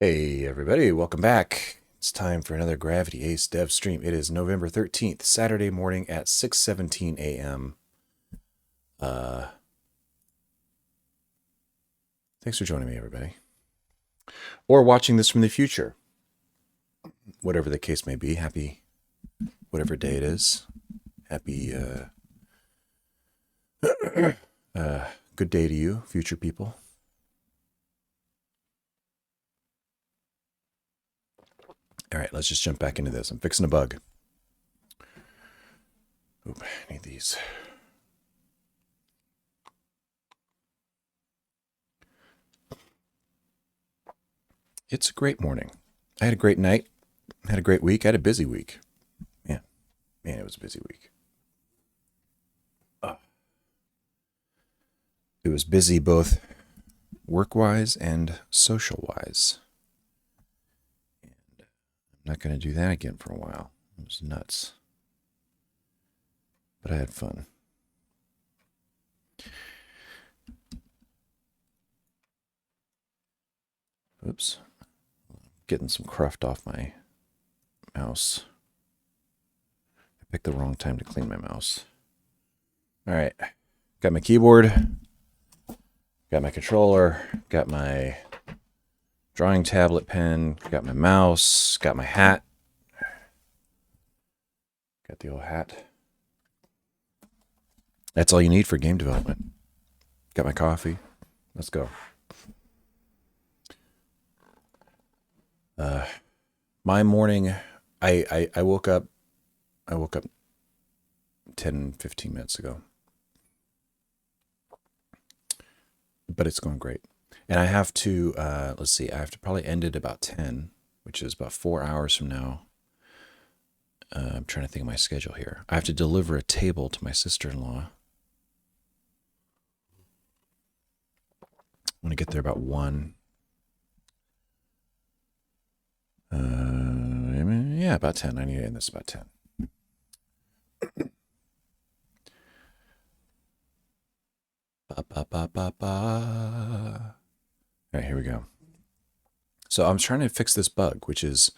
Hey everybody, welcome back. It's time for another Gravity Ace dev stream. It is November 13th, Saturday morning at 6:17 a.m. Thanks for joining me, everybody. Or watching this from the future. Whatever the case may be, happy whatever day it is. Happy good day to you, future people. All right, let's just jump back into this. I'm fixing a bug. Oop, I need these. It's a great morning. I had a great night. I had a great week. I had a busy week. Man, it was a busy week. It was busy both work-wise and social-wise. And I'm not going to do that again for a while. It was nuts. But I had fun. Oops. Getting some cruft off my mouse. I picked the wrong time to clean my mouse. All right. Got my keyboard. Got my controller. Got my drawing tablet pen. Got my mouse. Got my hat. Got the old hat. That's all you need for game development. Got my coffee. Let's go. My morning, I woke up 10, 15 minutes ago. But it's going great. And I have to, let's see, I have to probably end it about 10, which is about 4 hours from now. I'm trying to think of my schedule here. I have to deliver a table to my sister-in-law. I'm going to get there about 1. Yeah, about 10. I need to end this about 10. All right, here we go. So I'm trying to fix this bug, which is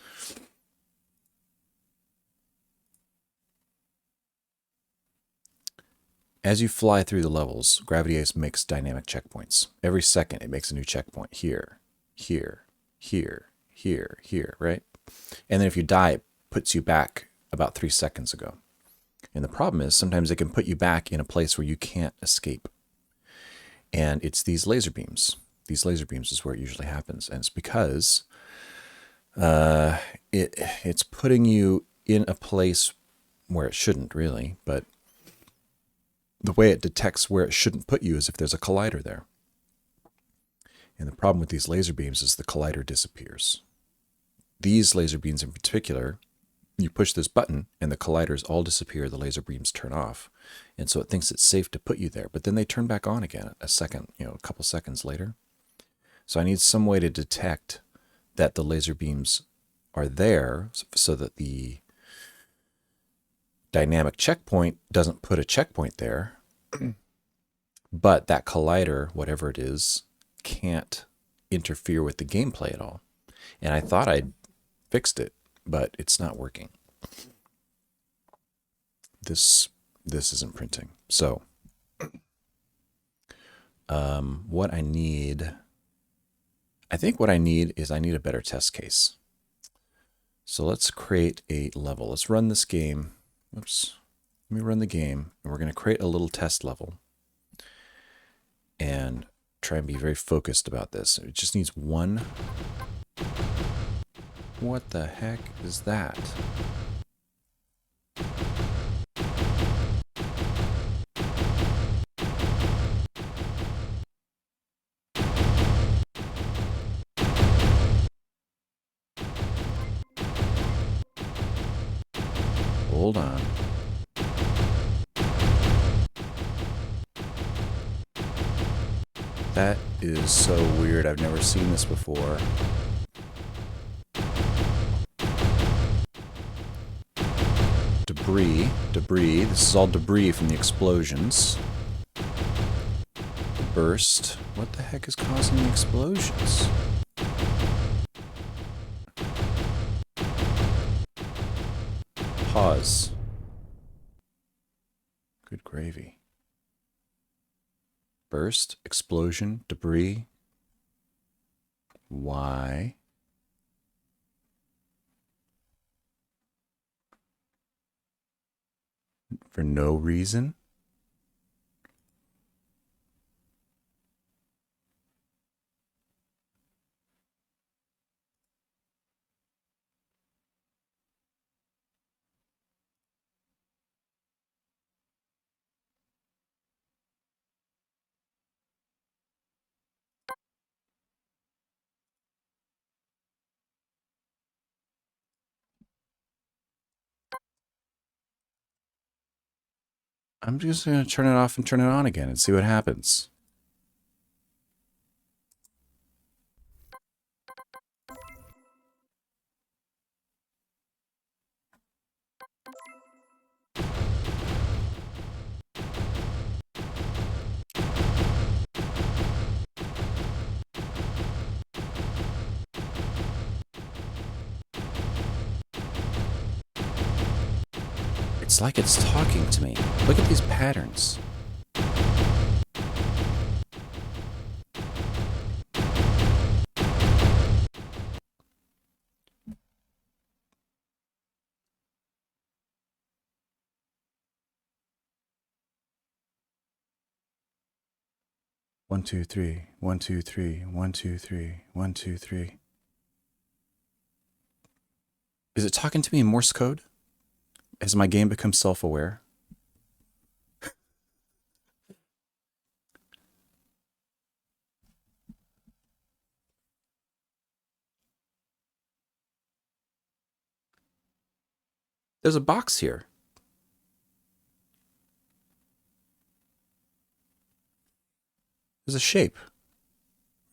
as you fly through the levels, Gravity Ace makes dynamic checkpoints. Every second, it makes a new checkpoint. Here, here, here, here, here, right? And then if you die, it puts you back about 3 seconds ago. And the problem is sometimes it can put you back in a place where you can't escape. And it's these laser beams. These laser beams is where it usually happens. And it's because it's putting you in a place where it shouldn't really, but the way it detects where it shouldn't put you is if there's a collider there. And the problem with these laser beams is the collider disappears. These laser beams in particular, you push this button and the colliders all disappear, the laser beams turn off. And so it thinks it's safe to put you there, but then they turn back on again a couple seconds later. So I need some way to detect that the laser beams are there so that the dynamic checkpoint doesn't put a checkpoint there, but that collider, whatever it is, can't interfere with the gameplay at all. And I thought I'd fixed it, but it's not working. This isn't printing. So what I think what I need is I need a better test case. So let's create a level. Let's run this game. Oops. Let me run the game, and we're going to create a little test level and try and be very focused about this. It just needs one. What the heck is that? Hold on. That is so weird. I've never seen this before. Debris. This is all debris from the explosions. The burst. What the heck is causing the explosions? was. Good gravy. Burst, explosion, debris. Why? For no reason? I'm just going to turn it off and turn it on again and see what happens. It's like it's talking to me. Look at these patterns. One, two, three. 1, 2, 3. 1, 2, 3. 1, 2, 3. Is it talking to me in Morse code? Has my game become self-aware? There's a box here. There's a shape,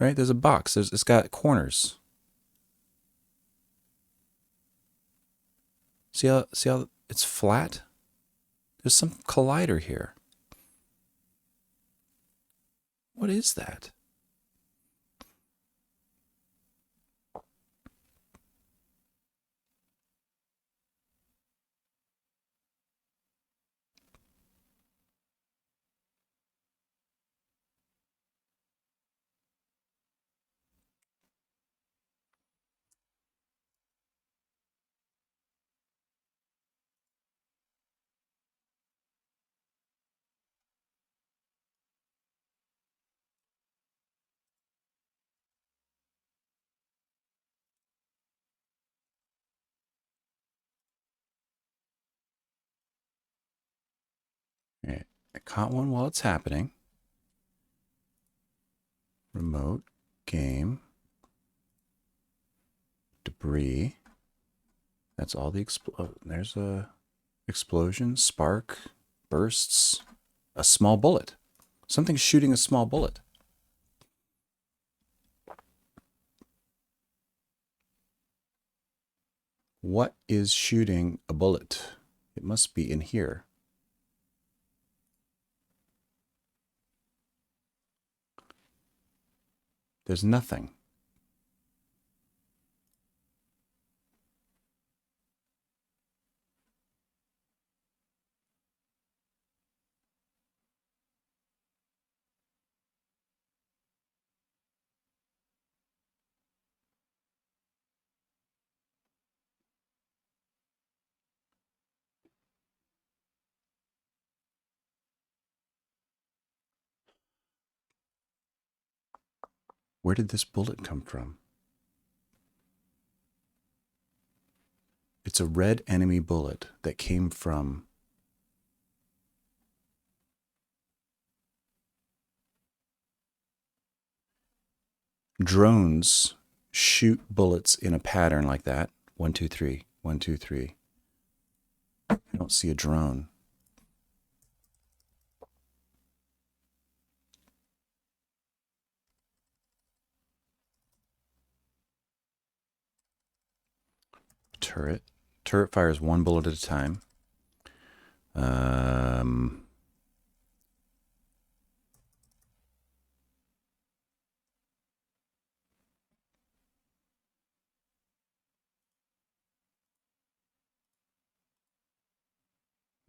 right? There's a box. It's got corners. See how it's flat? There's some collider here. What is that? Right. I caught one while it's happening. Remote, game, debris. That's all the there's a explosion, spark, bursts, a small bullet. Something's shooting a small bullet. What is shooting a bullet? It must be in here. There's nothing. Where did this bullet come from? It's a red enemy bullet that came from drones. Shoot bullets in a pattern like that. 1, 2, 3. 1, 2, 3. I don't see a drone. Turret. Turret fires one bullet at a time.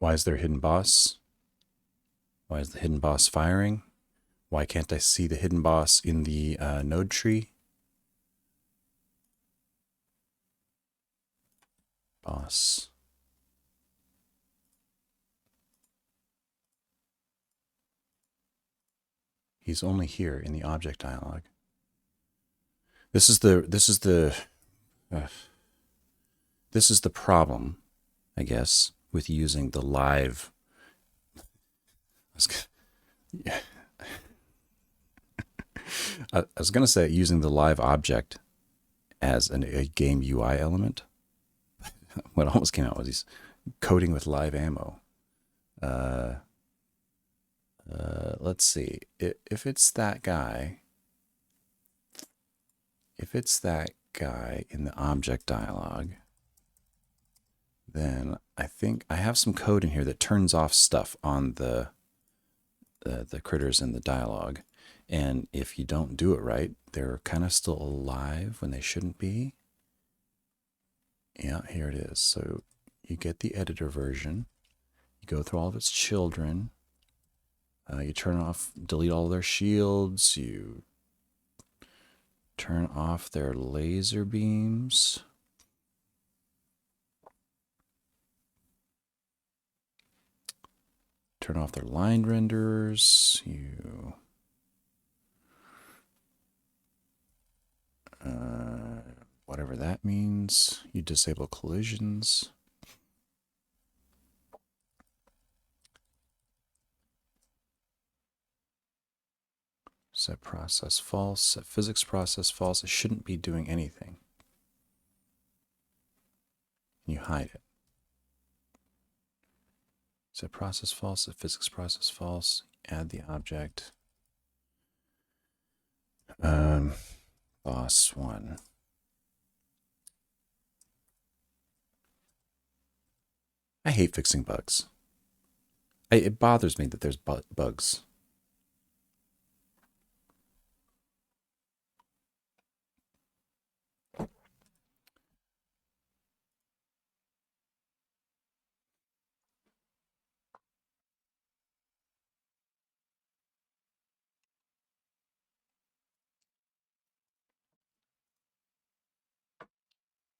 Why is there a hidden boss? Why is the hidden boss firing? Why can't I see the hidden boss in the node tree? Boss. He's only here in the object dialog. This is the problem, I guess, with using the live. I was going to say using the live object as a game UI element. What almost came out was he's coding with live ammo. Let's see. If it's that guy, in the object dialog, then I think I have some code in here that turns off stuff on the critters in the dialog. And if you don't do it right, they're kind of still alive when they shouldn't be. Yeah, here it is. So you get the editor version. You go through all of its children. You turn off, delete all their shields. You turn off their laser beams. Turn off their line renderers. You whatever that means. You disable collisions. Set process false, set physics process false. It shouldn't be doing anything. You hide it. Set process false, set physics process false. Add the object. Boss 1. I hate fixing bugs. It bothers me that there's bugs.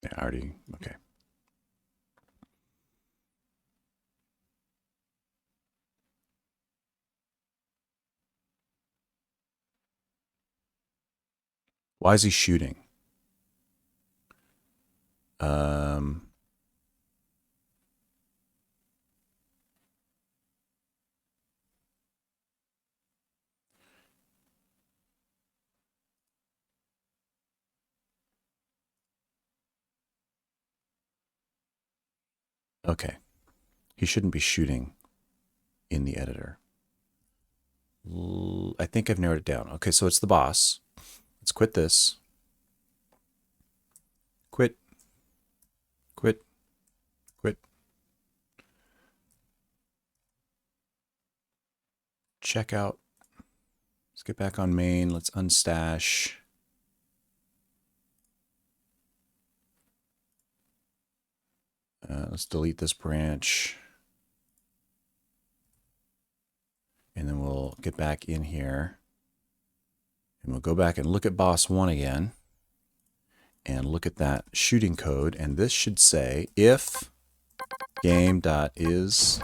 Yeah, already, okay. Why is he shooting? Okay. He shouldn't be shooting in the editor. I think I've narrowed it down. Okay, so it's the boss. Let's quit this. Quit. Quit. Quit. Check out. Let's get back on main. Let's unstash. Let's delete this branch. And then we'll get back in here. And we'll go back and look at boss 1 again. And look at that shooting code. And this should say if game.is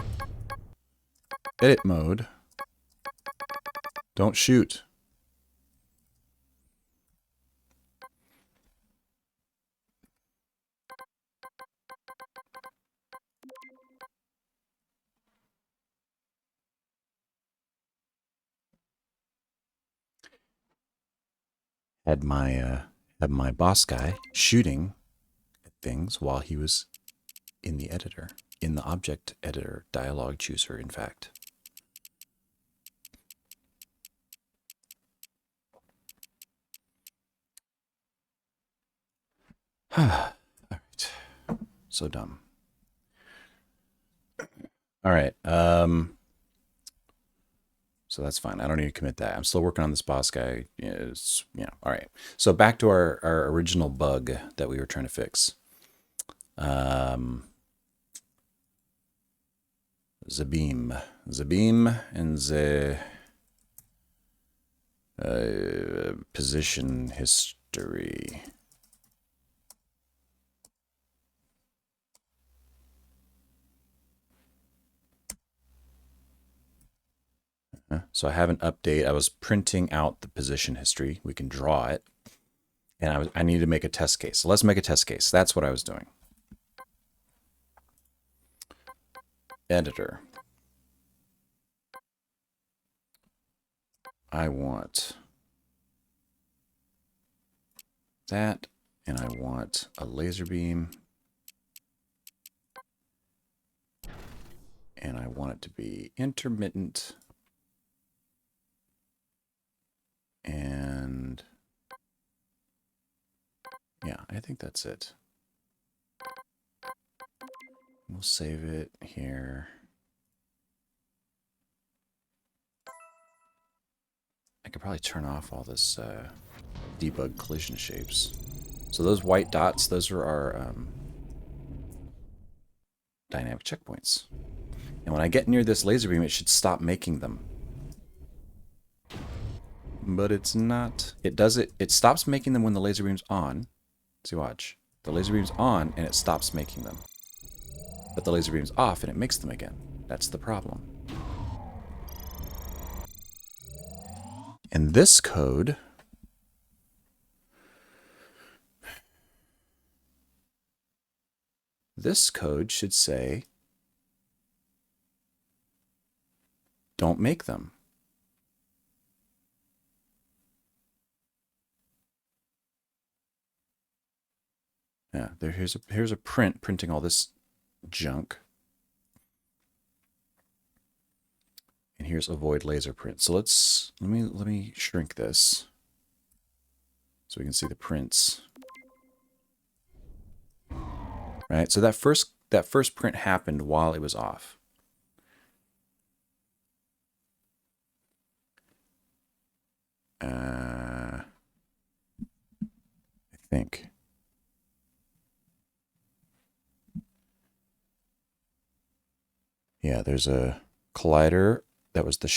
edit mode, don't shoot. Had my boss guy shooting at things while he was in the editor, in the object editor dialog chooser, in fact. All right. So dumb. All right. So that's fine. I don't need to commit that. I'm still working on this boss guy. All right. So back to our original bug that we were trying to fix. the beam and the position history. So I have an update. I was printing out the position history. We can draw it. And I need to make a test case. So let's make a test case. That's what I was doing. Editor. I want that, and I want a laser beam, and I want it to be intermittent, and yeah, I think that's it. We'll save it here. I could probably turn off all this debug collision shapes. So those white dots, those are our dynamic checkpoints. And when I get near this laser beam, it should stop making them. But it's not. It does it. It stops making them when the laser beam's on. See, watch. The laser beam's on, and it stops making them. But the laser beam's off, and it makes them again. That's the problem. And this code should say, don't make them. Yeah, here's a print printing all this junk. And here's avoid laser print. So let me shrink this so we can see the prints. Right? So that first print happened while it was off. I think. Yeah, there's a collider. That was the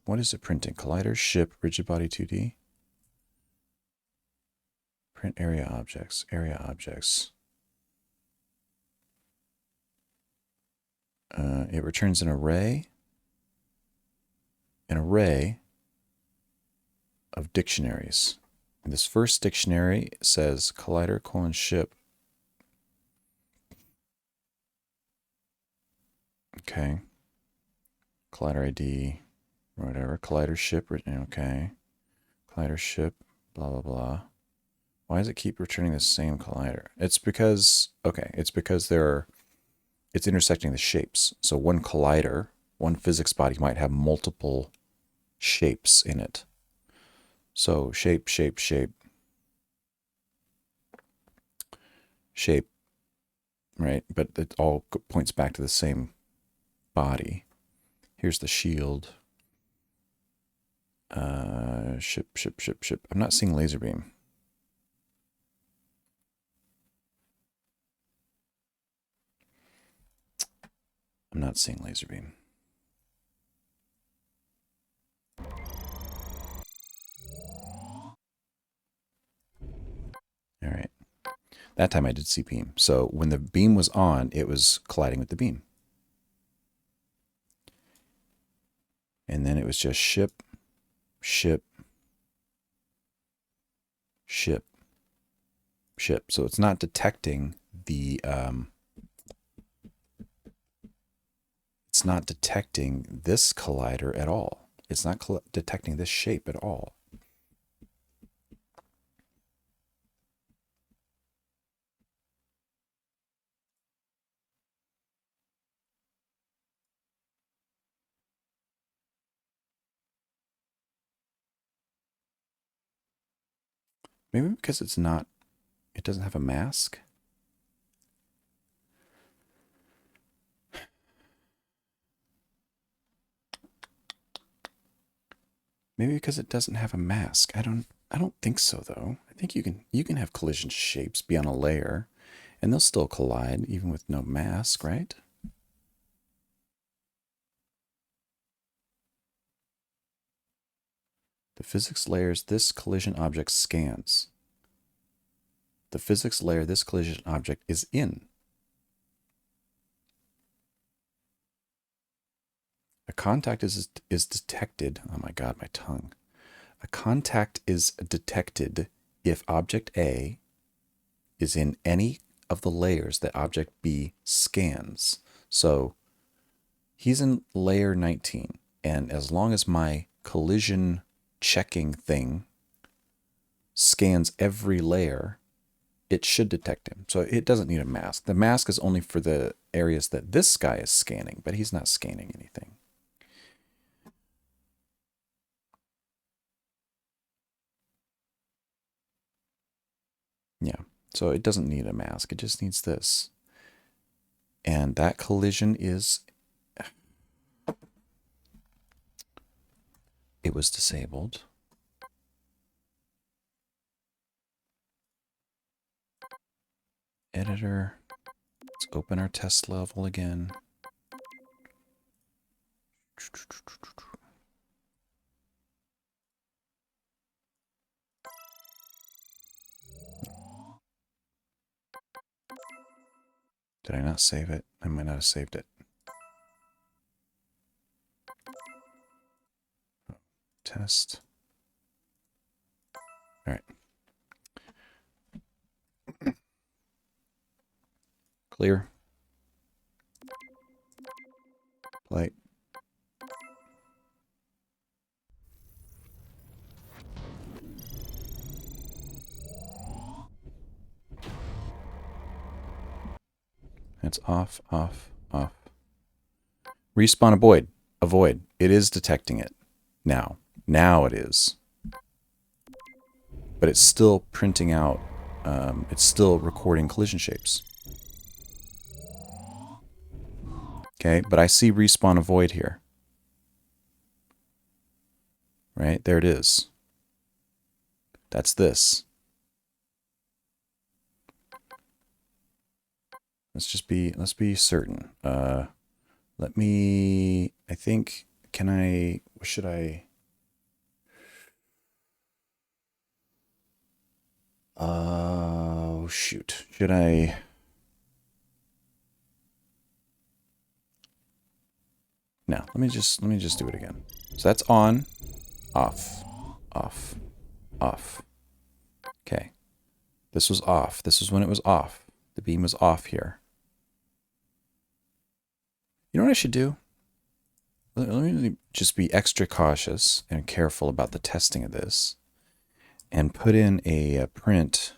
what is it printing? Collider, ship, rigid body 2D. Print area objects. It returns an array of dictionaries. And this first dictionary says collider : ship. Okay. Collider ID, whatever. Collider ship, okay. Collider ship, blah, blah, blah. Why does it keep returning the same collider? It's because, okay, it's because it's intersecting the shapes. So one collider, one physics body might have multiple shapes in it. So shape, right? But it all points back to the same body. Here's the shield. Ship. I'm not seeing laser beam. I'm not seeing laser beam. All right. That time I did see beam. So when the beam was on, it was colliding with the beam. And then it was just ship. So it's not detecting the it's not detecting this collider at all. It's not detecting this shape at all. Maybe because it doesn't have a mask. Maybe because it doesn't have a mask. I don't think so though. I think you can have collision shapes be on a layer, And they'll still collide even with no mask, right? The physics layers this collision object scans. The physics layer this collision object is in. A contact is detected. Oh my God, my tongue. A contact is detected if object A is in any of the layers that object B scans. So he's in layer 19, and as long as my collision checking thing scans every layer, it should detect him. So it doesn't need a mask. The mask is only for the areas that this guy is scanning, but he's not scanning anything. Yeah, so it doesn't need a mask. It just needs this. And that collision is... It was disabled. Editor. Let's open our test level again. Did I not save it? I might not have saved it. Test. All right. Clear. Play. It's off, off, off. Respawn avoid. Avoid. It is detecting it. Now. Now it is. But it's still printing out. It's still recording collision shapes. Okay, but I see respawn avoid here. Right? There it is. That's this. Let's be certain. Let me, I think, should I? Oh, shoot. Should I? No, let me just do it again. So that's on, off, off, off. Okay. This was off. This was when it was off. The beam was off here. You know what I should do? Let me just be extra cautious and careful about the testing of this and put in a print.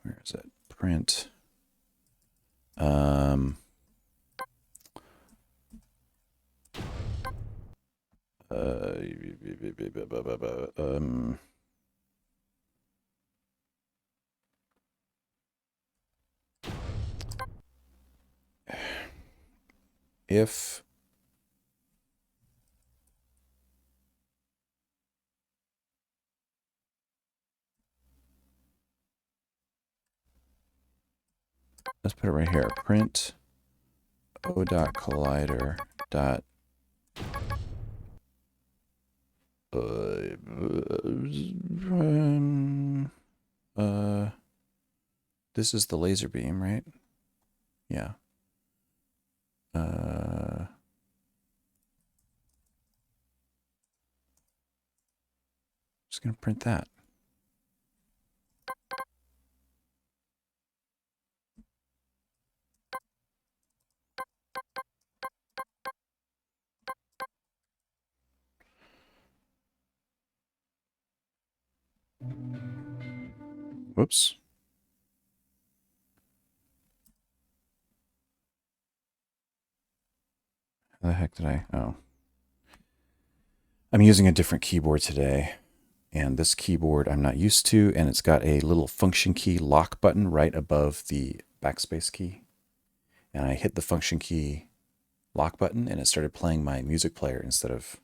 Where is it? Print. If let's put it right here. Print o.collider dot this is the laser beam, right? Yeah. Just gonna print that. Whoops. How the heck did I? Oh. I'm using a different keyboard today. And this keyboard I'm not used to, and it's got a little function key lock button right above the backspace key. And I hit the function key lock button, and it started playing my music player instead of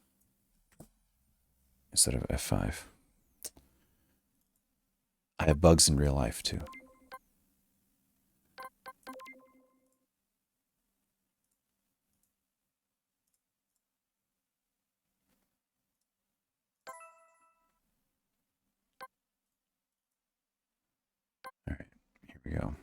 F5. I have bugs in real life too. All right, here we go.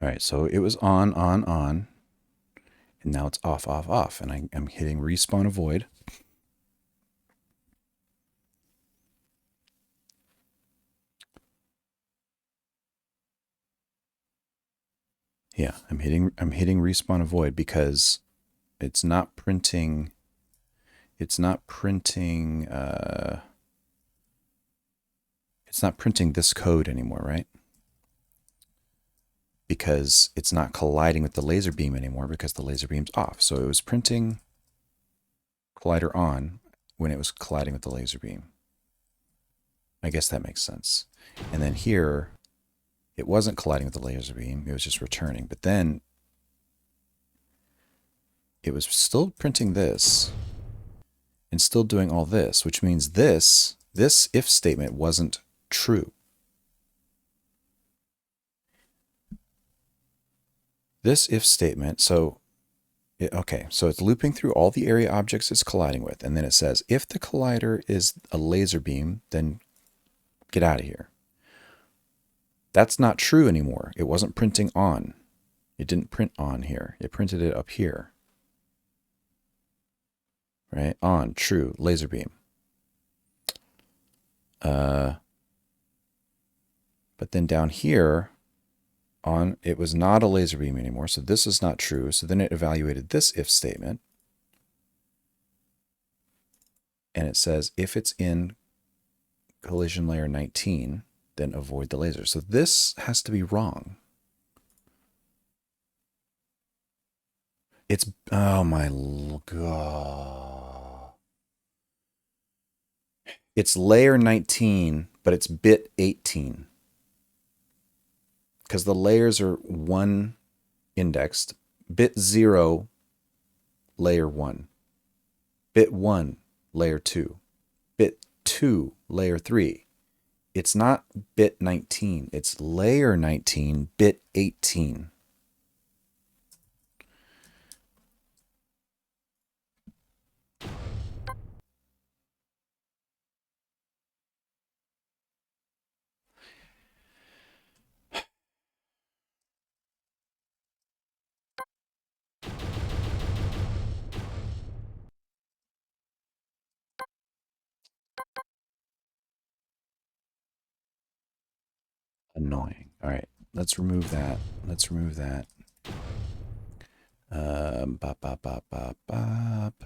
All right, so it was on, and now it's off, off, off, and I'm hitting respawn avoid. Yeah, I'm hitting respawn avoid because it's not printing. It's not printing. It's not printing this code anymore, right? Because it's not colliding with the laser beam anymore because the laser beam's off. So it was printing collider on when it was colliding with the laser beam. I guess that makes sense. And then here, it wasn't colliding with the laser beam. It was just returning. But then it was still printing this and still doing all this, which means this if statement wasn't true. This if statement, so it's looping through all the area objects it's colliding with, and then it says, if the collider is a laser beam, then get out of here. That's not true anymore. It wasn't printing on. It didn't print on here. It printed it up here. Right? On, true, laser beam. But then down here, on, it was not a laser beam anymore, so this is not true. So then it evaluated this if statement. And it says, if it's in collision layer 19, then avoid the laser. So this has to be wrong. It's, oh my God. It's layer 19, but it's bit 18. Because the layers are 1 indexed, bit 0, layer 1, bit 1, layer 2, bit 2, layer 3. It's not bit 19, it's layer 19, bit 18. Annoying. All right, let's remove that. Let's remove that. Bop, bop, bop, bop, bop.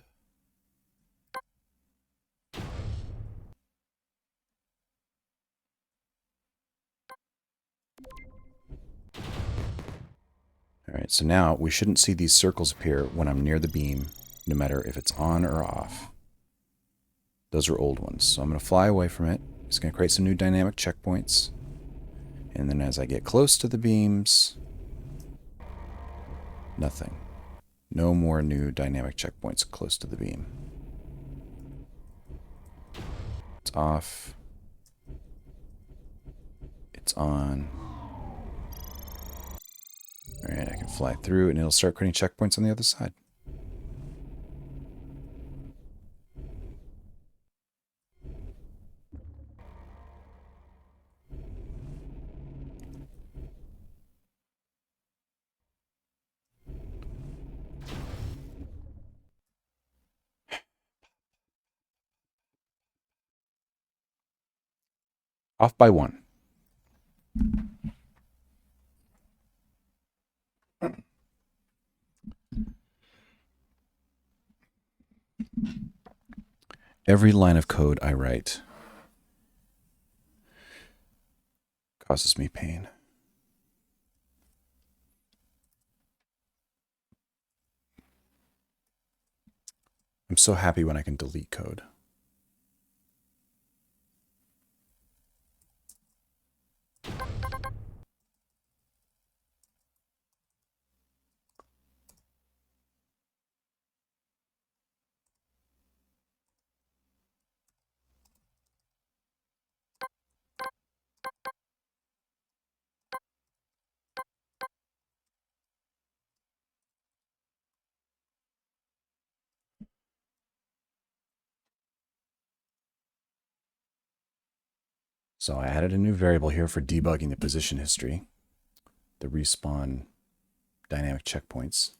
All right, so now we shouldn't see these circles appear when I'm near the beam, no matter if it's on or off. Those are old ones. So I'm going to fly away from it. It's going to create some new dynamic checkpoints. And then as I get close to the beams, nothing. No more new dynamic checkpoints close to the beam. It's off. It's on. All right, I can fly through and it'll start creating checkpoints on the other side. Off by 1. Every line of code I write causes me pain. I'm so happy when I can delete code. So I added a new variable here for debugging the position history, the respawn dynamic checkpoints.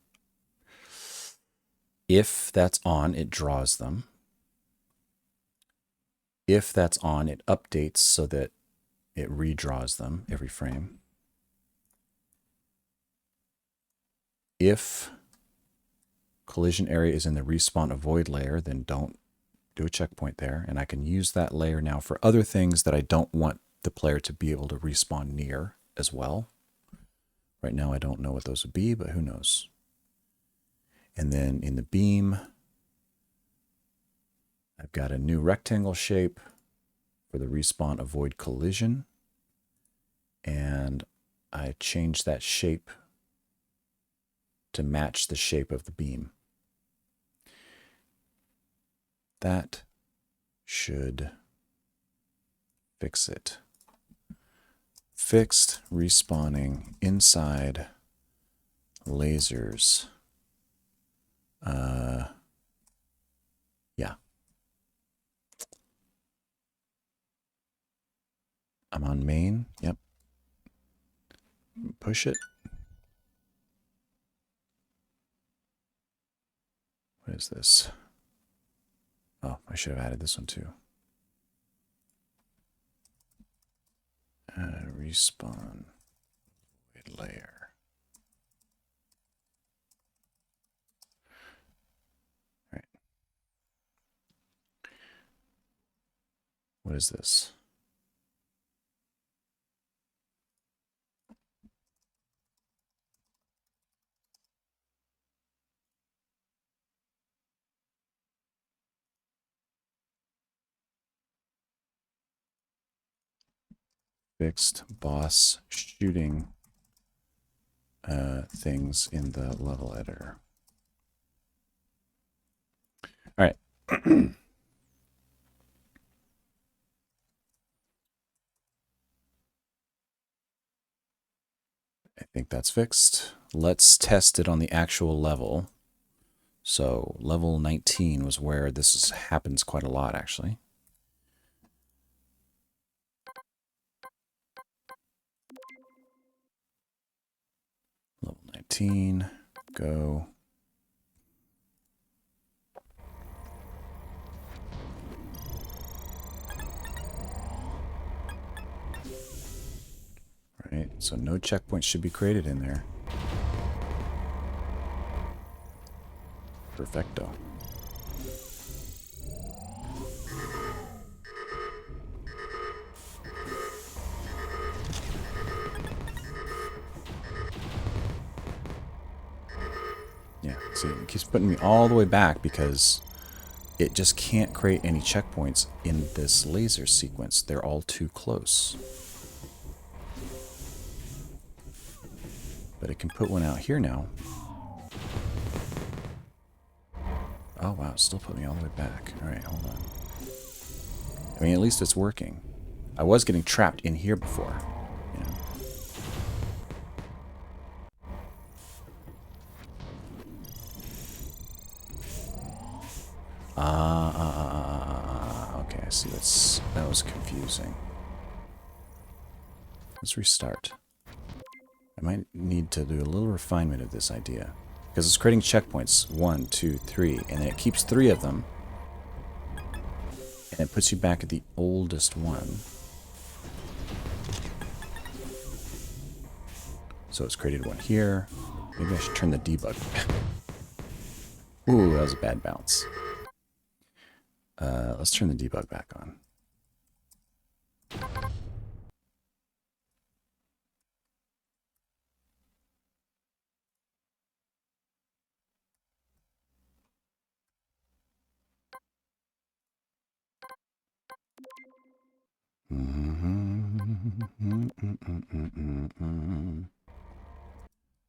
If that's on, it draws them. If that's on, it updates so that it redraws them every frame. If collision area is in the respawn avoid layer, then don't do a checkpoint there. And I can use that layer now for other things that I don't want the player to be able to respawn near as well. Right now I don't know what those would be, but who knows. And then in the beam, I've got a new rectangle shape for the respawn avoid collision. And I changed that shape to match the shape of the beam. That should fix it. Fixed respawning inside lasers. Yeah. I'm on main. Yep. Push it. What is this? Oh, I should have added this one too. Respawn layer. All right. What is this? Fixed boss shooting things in the level editor. All right. I think that's fixed. Let's test it on the actual level. So level 19 was where this happens quite a lot, actually. Level 19, go. Right, so no checkpoints should be created in there. Perfecto. Yeah, see, it keeps putting me all the way back because it just can't create any checkpoints in this laser sequence. They're all too close. But it can put one out here now. Oh, wow, it still put me all the way back. All right, hold on. I mean, at least it's working. I was getting trapped in here before, you know. Okay, I see. That was confusing. Let's restart. I might need to do a little refinement of this idea. Because it's creating checkpoints. 1, 2, 3. And then it keeps 3 of them. And it puts you back at the oldest one. So it's created one here. Maybe I should turn the debug. Ooh, that was a bad bounce. Let's turn the debug back on.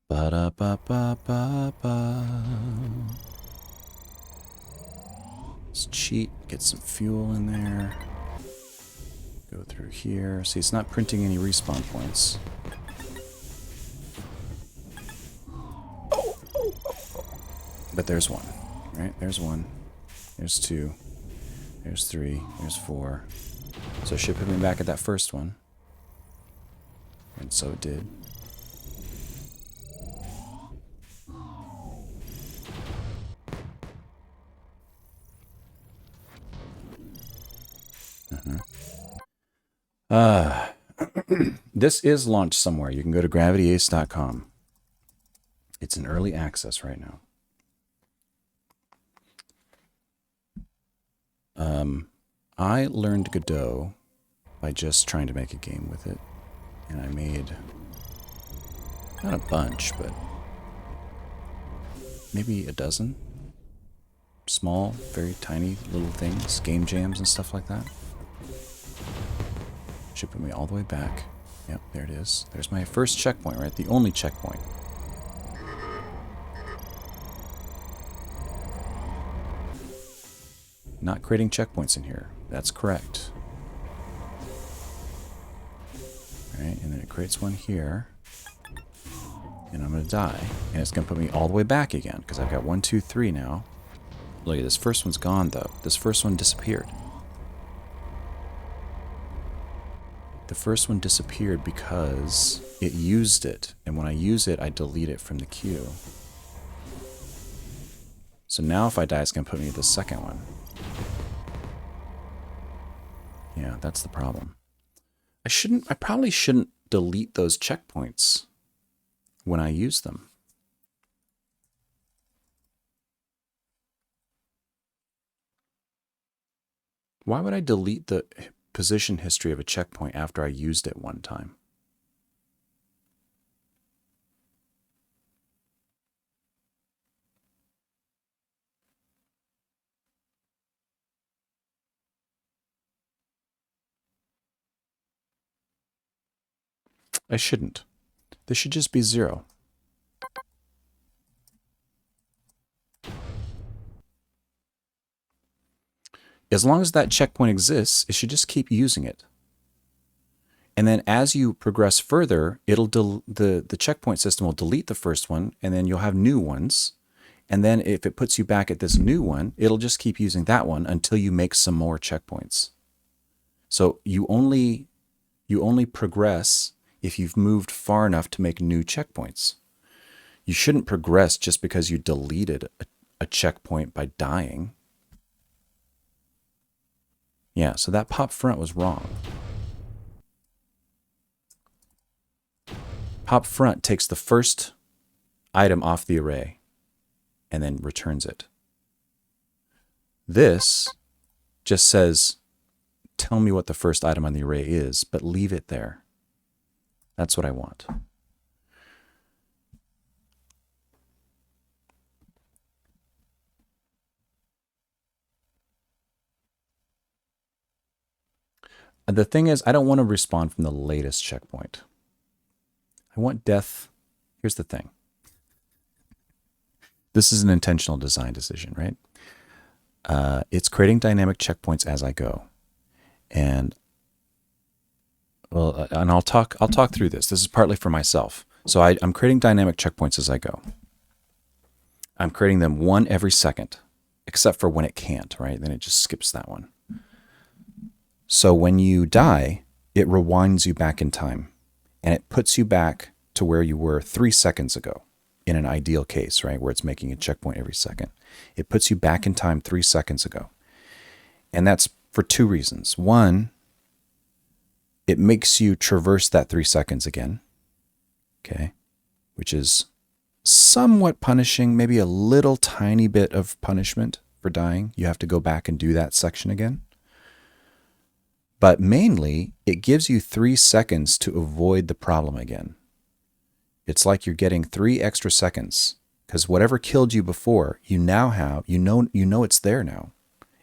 Ba-da-ba-ba-ba-ba. Let's cheat, get some fuel in there. Go through here. See, it's not printing any respawn points. But there's one, right? There's one. There's 2. There's 3. There's 4. So it should put me back at that first one. And so it did. This is launched somewhere. You can go to gravityace.com. It's in early access right now. I learned Godot by just trying to make a game with it. And I made, not a bunch, but maybe a dozen small, very tiny little things, game jams and stuff like that. Should put me all the way back. Yep, there it is. There's my first checkpoint, right? The only checkpoint. Not creating checkpoints in here. That's correct. Alright, and then it creates one here. And I'm going to die. And it's going to put me all the way back again, because I've got 1, 2, 3 now. Look at this first one's gone, though. This first one disappeared. The first one disappeared because it used it. And when I use it, I delete it from the queue. So now if I die, it's going to put me at the second one. Yeah, that's the problem. I probably shouldn't delete those checkpoints when I use them. Why would I delete the position history of a checkpoint after I used it one time? I shouldn't. This should just be 0. As long as that checkpoint exists, it should just keep using it. And then as you progress further, it'll the checkpoint system will delete the first one, and then you'll have new ones. And then if it puts you back at this new one, it'll just keep using that one until you make some more checkpoints. So you only progress if you've moved far enough to make new checkpoints. You shouldn't progress just because you deleted a checkpoint by dying. Yeah, so that pop front was wrong. Pop front takes the first item off the array and then returns it. This just says, tell me what the first item on the array is, but leave it there. That's what I want. The thing is, I don't want to respawn from the latest checkpoint. I want death. Here's the thing. This is an intentional design decision, right? It's creating dynamic checkpoints as I go. And well, and I'll talk through this. This is partly for myself. So I'm creating dynamic checkpoints as I go. I'm creating them one every second, except for when it can't, right? Then it just skips that one. So when you die, it rewinds you back in time, and it puts you back to where you were 3 seconds ago, in an ideal case, right, where it's making a checkpoint every second. It puts you back in time 3 seconds ago. And that's for 2 reasons. One, it makes you traverse that 3 seconds again, okay, which is somewhat punishing, maybe a little tiny bit of punishment for dying. You have to go back and do that section again. But mainly, it gives you 3 seconds to avoid the problem again. It's like you're getting 3 extra seconds, because whatever killed you before, you now have, you know it's there now.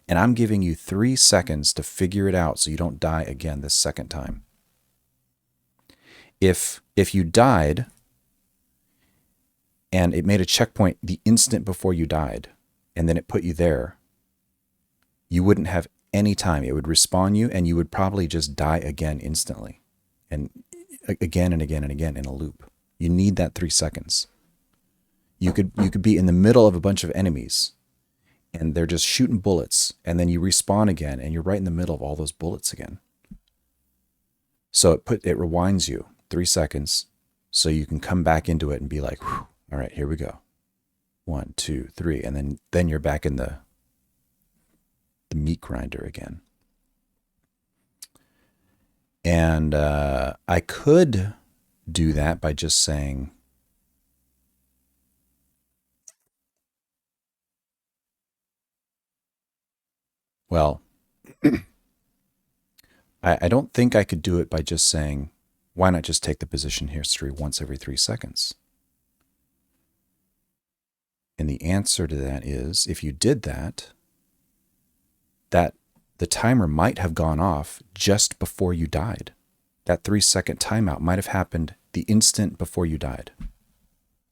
And I'm giving you 3 seconds to figure it out so you don't die again this second time. If you died and it made a checkpoint the instant before you died, and then it put you there, you wouldn't have any time. It would respawn you, and you would probably just die again instantly, and again and again and again in a loop. You need that 3 seconds. You could be in the middle of a bunch of enemies, and they're just shooting bullets, and then you respawn again, and you're right in the middle of all those bullets again. So it rewinds you 3 seconds so you can come back into it and be like, all right, here we go. 1, 2, 3. And then you're back in the meat grinder again. And I could do that by just saying, well, I don't think I could do it by just saying, why not just take the position history once every 3 seconds? And the answer to that is, if you did that, the timer might have gone off just before you died. That 3-second timeout might have happened the instant before you died.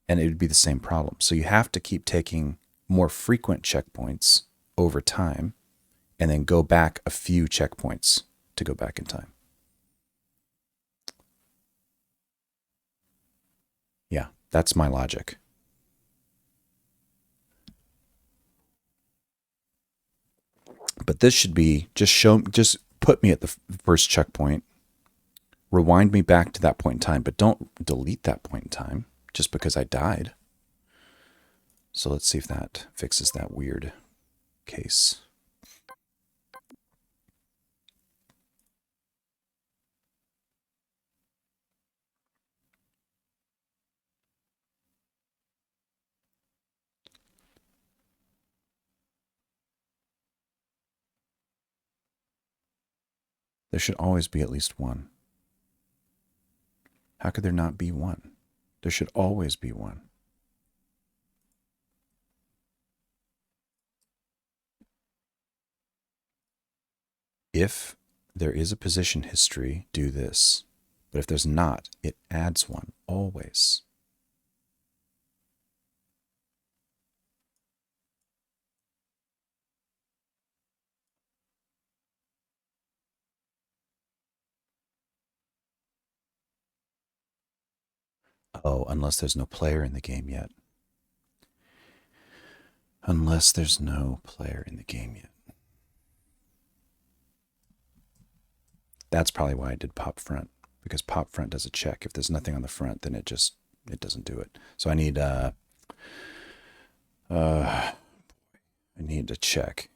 And it would be the same problem. So you have to keep taking more frequent checkpoints over time and then go back a few checkpoints to go back in time. Yeah, that's my logic. But this should be just put me at the first checkpoint, rewind me back to that point in time, but don't delete that point in time just because I died. So let's see if that fixes that weird case. There should always be at least one. How could there not be one? There should always be one. If there is a position history, do this. But if there's not, it adds one, always. Oh, unless there's no player in the game yet. Unless there's no player in the game yet. That's probably why I did pop front, because pop front does a check. If there's nothing on the front, then it doesn't do it. So I need a check.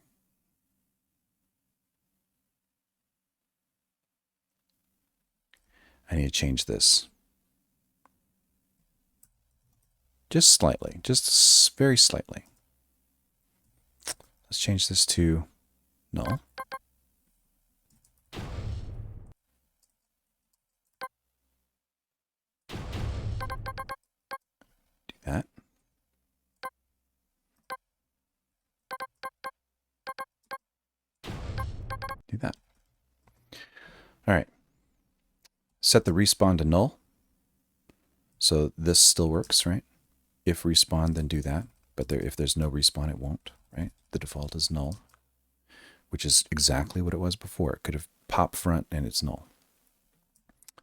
I need to change this. Just slightly, just very slightly. Let's change this to null. Do that. Do that. All right. Set the respawn to null. So this still works, right? If respawn, then do that. But if there's no respawn, it won't, right? The default is null, which is exactly what it was before. It could have popped front and it's null.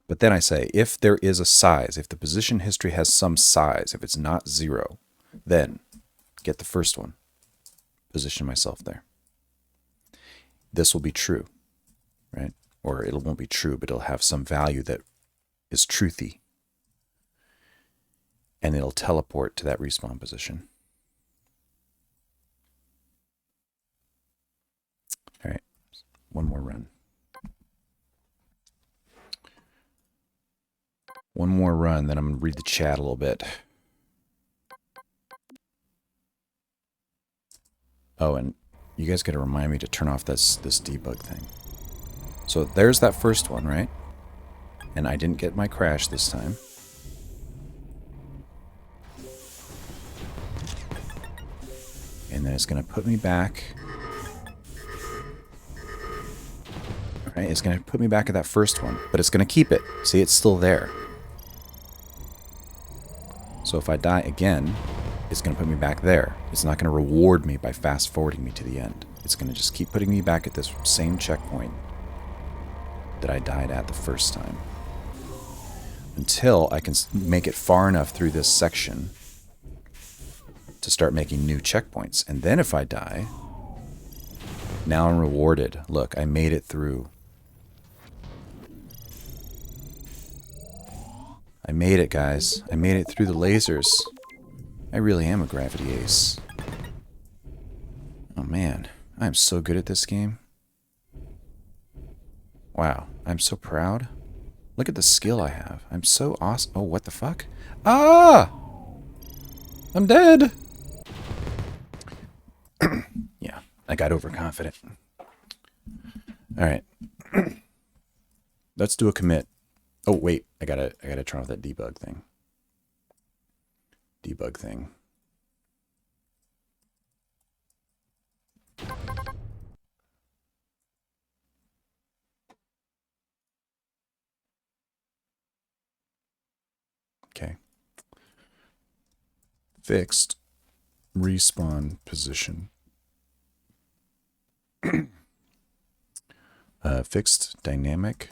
But then I say, if there is a size, if the position history has some size, if it's not 0, then get the first one. Position myself there. This will be true, right? Or it won't be true, but it'll have some value that is truthy. And it'll teleport to that respawn position. All right, one more run. One more run, then I'm going to read the chat a little bit. Oh, and you guys got to remind me to turn off this debug thing. So there's that first one, right? And I didn't get my crash this time. And then it's going to put me back. All right, it's going to put me back at that first one, but it's going to keep it. See, it's still there. So if I die again, it's going to put me back there. It's not going to reward me by fast forwarding me to the end. It's going to just keep putting me back at this same checkpoint that I died at the first time. Until I can make it far enough through this section to start making new checkpoints. And then if I die, now I'm rewarded. Look, I made it through I made it, guys. I made it through the lasers. I really am a gravity ace. Oh man, I'm so good at this game. Wow, I'm so proud. Look at the skill I have. I'm so awesome. Oh, what the fuck? Ah! I'm dead! Yeah, I got overconfident. Alright. Let's do a commit. Oh, wait. I gotta turn off that debug thing. Debug thing. Okay. Fixed respawn position. Fixed dynamic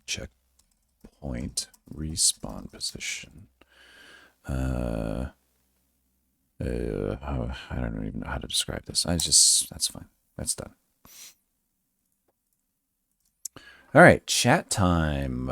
checkpoint respawn position. I don't even know how to describe this. That's fine. That's done. All right, chat time.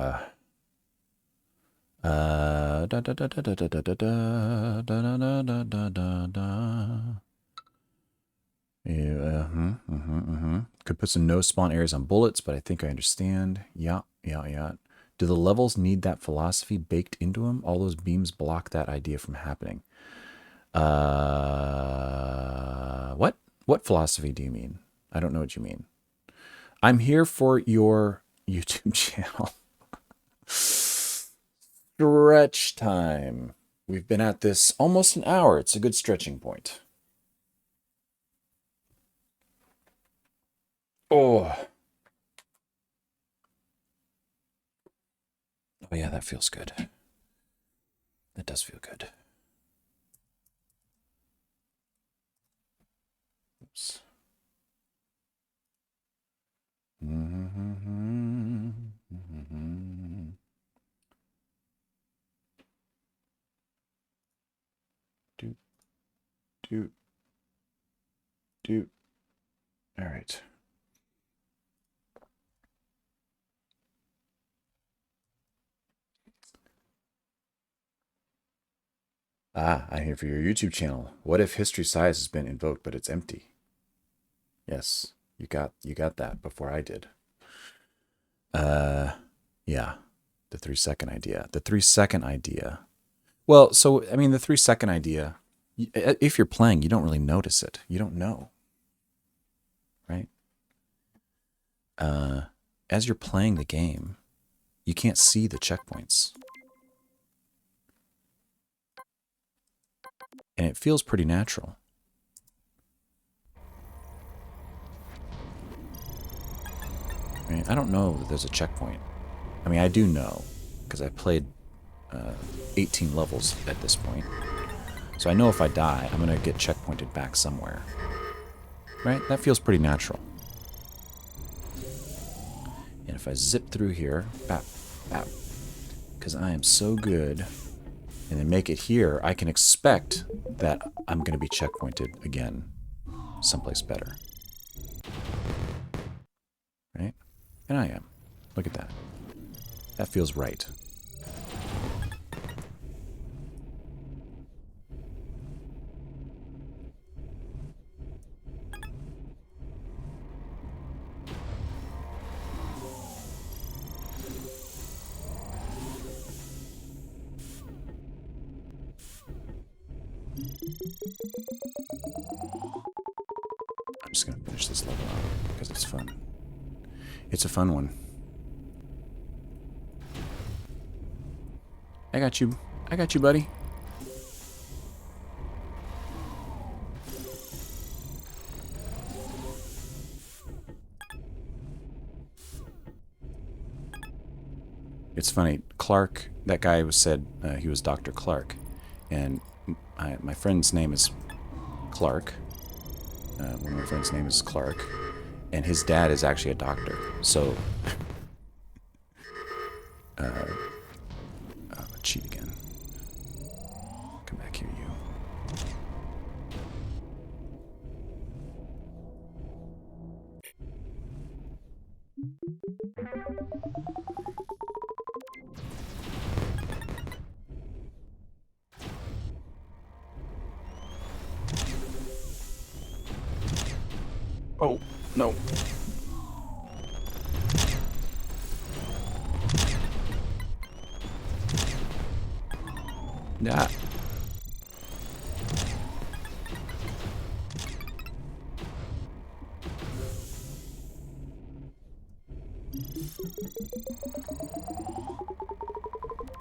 Could put some no spawn areas on bullets, but I think I understand. Yeah. Do the levels need that philosophy baked into them? All those beams block that idea from happening. What? What philosophy do you mean? I don't know what you mean. I'm here for your YouTube channel. Stretch time. We've been at this almost an hour. It's a good stretching point. Oh. Oh yeah, that feels good. That does feel good. Oops. Do. All right. Ah, I'm here for your YouTube channel. What if history size has been invoked, but it's empty? Yes, you got that before I did. Yeah, the 3-second idea. The 3-second idea. Well, so I mean, the 3-second idea. If you're playing, you don't really notice it. You don't know, right? As you're playing the game, you can't see the checkpoints. And it feels pretty natural. Right? I don't know that there's a checkpoint. I mean, I do know, because I played 18 levels at this point. So I know if I die, I'm going to get checkpointed back somewhere. Right? That feels pretty natural. And if I zip through here, bap, bap, because I am so good, and then make it here, I can expect that I'm going to be checkpointed again someplace better. Right? And I am. Look at that. That feels right. I'm just going to finish this level out because it's fun. It's a fun one. I got you. I got you, buddy. It's funny. Clark, that guy was said he was Dr. Clark. And my friend's name is Clark. One of my friend's name is Clark. And his dad is actually a doctor. So, cheat again. Come back here, you. Oh, no. Yeah.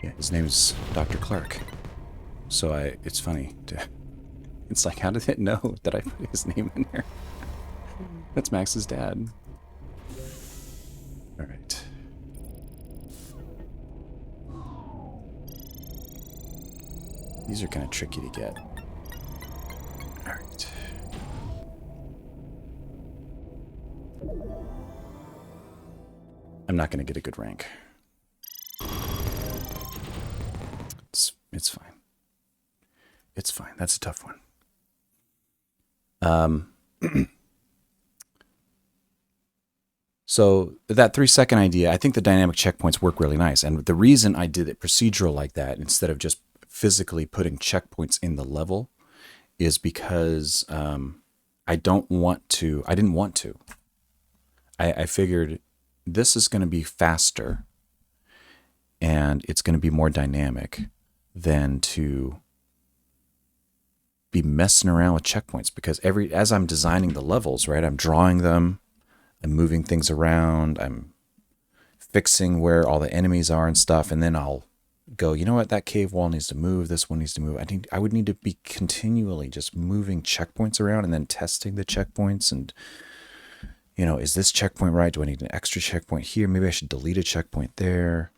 Yeah, his name is Dr. Clark. So it's funny. It's like, how did it know that I put his name in there? That's Max's dad. All right. These are kind of tricky to get. All right. I'm not going to get a good rank. It's fine. It's fine. That's a tough one. So that 3-second idea, I think the dynamic checkpoints work really nice. And the reason I did it procedural like that instead of just physically putting checkpoints in the level is because I didn't want to. I figured this is going to be faster and it's going to be more dynamic than to be messing around with checkpoints, because as I'm designing the levels, right, I'm drawing them, I'm moving things around, I'm fixing where all the enemies are and stuff, and then I'll go, you know what, that cave wall needs to move, this one needs to move. I would need to be continually just moving checkpoints around and then testing the checkpoints and, you know, is this checkpoint right? Do I need an extra checkpoint here? Maybe I should delete a checkpoint there.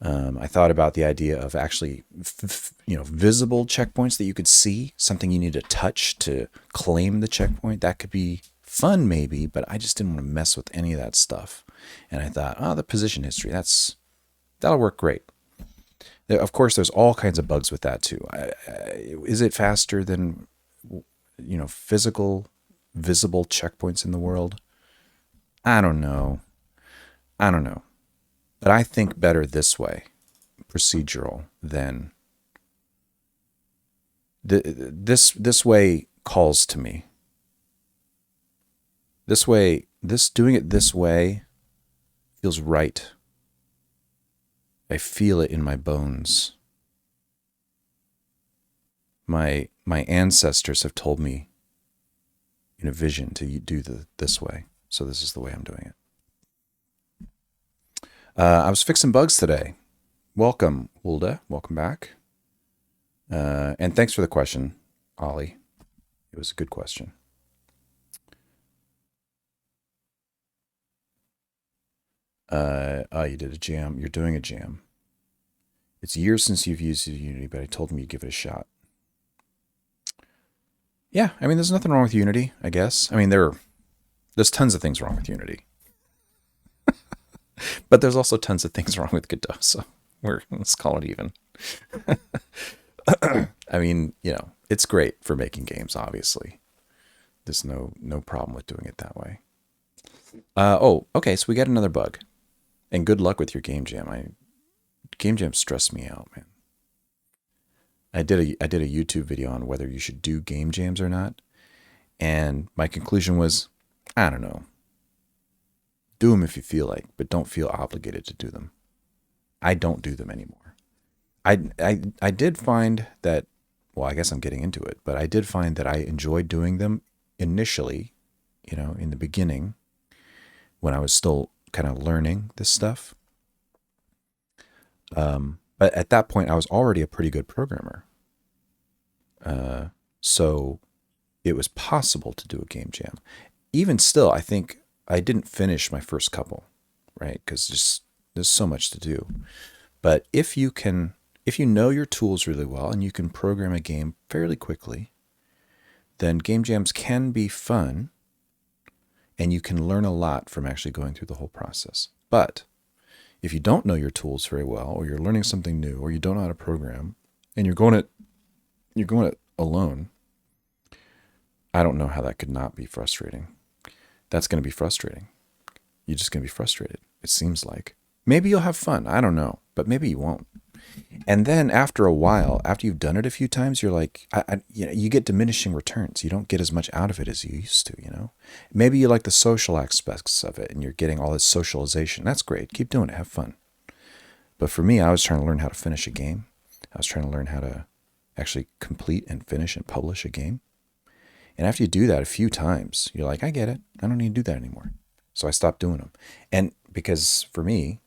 I thought about the idea of actually, visible checkpoints that you could see, something you need to touch to claim the checkpoint. That could be fun maybe, but I just didn't want to mess with any of that stuff. And I thought, the position history, that'll work great. Of course, there's all kinds of bugs with that too. Is it faster than, physical, visible checkpoints in the world? I don't know. But I think better this way, procedural, than this way calls to me. Doing it this way feels right. I feel it in my bones. My ancestors have told me in a vision to do this way, so this is the way I'm doing it. I was fixing bugs today. Welcome, Hulda. Welcome back. And thanks for the question, Ollie. It was a good question. You did a jam. You're doing a jam. It's years since you've used Unity, but I told him you'd give it a shot. Yeah, I mean, there's nothing wrong with Unity, I guess. I mean, there's tons of things wrong with Unity. But there's also tons of things wrong with Godot, so let's call it even. I mean, it's great for making games, obviously. There's no problem with doing it that way. Okay, so we got another bug. And good luck with your game jam. Game jam stressed me out, man. I did a YouTube video on whether you should do game jams or not. And my conclusion was, I don't know. Do them if you feel like, but don't feel obligated to do them. I don't do them anymore. I did find that, well, I guess I'm getting into it, but I did find that I enjoyed doing them initially, in the beginning, when I was still kind of learning this stuff. But at that point, I was already a pretty good programmer. So it was possible to do a game jam. Even still, I think I didn't finish my first couple, right? Because there's so much to do. But if you know your tools really well and you can program a game fairly quickly, then game jams can be fun and you can learn a lot from actually going through the whole process. But if you don't know your tools very well, or you're learning something new, or you don't know how to program, and you're going it alone, I don't know how that could not be frustrating. That's going to be frustrating. You're just going to be frustrated, it seems like. Maybe you'll have fun. I don't know. But maybe you won't. And then after a while, after you've done it a few times, you're like, you get diminishing returns. You don't get as much out of it as you used to, you know? Maybe you like the social aspects of it and you're getting all this socialization. That's great. Keep doing it. Have fun. But for me, I was trying to learn how to finish a game. I was trying to learn how to actually complete and finish and publish a game. And after you do that a few times, you're like, I get it. I don't need to do that anymore. So I stopped doing them. And because for me,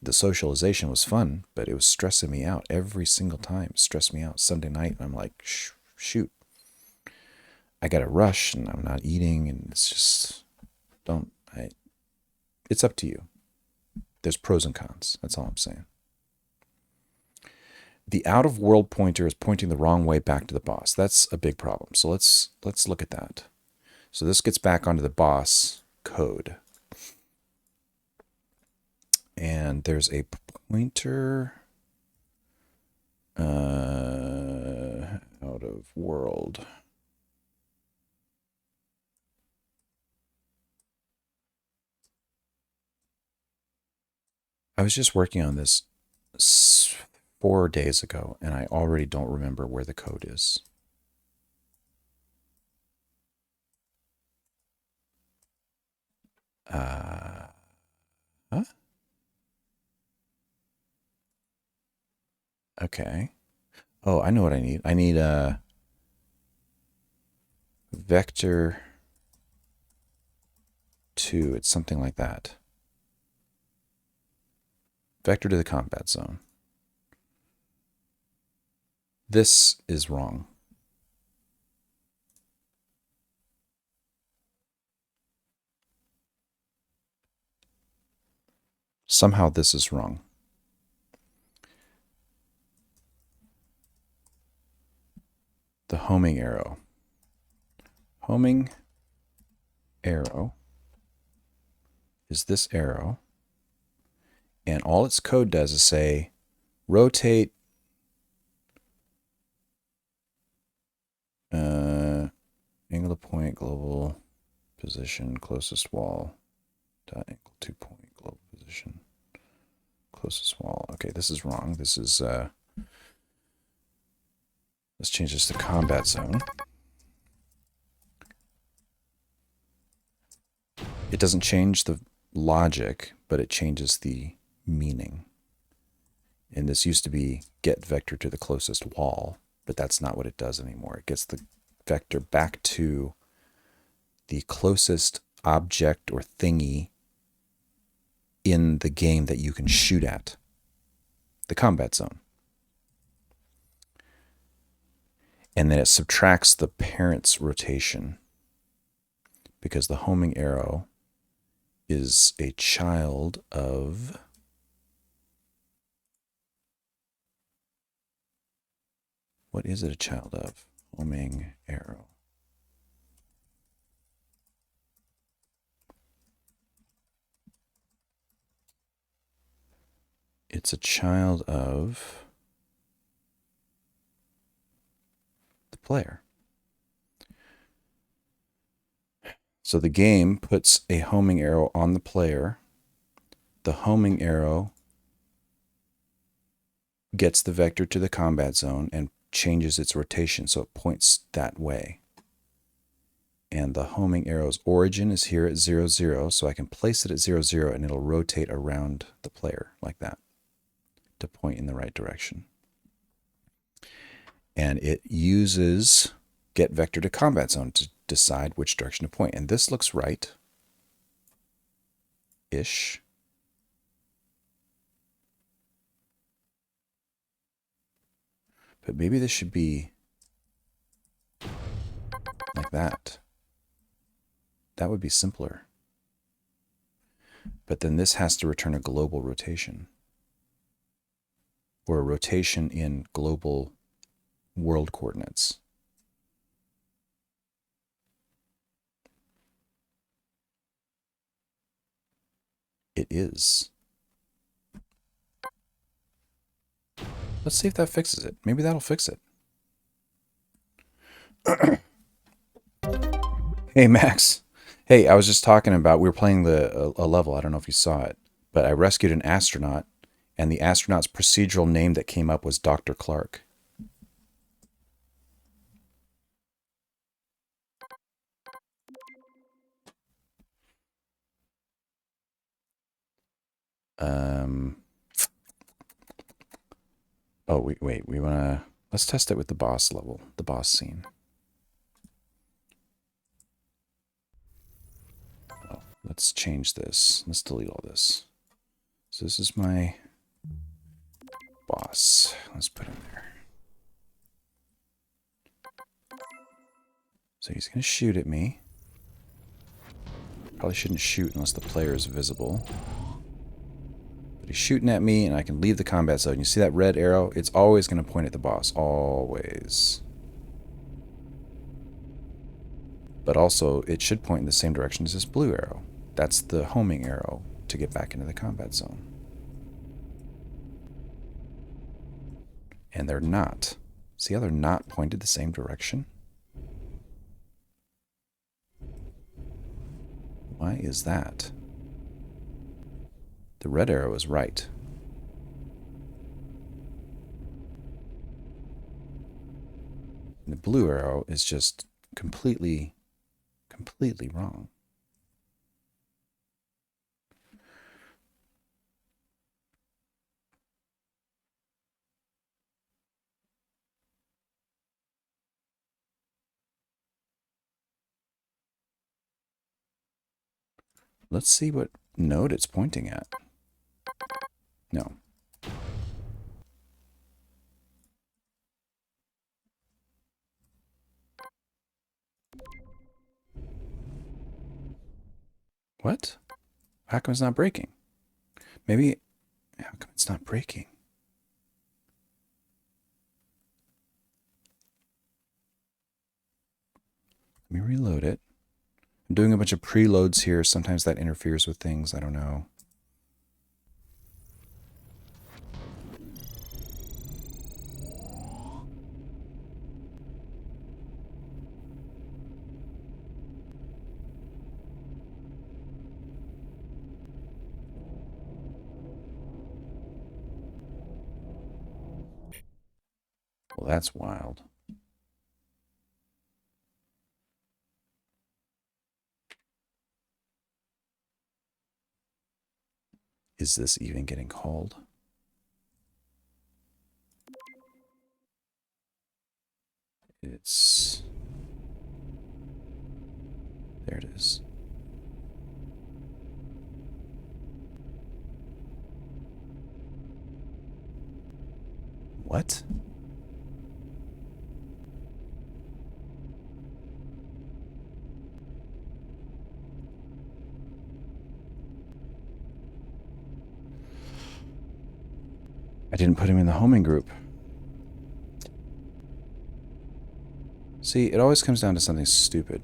the socialization was fun, but it was stressing me out every single time. It stressed me out. Sunday night, I'm like, shoot, I got to rush and I'm not eating. And it's just, it's up to you. There's pros and cons. That's all I'm saying. The out of world pointer is pointing the wrong way back to the boss. That's a big problem. So let's look at that. So this gets back onto the boss code. And there's a pointer out of world. I was just working on this 4 days ago, and I already don't remember where the code is. Huh? Okay. Oh, I know what I need. I need a vector 2. It's something like that. Vector to the combat zone. This is wrong. Somehow this is wrong. The homing arrow. Homing arrow is this arrow. And all its code does is say, rotate angle to point, global position, closest wall, dot angle to point, global position, closest wall. Okay, this is wrong. This is, let's change this to combat zone. It doesn't change the logic, but it changes the meaning. And this used to be get vector to the closest wall, but that's not what it does anymore. It gets the vector back to the closest object or thingy in the game that you can shoot at, the combat zone. And then it subtracts the parent's rotation because the homing arrow is a child of what is it a child of? Homing arrow. It's a child of the player. So the game puts a homing arrow on the player. The homing arrow gets the vector to the combat zone and changes its rotation so it points that way. And the homing arrow's origin is here at 0, 0, so I can place it at 0, 0 and it'll rotate around the player like that to point in the right direction. And it uses get vector to combat zone to decide which direction to point. And this looks right-ish. But maybe this should be like that. That would be simpler. But then this has to return a global rotation. Or a rotation in global world coordinates. It is. Let's see if that fixes it. Maybe that'll fix it. Hey, Max. Hey, I was just talking about, we were playing a level, I don't know if you saw it, but I rescued an astronaut And the astronaut's procedural name that came up was Dr. Clark. Oh, wait. We want to... Let's test it with the boss level, the boss scene. Oh, let's change this. Let's delete all this. So this is my boss. Let's put him there. So he's going to shoot at me. Probably shouldn't shoot unless the player is visible. But he's shooting at me, and I can leave the combat zone. You see that red arrow? It's always going to point at the boss. Always. But also, it should point in the same direction as this blue arrow. That's the homing arrow to get back into the combat zone. And they're not. See how they're not pointed the same direction? Why is that? The red arrow is right. And the blue arrow is just completely wrong. Let's see what node it's pointing at. No. What? How come it's not breaking? Maybe... How come it's not breaking? Let me reload it. I'm doing a bunch of preloads here. Sometimes that interferes with things. I don't know. Well, that's wild. Is this even getting called? It's... There it is. What? I didn't put him in the homing group. See, it always comes down to something stupid.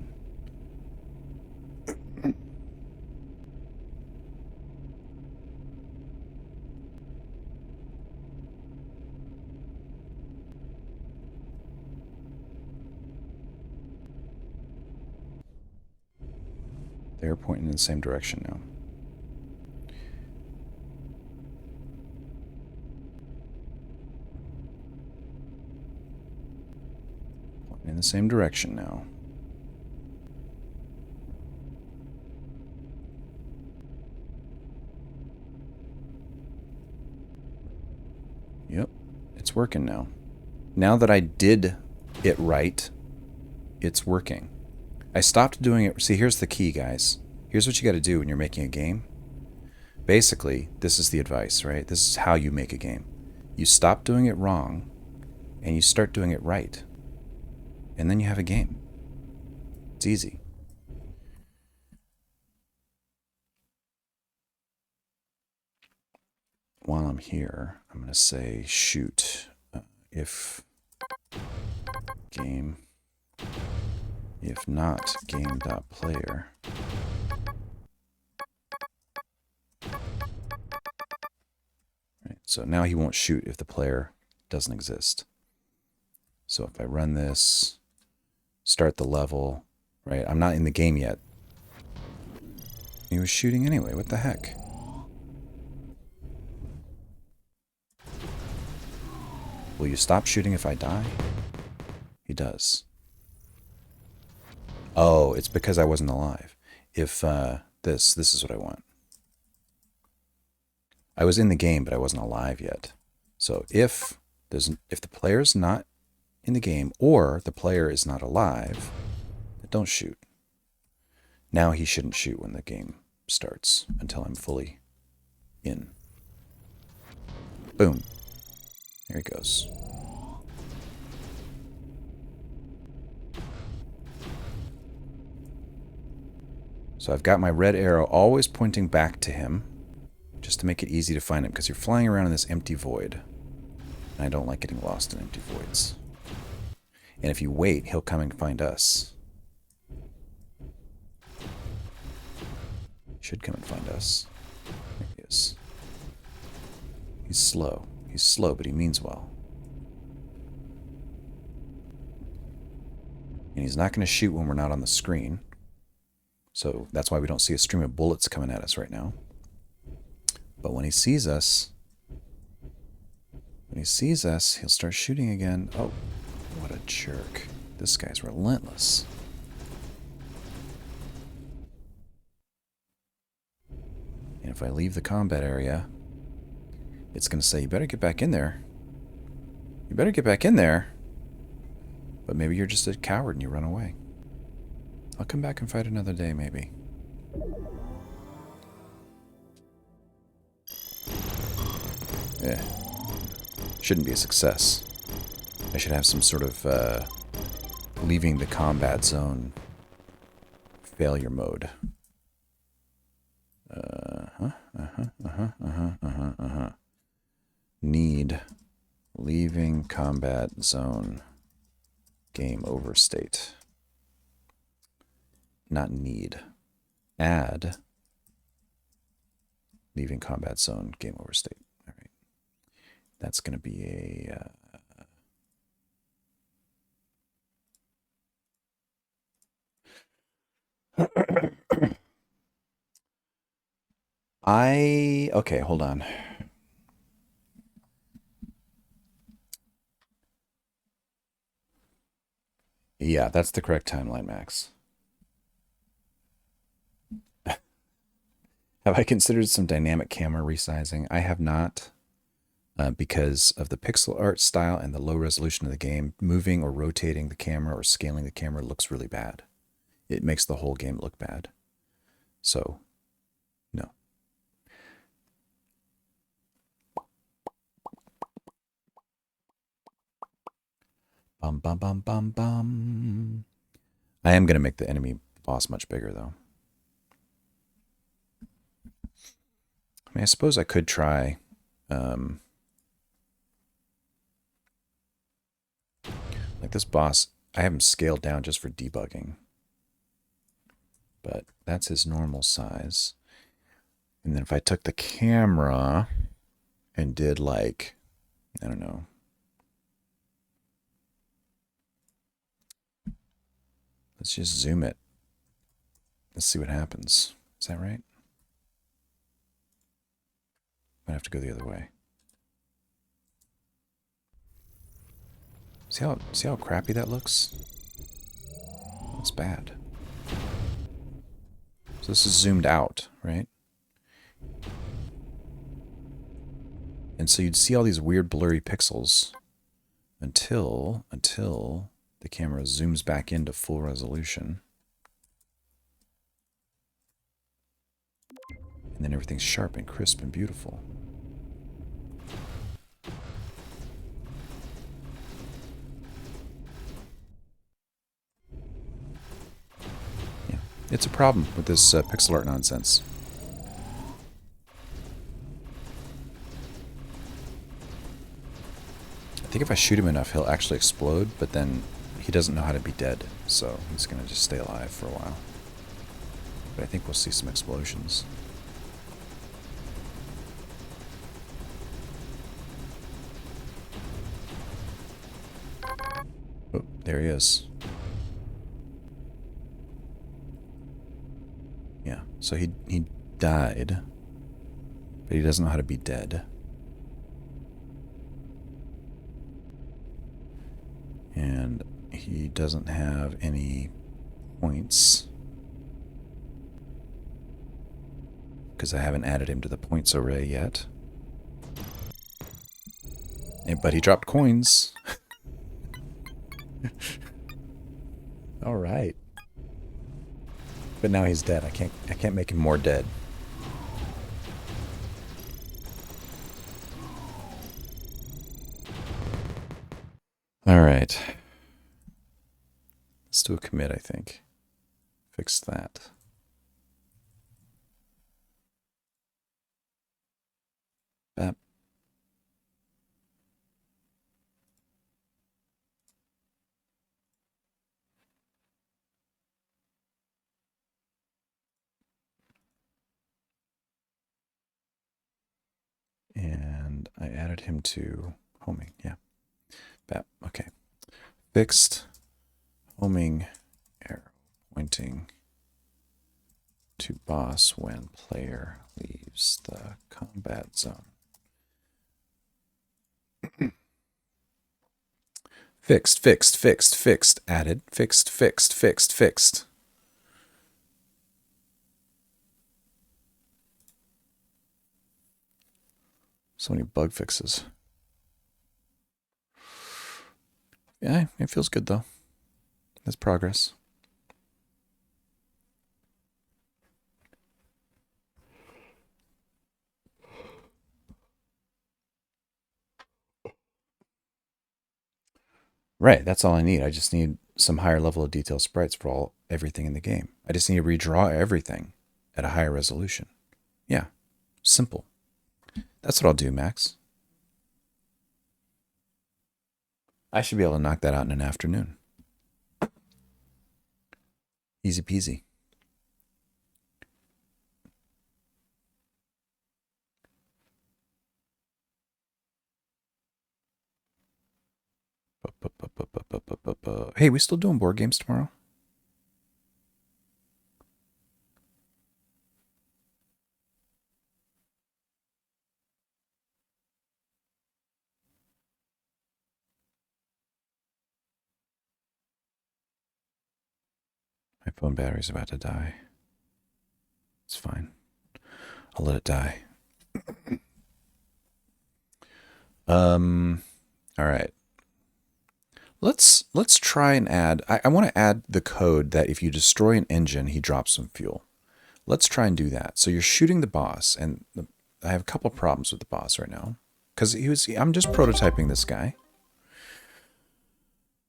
They're pointing in the same direction now. Pointing in the same direction now. Yep, it's working now. Now that I did it right, it's working. I stopped doing it. See, here's the key, guys. Here's what you got to do when you're making a game. Basically, this is the advice, right? This is how you make a game. You stop doing it wrong, and you start doing it right. And then you have a game. It's easy. While I'm here, I'm going to say shoot if game, if not game.player. Right, so now he won't shoot if the player doesn't exist. So if I run this, start the level, right? I'm not in the game yet. He was shooting anyway. What the heck? Will you stop shooting if I die? He does. Oh, it's because I wasn't alive. If, this is what I want. I was in the game, but I wasn't alive yet. So if the player's not in the game or the player is not alive, don't shoot. Now he shouldn't shoot when the game starts until I'm fully in. Boom. There he goes. So I've got my red arrow always pointing back to him, just to make it easy to find him, because you're flying around in this empty void. And I don't like getting lost in empty voids. And if you wait, he'll come and find us. He should come and find us. There he is. He's slow. He's slow, but he means well. And he's not going to shoot when we're not on the screen. So that's why we don't see a stream of bullets coming at us right now. But when he sees us, he'll start shooting again. Oh, what a jerk. This guy's relentless. And if I leave the combat area, it's going to say, you better get back in there. You better get back in there. But maybe you're just a coward and you run away. I'll come back and fight another day, maybe. Yeah. Shouldn't be a success. I should have some sort of leaving the combat zone failure mode. Need leaving combat zone game over state. Not need. Add leaving combat zone game over state. All right. That's going to be a okay, hold on. Yeah, that's the correct timeline, Max. Have I considered some dynamic camera resizing? I have not, because of the pixel art style and the low resolution of the game. Moving or rotating the camera or scaling the camera looks really bad. It makes the whole game look bad. So, no. Bum, bum, bum, bum, bum. I am going to make the enemy boss much bigger, though. I mean, I suppose I could try... like this boss, I have him scaled down just for debugging. But that's his normal size. And then if I took the camera and did like, I don't know. Let's just zoom it. Let's see what happens. Is that right? Might have to go the other way. See how crappy that looks? That's bad. So this is zoomed out, right? And so you'd see all these weird blurry pixels until the camera zooms back into full resolution. And then everything's sharp and crisp and beautiful. Yeah, it's a problem with this pixel art nonsense. I think if I shoot him enough, he'll actually explode, but then he doesn't know how to be dead, so he's going to just stay alive for a while. But I think we'll see some explosions. Oh, there he is. Yeah, so he died, but he doesn't know how to be dead. And he doesn't have any points because I haven't added him to the points array yet. But he dropped coins. All right. But now he's dead. I can't make him more dead. All right. Let's do a commit, I think. Fix that. Bap. And I added him to homing. Yeah. Bap. Okay. Fixed homing arrow pointing to boss when player leaves the combat zone. Fixed, fixed, fixed, fixed, added, fixed, fixed, fixed, fixed. So many bug fixes. Yeah, it feels good though. That's progress. Right, that's all I need. I just need some higher level of detail sprites for everything in the game. I just need to redraw everything at a higher resolution. Yeah, simple. That's what I'll do, Max. I should be able to knock that out in an afternoon. Easy peasy. Hey, we still doing board games tomorrow? My phone battery's about to die. It's fine. I'll let it die. All right. Let's try and add. I want to add the code that if you destroy an engine, he drops some fuel. Let's try and do that. So you're shooting the boss, and I have a couple problems with the boss right now because I'm just prototyping this guy.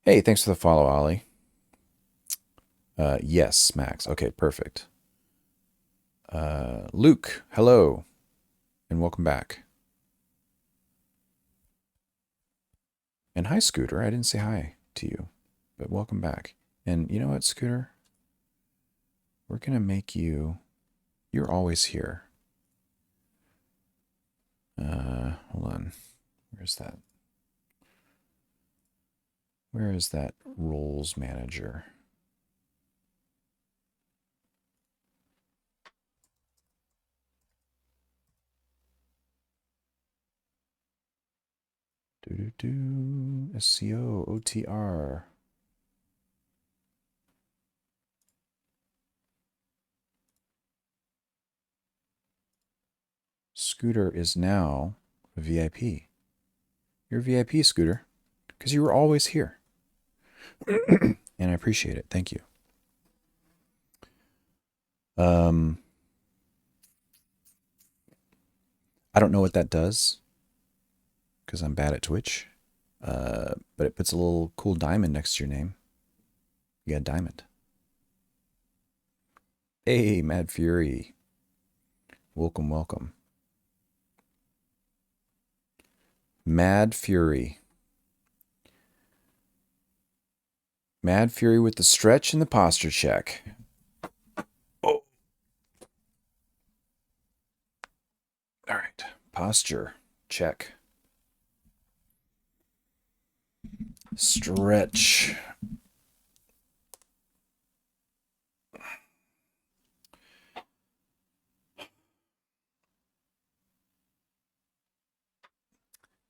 Hey, thanks for the follow, Ollie. Yes, Max. Okay, perfect. Luke, hello, and welcome back. And hi, Scooter. I didn't say hi to you, but welcome back. And you know what, Scooter? We're going to make you... You're always here. Hold on. Where's that? Where is that roles manager? SCO, OTR. Scooter is now a VIP. You're a VIP, Scooter, because you were always here. And I appreciate it. Thank you. I don't know what that does because I'm bad at Twitch. But it puts a little cool diamond next to your name. You got a diamond. Hey, Mad Fury. Welcome, welcome. Mad Fury. Mad Fury with the stretch and the posture check. Oh. All right. Posture check. Stretch.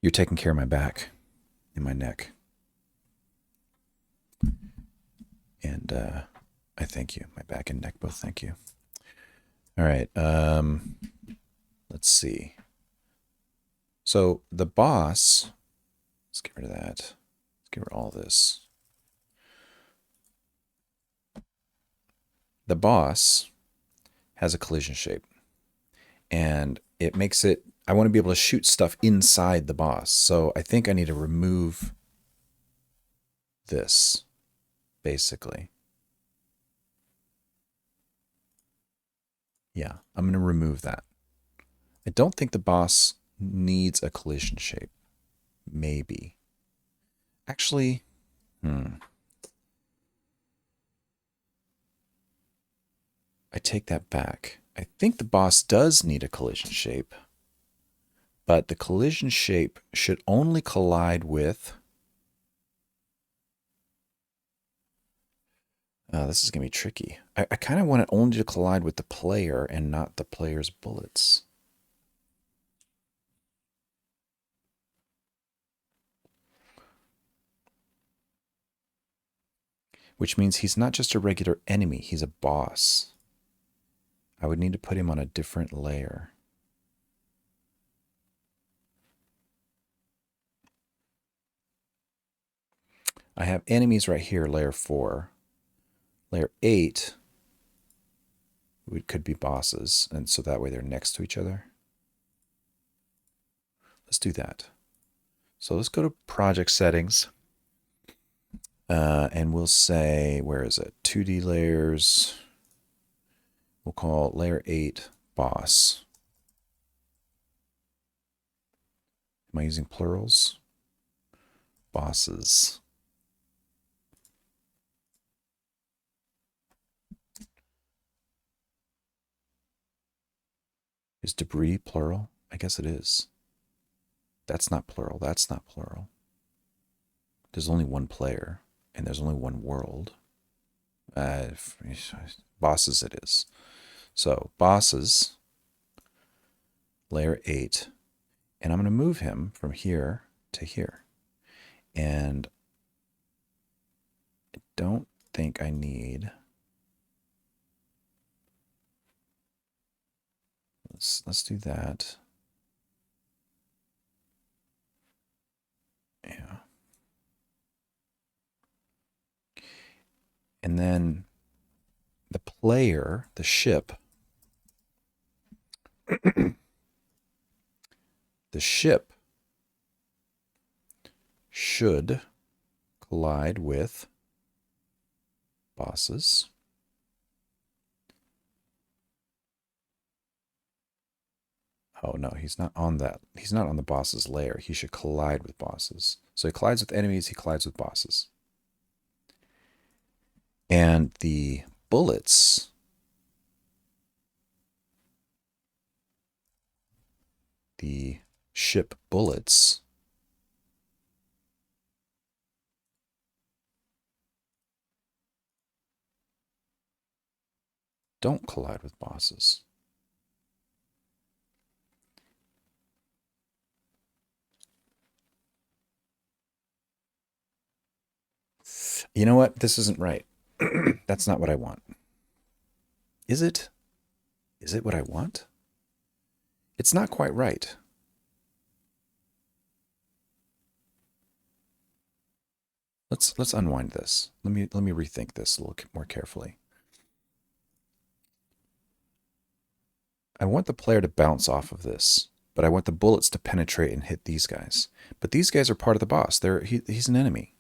You're taking care of my back and my neck. And I thank you. My back and neck both thank you. All right. Let's see. So the boss, let's get rid of that. Let's get rid of all this. The boss has a collision shape. And it makes it, I want to be able to shoot stuff inside the boss. So I think I need to remove this, basically. Yeah, I'm going to remove that. I don't think the boss needs a collision shape. Maybe. Actually, I take that back. I think the boss does need a collision shape, but the collision shape should only collide with... this is going to be tricky. I kind of want it only to collide with the player and not the player's bullets. Which means he's not just a regular enemy, he's a boss. I would need to put him on a different layer. I have enemies right here, layer 4. Layer 8 could be bosses, and so that way they're next to each other. Let's do that. So let's go to project settings. And we'll say, where is it? 2D layers. We'll call layer 8 boss. Am I using plurals? Bosses. Is debris plural? I guess it is. That's not plural. That's not plural. There's only one player, and there's only one world. Bosses it is. So bosses, layer 8, and I'm going to move him from here to here. And I don't think I need... Let's do that. Yeah. And then the player, the ship, the ship should collide with bosses. Oh no, he's not on that. He's not on the boss's layer. He should collide with bosses. So he collides with enemies, he collides with bosses. And the bullets, the ship bullets, don't collide with bosses. You know what? This isn't right. That's not what I want. Is it? Is it what I want? It's not quite right. Let's unwind this. Let me rethink this a little more carefully. I want the player to bounce off of this, but I want the bullets to penetrate and hit these guys. But these guys are part of the boss. He's an enemy.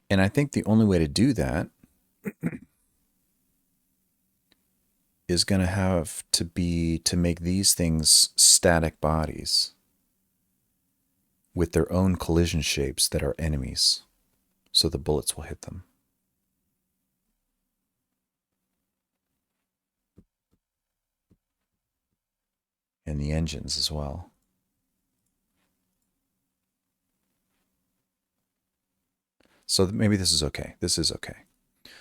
And I think the only way to do that is going to have to be to make these things static bodies with their own collision shapes that are enemies, so the bullets will hit them. And the engines as well. So maybe this is okay. This is okay.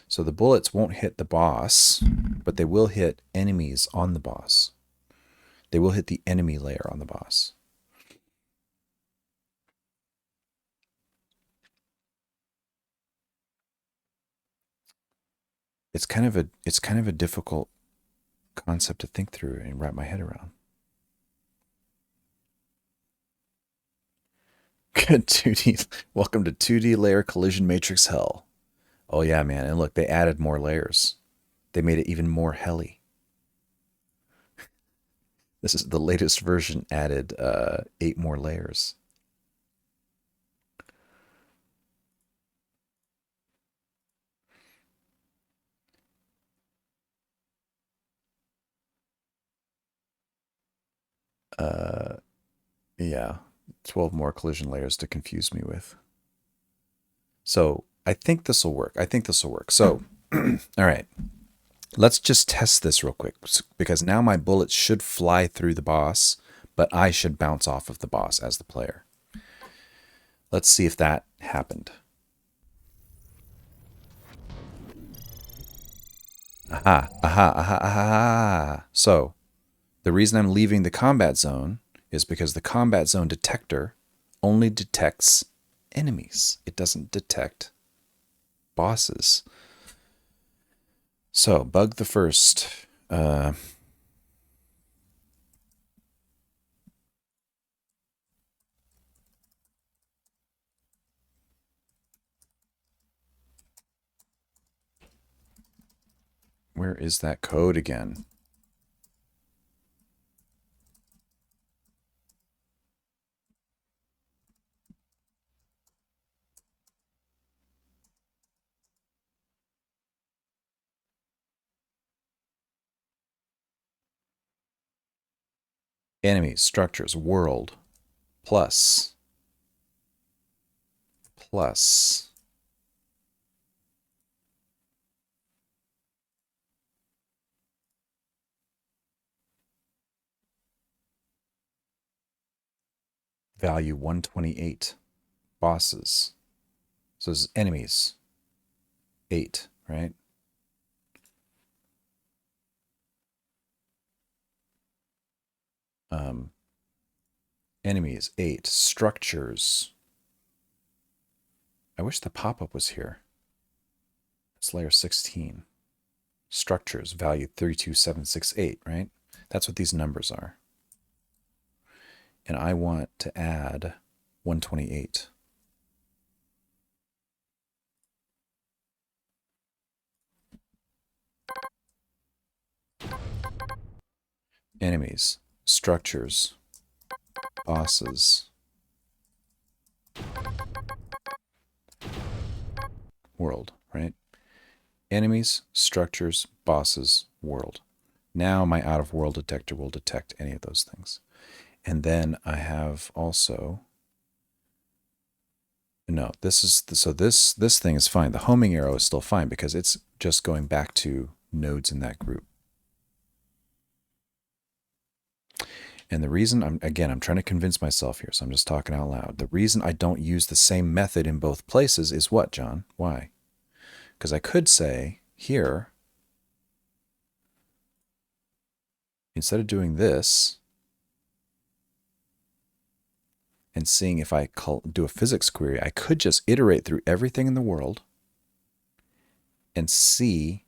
So the bullets won't hit the boss, but they will hit enemies on the boss. They will hit the enemy layer on the boss. It's kind of a difficult concept to think through and wrap my head around. Good 2D. Welcome to 2D layer collision matrix hell. Oh yeah, man. And look, they added more layers. They made it even more helly. This is the latest version added 8 more layers. Yeah, 12 more collision layers to confuse me with. So I think this will work. So, all right, let's just test this real quick because now my bullets should fly through the boss, but I should bounce off of the boss as the player. Let's see if that happened. Aha. So the reason I'm leaving the combat zone is because the combat zone detector only detects enemies. It doesn't detect bosses. So, bug the first. Where is that code again? Enemies, structures, world, plus value 128. Bosses. So this is enemies. 8, right? Enemies, 8. Structures. I wish the pop-up was here. It's layer 16. Structures, value 32768, right? That's what these numbers are. And I want to add 128. Enemies, structures, bosses, world, right? Enemies, structures, bosses, world. Now my out of world detector will detect any of those things. And then I have also, no, this is, so this thing is fine. The homing arrow is still fine because it's just going back to nodes in that group. And the reason I'm trying to convince myself here, so I'm just talking out loud. The reason I don't use the same method in both places is what, John? Why? Because I could say here, instead of doing this and seeing if I do a physics query, I could just iterate through everything in the world and see.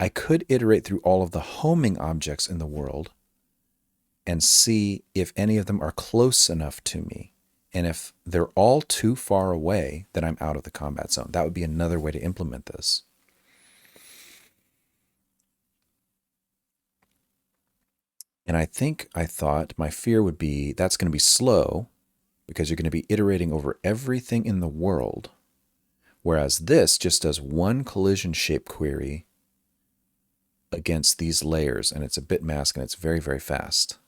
I could iterate through all of the homing objects in the world and see if any of them are close enough to me. And if they're all too far away, then I'm out of the combat zone. That would be another way to implement this. And I thought my fear would be that's going to be slow because you're going to be iterating over everything in the world. Whereas this just does one collision shape query against these layers, and it's a bit mask, and it's very, very fast.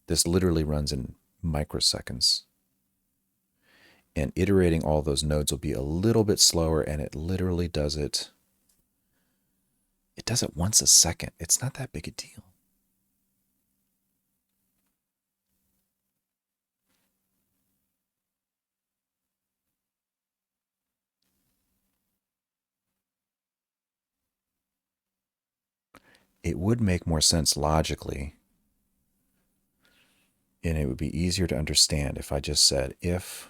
This literally runs in microseconds. And iterating all those nodes will be a little bit slower, and it literally does it. It does it once a second. It's not that big a deal. it would make more sense logically, and it would be easier to understand if I just said if,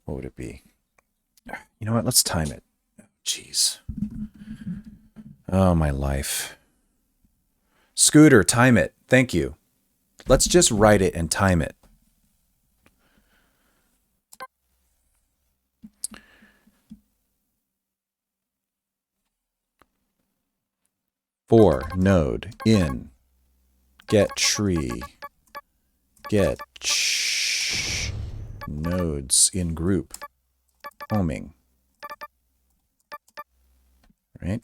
what would it be? You know what? Let's time it. Jeez. Oh, my life. Scooter, time it. Thank you. Let's just write it and time it. For node in get tree get nodes in group homing, right?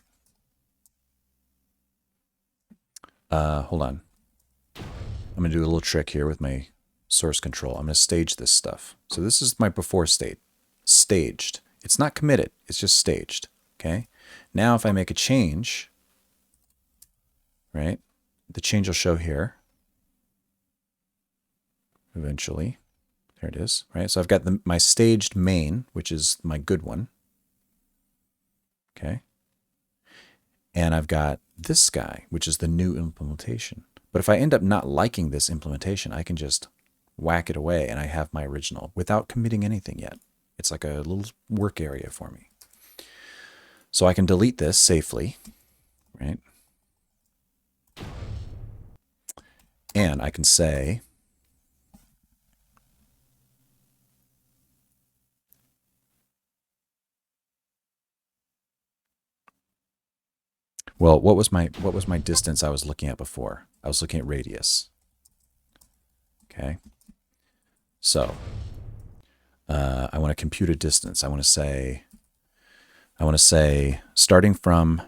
Hold on. I'm going to do a little trick here with my source control. I'm going to stage this stuff. So this is my before state. Staged. It's not committed. It's just staged. Okay? Now if I make a change, right? The change will show here. Eventually. There it is. Right? So I've got my staged main, which is my good one. Okay? And I've got this guy, which is the new implementation. But if I end up not liking this implementation, I can just whack it away and I have my original without committing anything yet. It's like a little work area for me. So I can delete this safely, right? And I can say, well, what was my distance I was looking at before? I was looking at radius. Okay. So I want to compute a distance. I want to say starting from,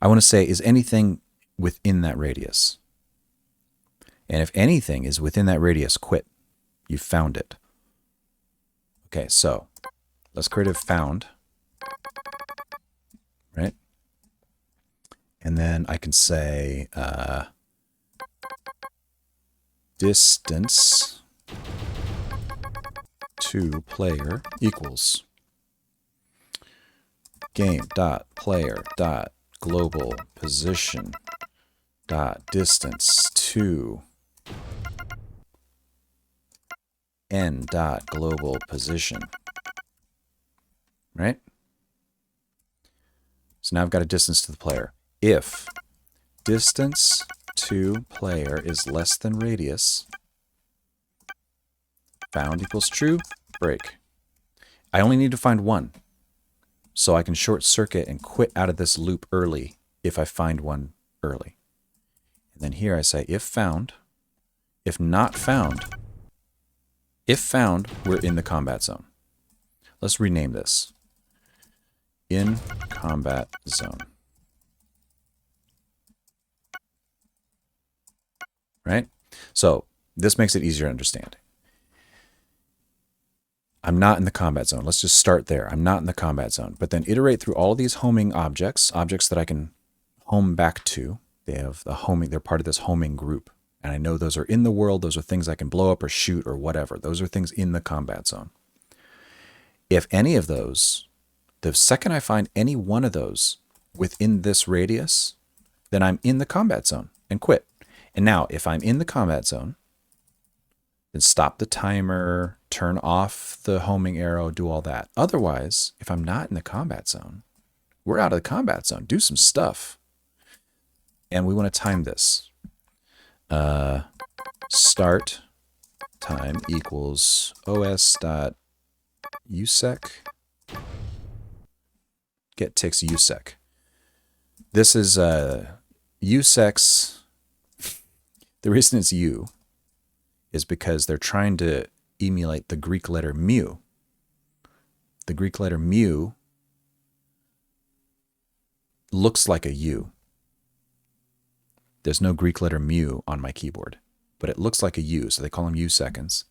I want to say, is anything within that radius? And if anything is within that radius, quit. You found it. Okay, so let's create a found, right? And then I can say distance to player equals game dot player dot global position dot distance to n dot global position, right? So now I've got a distance to the player. If distance to player is less than radius, found equals true, break. I only need to find one. So I can short circuit and quit out of this loop early if I find one early. And then here I say if found, if not found, if found, we're in the combat zone. Let's rename this. In combat zone. Right? So this makes it easier to understand. I'm not in the combat zone. Let's just start there. I'm not in the combat zone. But then iterate through all of these homing objects that I can home back to. They have the homing, they're part of this homing group. And I know those are in the world. Those are things I can blow up or shoot or whatever. Those are things in the combat zone. If any of those, the second I find any one of those within this radius, then I'm in the combat zone and quit. And now if I'm in the combat zone, then stop the timer, turn off the homing arrow, do all that. Otherwise, if I'm not in the combat zone, we're out of the combat zone. Do some stuff. And we want to time this. Start time equals os.usec get ticks usec. This is usec's, the reason it's u is because they're trying to emulate the Greek letter mu. The Greek letter mu looks like a U. There's no Greek letter mu on my keyboard, but it looks like a U, so they call them U seconds,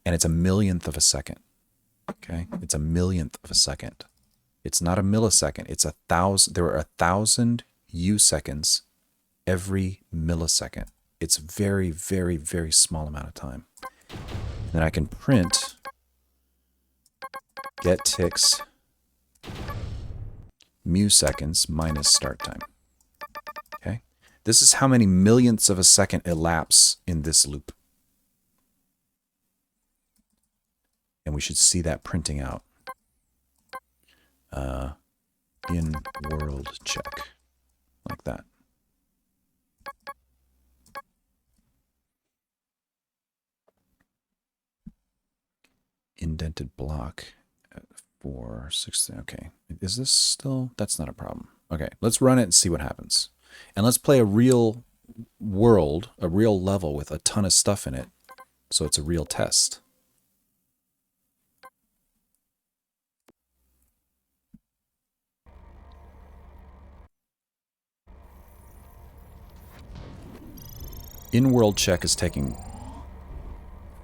and it's a millionth of a second. Okay, it's a millionth of a second. It's not a millisecond. It's 1,000. There are 1,000 U seconds every millisecond. It's very, very, very small amount of time. Then I can print get ticks mu seconds minus start time. Okay? This is how many millionths of a second elapse in this loop. And we should see that printing out. In world check. Like that. Indented block at 4, 6. Okay. Is this still? That's not a problem. Okay. Let's run it and see what happens. And let's play a real world, a real level with a ton of stuff in it. So it's a real test. In-world check is taking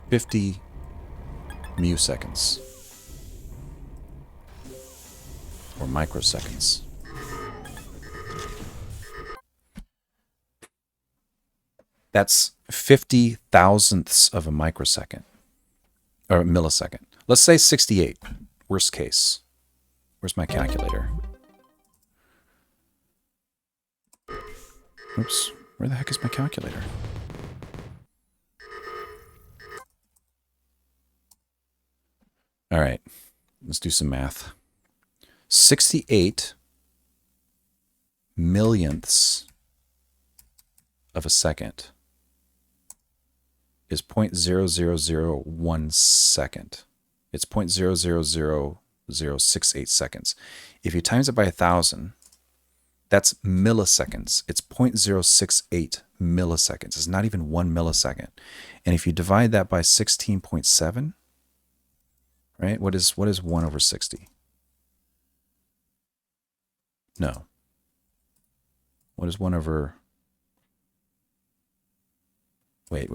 50 mu seconds. Or microseconds. That's 50 thousandths of a microsecond. Or a millisecond. Let's say 68. Worst case. Where's my calculator? Oops. Where the heck is my calculator? All right. Let's do some math. 68 millionths of a second is 0.0001 second. It's 0.000068 seconds. If you times it by 1,000, that's milliseconds. It's 0.068 milliseconds. It's not even 1 millisecond. And if you divide that by 16.7, right? What is 1 over 60? No. What is 1 over... Wait.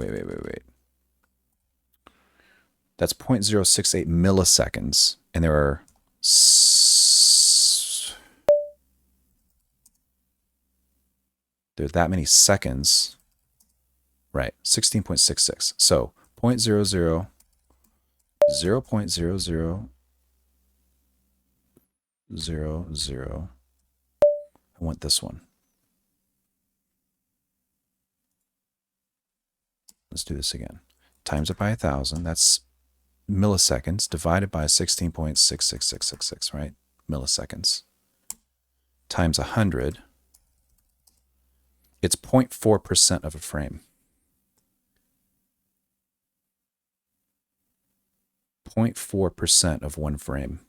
That's 0.068 milliseconds, and there are that many seconds. Right, 16.66. So 0.00 0.0000. I want this one. Let's do this again. Times it by 1,000. That's milliseconds divided by 16.66666, right? Milliseconds. Times 100. It's 0.4% of a frame. 0.4% of one frame.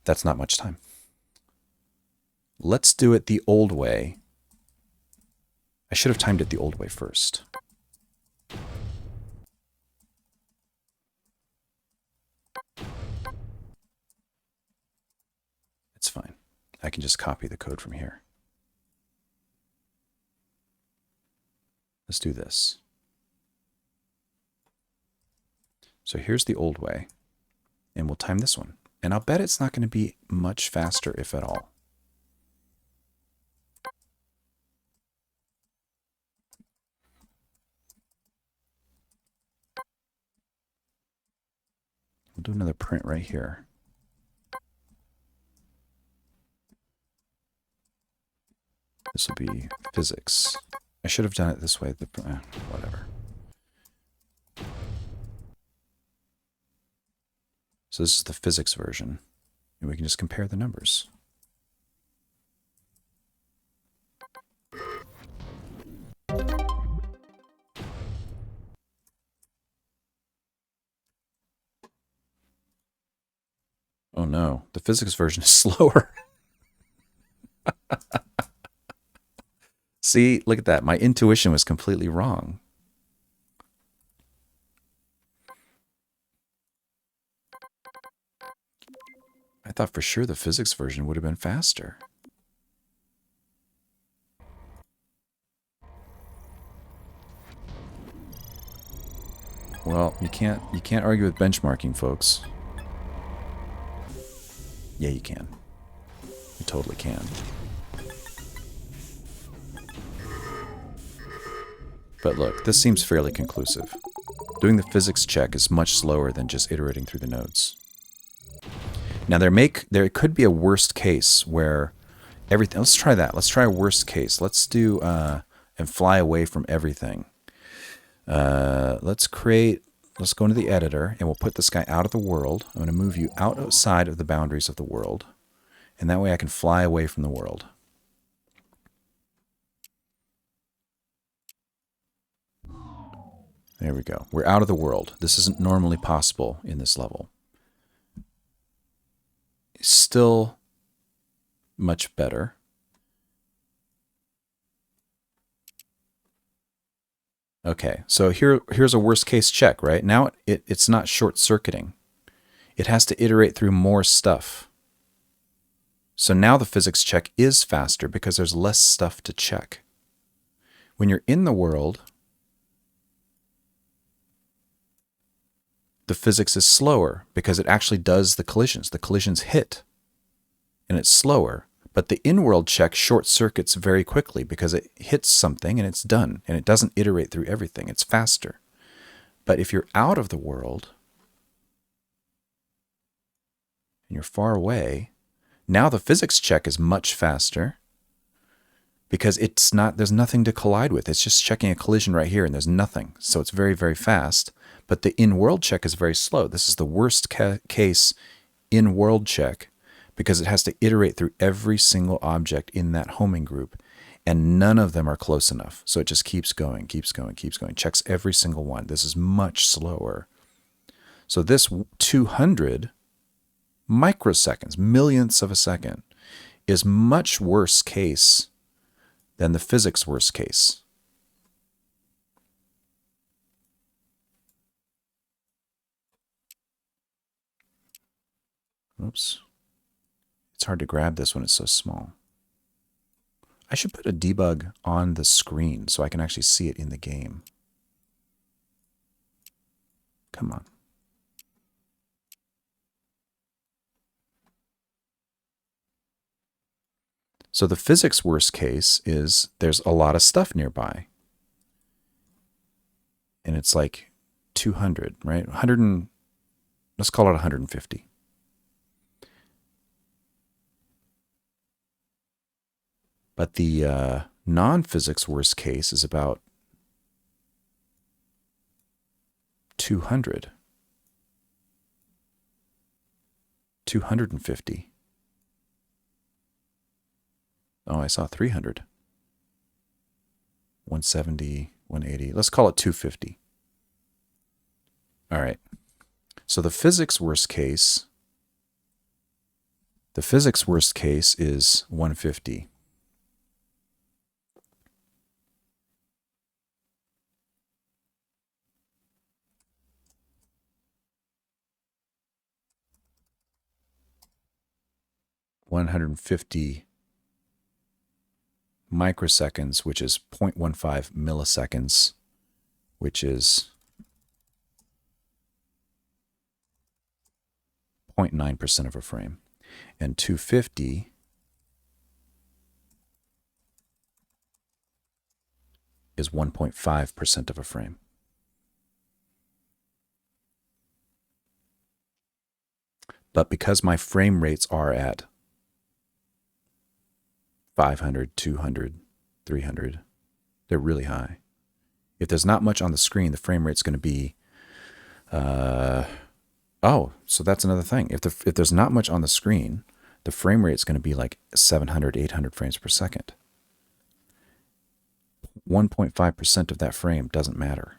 That's not much time. Let's do it the old way. I should have timed it the old way first. It's fine. I can just copy the code from here. Let's do this. So here's the old way, and we'll time this one. And I'll bet it's not going to be much faster, if at all. We'll do another print right here. This will be physics. I should have done it this way. Whatever. So this is the physics version, and we can just compare the numbers. Oh no, the physics version is slower. See, look at that. My intuition was completely wrong. I thought for sure the physics version would have been faster. Well, you can't argue with benchmarking, folks. Yeah, you can. You totally can. But look, this seems fairly conclusive. Doing the physics check is much slower than just iterating through the nodes. Now there could be a worst case where everything. Let's try that. Let's try a worst case. Let's do and fly away from everything. Let's go into the editor and we'll put this guy out of the world. I'm going to move you outside of the boundaries of the world, and that way I can fly away from the world. There we go. We're out of the world. This isn't normally possible in this level. It's still much better. Okay, so here's a worst case check, right? Now it's not short-circuiting. It has to iterate through more stuff. So now the physics check is faster because there's less stuff to check. When you're in the world, the physics is slower because it actually does the collisions. The collisions hit, and it's slower. But the in-world check short circuits very quickly because it hits something and it's done, and it doesn't iterate through everything. It's faster. But if you're out of the world and you're far away, now the physics check is much faster because there's nothing to collide with. It's just checking a collision right here and there's nothing. So it's very, very fast. But the in-world check is very slow. This is the worst case in-world check because it has to iterate through every single object in that homing group, and none of them are close enough. So it just keeps going, keeps going, keeps going, checks every single one. This is much slower. So this 200 microseconds, millionths of a second, is much worse case than the physics worst case. Oops. It's hard to grab this when it's so small. I should put a debug on the screen so I can actually see it in the game. Come on. So the physics worst case is there's a lot of stuff nearby. And it's like 200, right? 100 and, let's call it 150. But the non-physics worst case is about 200. 250. Oh, I saw 300. 170, 180. Let's call it 250. All right. So the physics worst case is 150. $150 microseconds, which is 0.15 milliseconds, which is 0.9% of a frame. And 250 is 1.5% of a frame. But because my frame rates are at 500, 200, 300, they're really high. If there's not much on the screen, the frame rate's going to be, so that's another thing. If there's not much on the screen, the frame rate's going to be like 700, 800 frames per second. 1.5% of that frame doesn't matter.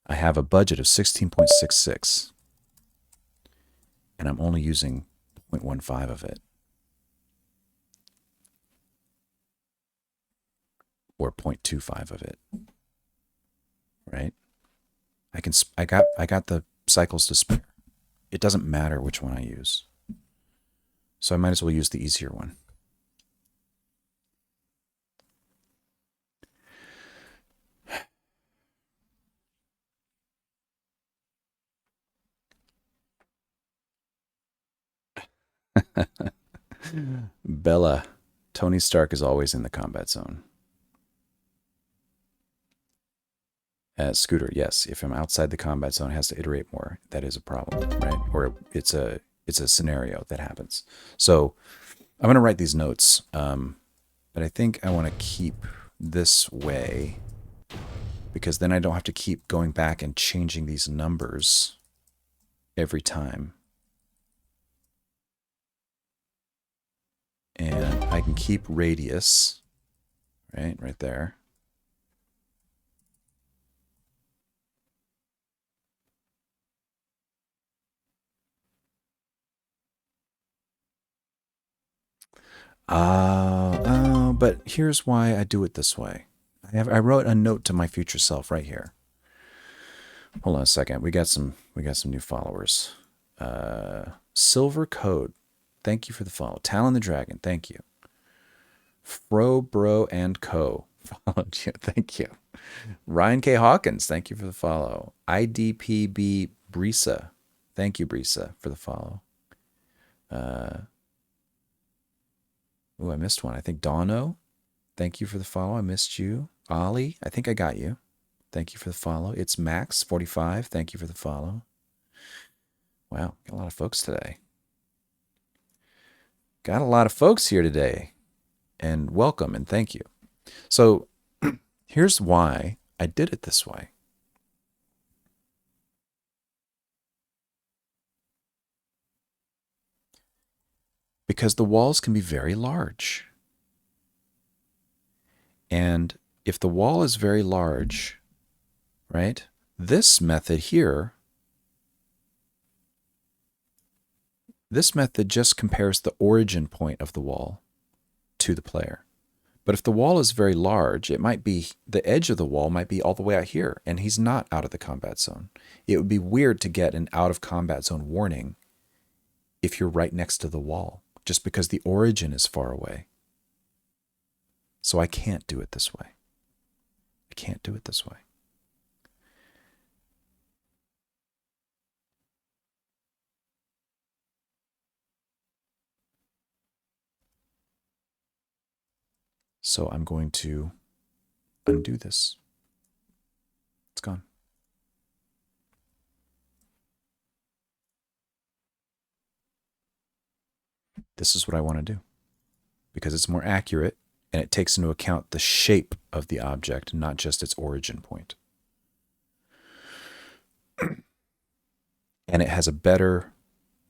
I have a budget of 16.66, and I'm only using 0.15 of it, or 0.25 of it, right? I got the cycles to spare. It doesn't matter which one I use, so I might as well use the easier one. Bella, Tony Stark is always in the combat zone. Scooter, yes. If I'm outside the combat zone, it has to iterate more. That is a problem, right? Or it's a scenario that happens. So I'm going to write these notes, but I think I want to keep this way because then I don't have to keep going back and changing these numbers every time. And I can keep radius, right there. But here's why I do it this way. I wrote a note to my future self right here. Hold on a second. We got some new followers. Silver Code, thank you for the follow. Talon the Dragon, thank you. Fro Bro and Co. followed you. Thank you. Ryan K. Hawkins, thank you for the follow. IDPB Brisa, thank you, Brisa, for the follow. Oh, I missed one. I think Dono, thank you for the follow. I missed you. Ollie, I think I got you. Thank you for the follow. It's Max45, thank you for the follow. Wow, got a lot of folks today. Got a lot of folks here today. And welcome and thank you. So here's why I did it this way. Because the walls can be very large. And if the wall is very large, right, this method here, this method just compares the origin point of the wall to the player. But if the wall is very large, it might be, the edge of the wall might be all the way out here, and he's not out of the combat zone. It would be weird to get an out of combat zone warning if you're right next to the wall, just because the origin is far away. So I can't do it this way. I can't do it this way. So I'm going to undo this. It's gone. This is what I want to do because it's more accurate and it takes into account the shape of the object, not just its origin point. And it has a better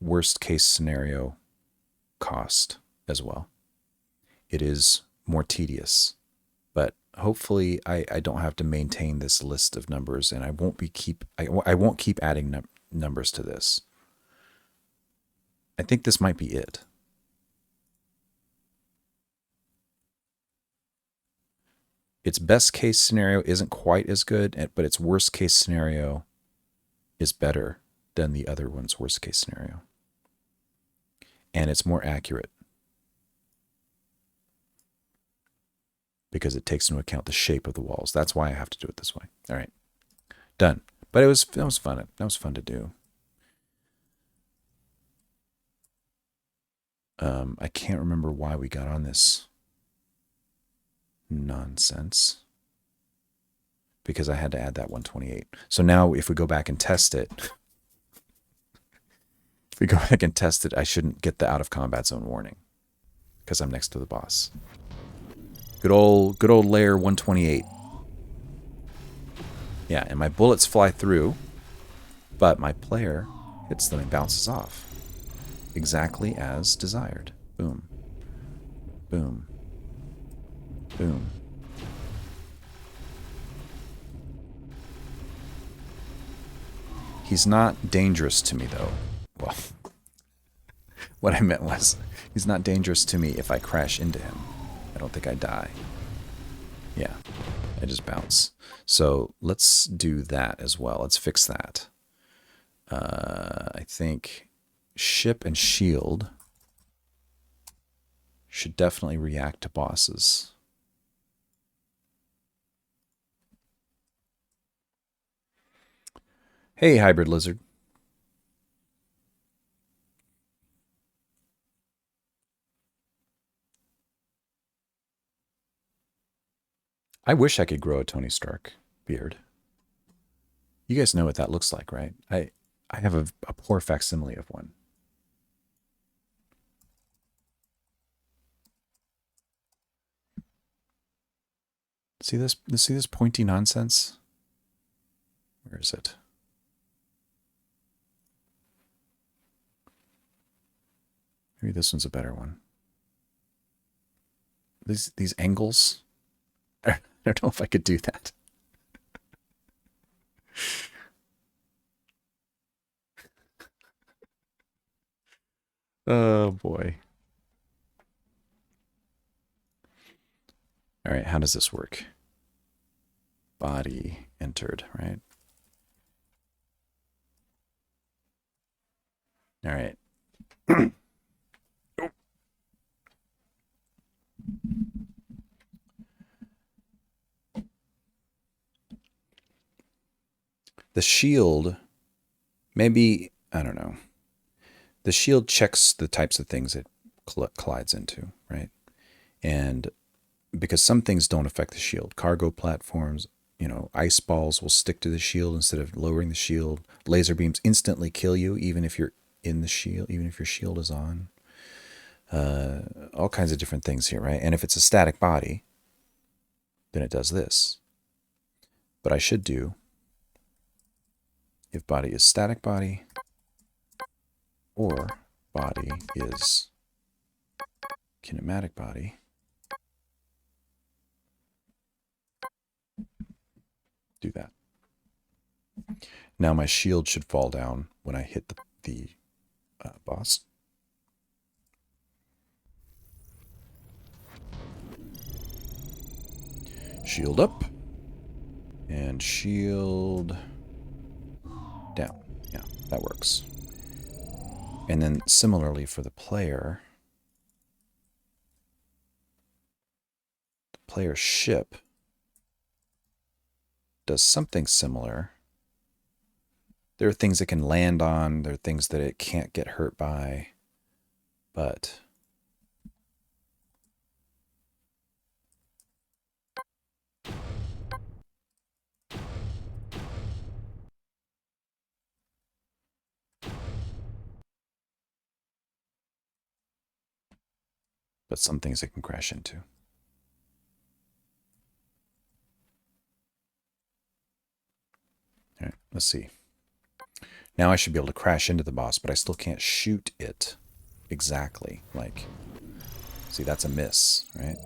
worst case scenario cost as well. It is more tedious, but hopefully I don't have to maintain this list of numbers, and I won't keep adding numbers to this. I think this might be it. Its best case scenario isn't quite as good, but its worst case scenario is better than the other one's worst case scenario. And it's more accurate because it takes into account the shape of the walls. That's why I have to do it this way. All right, done. But that was fun. That was fun to do. I can't remember why we got on this nonsense because I had to add that 128. So now if we go back and test it, I shouldn't get the out of combat zone warning because I'm next to the boss. Good old layer 128. Yeah, and my bullets fly through, but my player hits them and bounces off. Exactly as desired. Boom. Boom. Boom. He's not dangerous to me, though. Well, what I meant was, he's not dangerous to me if I crash into him. I don't think I die. Yeah, I just bounce. So let's do that as well. Let's fix that. I think ship and shield should definitely react to bosses. Hey, Hybrid Lizard. I wish I could grow a Tony Stark beard. You guys know what that looks like, right? I have a poor facsimile of one. See this? See this pointy nonsense? Where is it? Maybe this one's a better one. These angles. I don't know if I could do that. Oh boy. All right, how does this work? Body entered, right? All right. The shield, maybe, I don't know. The shield checks the types of things it collides into, right? And because some things don't affect the shield, cargo platforms, ice balls will stick to the shield instead of lowering the shield. Laser beams instantly kill you, even if you're in the shield, even if your shield is on. All kinds of different things here, right? And if it's a static body, then it does this. But I should do if body is static body or body is kinematic body. Do that. Now my shield should fall down when I hit the boss. Shield up. And shield down. Yeah, that works. And then similarly for the player, the player's ship does something similar. There are things it can land on, there are things that it can't get hurt by, but some things it can crash into. All right, let's see. Now I should be able to crash into the boss, but I still can't shoot it exactly. Like, see, that's a miss, right?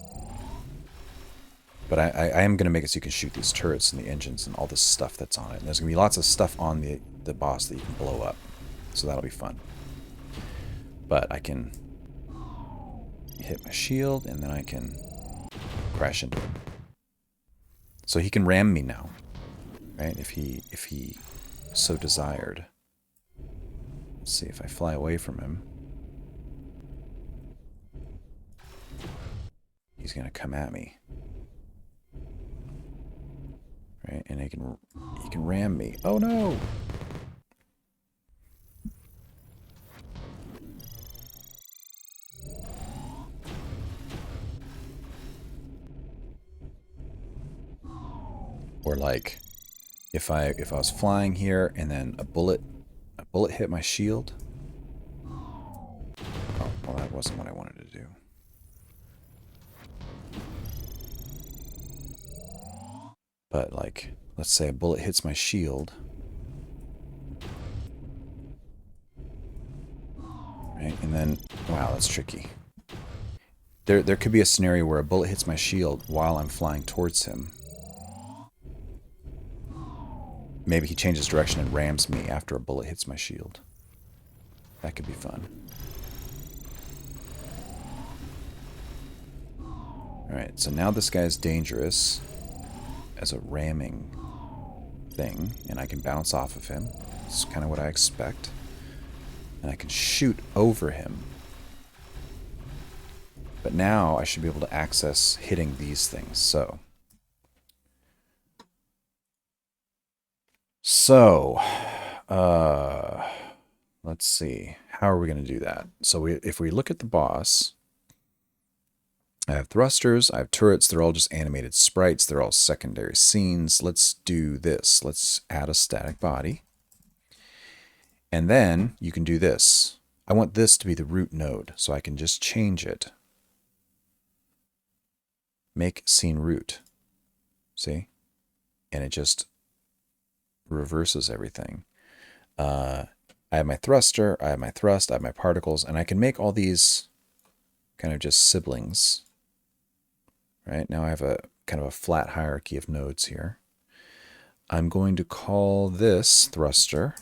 But I am going to make it so you can shoot these turrets and the engines and all this stuff that's on it. And there's going to be lots of stuff on the boss that you can blow up. So that'll be fun. But I can hit my shield, and then I can crash into him. So he can ram me now, right? If he so desired. Let's see if I fly away from him. He's gonna come at me, right? And he can ram me. Oh no! Or like, if I was flying here and then a bullet hit my shield. Oh, well, that wasn't what I wanted to do. But like, let's say a bullet hits my shield. Right, and then, wow, that's tricky. There could be a scenario where a bullet hits my shield while I'm flying towards him. Maybe he changes direction and rams me after a bullet hits my shield. That could be fun. Alright, so now this guy is dangerous as a ramming thing, and I can bounce off of him. It's kind of what I expect. And I can shoot over him. But now I should be able to access hitting these things. So, let's see. How are we going to do that? So if we look at the boss, I have thrusters, I have turrets, they're all just animated sprites, they're all secondary scenes. Let's do this. Let's add a static body. And then you can do this. I want this to be the root node, so I can just change it. Make scene root. See? And it just reverses everything. I have my thruster, I have my thrust, I have my particles, and I can make all these kind of just siblings. Right? Now I have a kind of a flat hierarchy of nodes here. I'm going to call this thruster.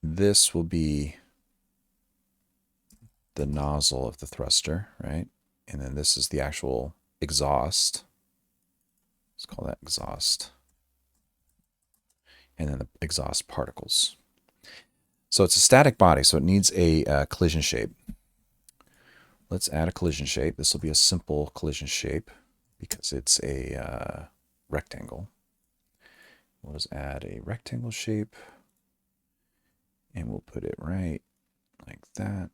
This will be the nozzle of the thruster, right? And then this is the actual exhaust. Let's call that exhaust. And then the exhaust particles. So it's a static body, so it needs a collision shape. Let's add a collision shape. This will be a simple collision shape because it's a rectangle. We'll just add a rectangle shape. And we'll put it right like that.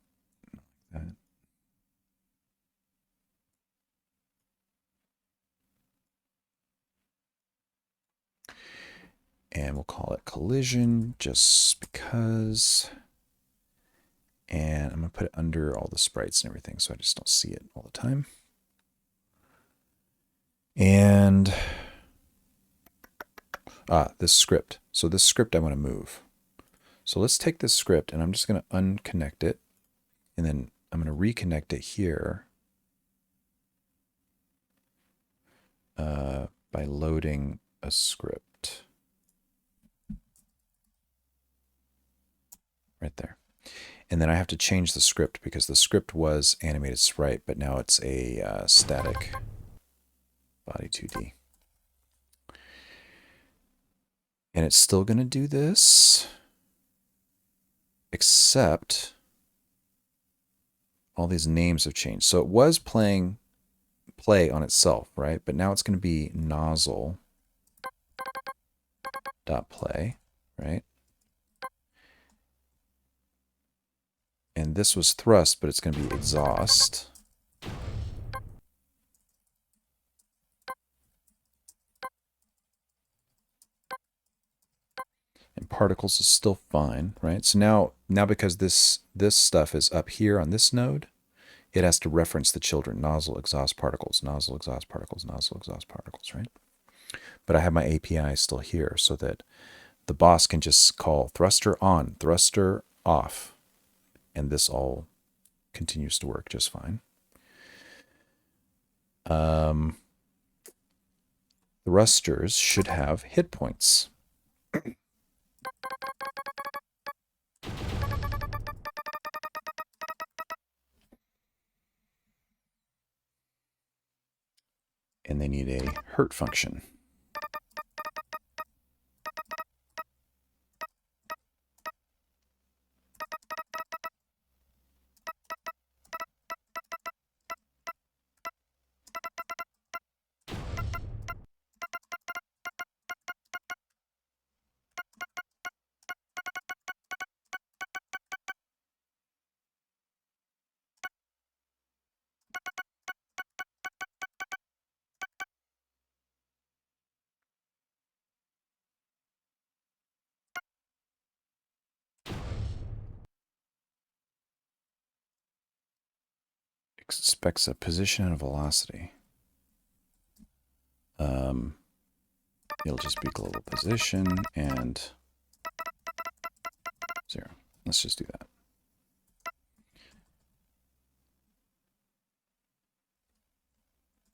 Like that. And we'll call it collision just because. And I'm going to put it under all the sprites and everything so I just don't see it all the time. And this script. So this script I want to move. So let's take this script and I'm just going to unconnect it. And then I'm going to reconnect it here by loading a script. Right there. And then I have to change the script because the script was animated sprite, but now it's a static body 2D. And it's still going to do this, except all these names have changed. So it was playing play on itself, right? But now it's going to be nozzle dot play, right? And this was thrust, but it's going to be exhaust. And particles is still fine, right? So now because this stuff is up here on this node, it has to reference the children, nozzle, exhaust, particles, nozzle, exhaust, particles, nozzle, exhaust, particles, right? But I have my API still here so that the boss can just call thruster on, thruster off, and this all continues to work just fine. Thrusters should have hit points. And they need a hurt function. Expects a position and a velocity. It'll just be global position and 0. Let's just do that.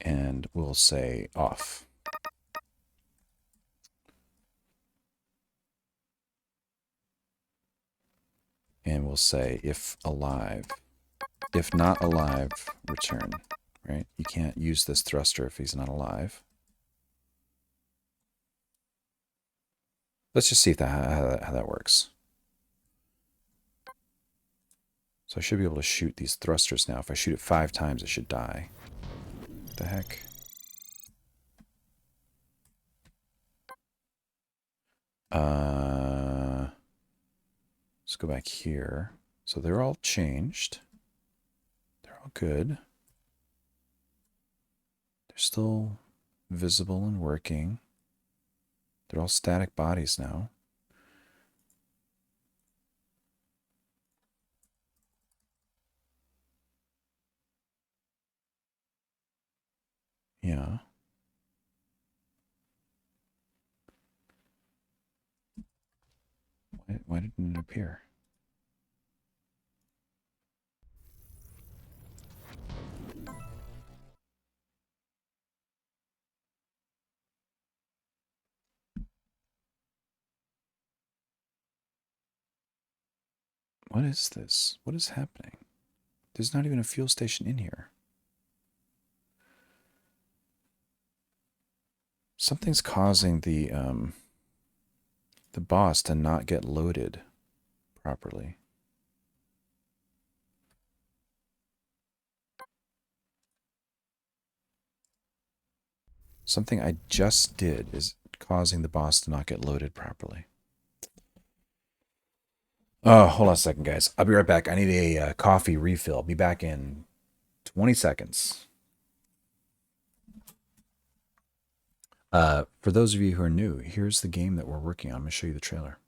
And we'll say off. And we'll say if alive. If not alive, return. Right? You can't use this thruster if he's not alive. Let's just see if how that works. So I should be able to shoot these thrusters now. If I shoot it 5 times, it should die. What the heck? Let's go back here. So they're all changed. good. They're still visible and working. They're all static bodies now. Yeah. Why didn't it appear? What is this? What is happening? There's not even a fuel station in here. Something's causing the boss to not get loaded properly. Something I just did is causing the boss to not get loaded properly. Oh, hold on a second, guys. I'll be right back. I need a coffee refill. I'll be back in 20 seconds. For those of you who are new, here's the game that we're working on. I'm going to show you the trailer.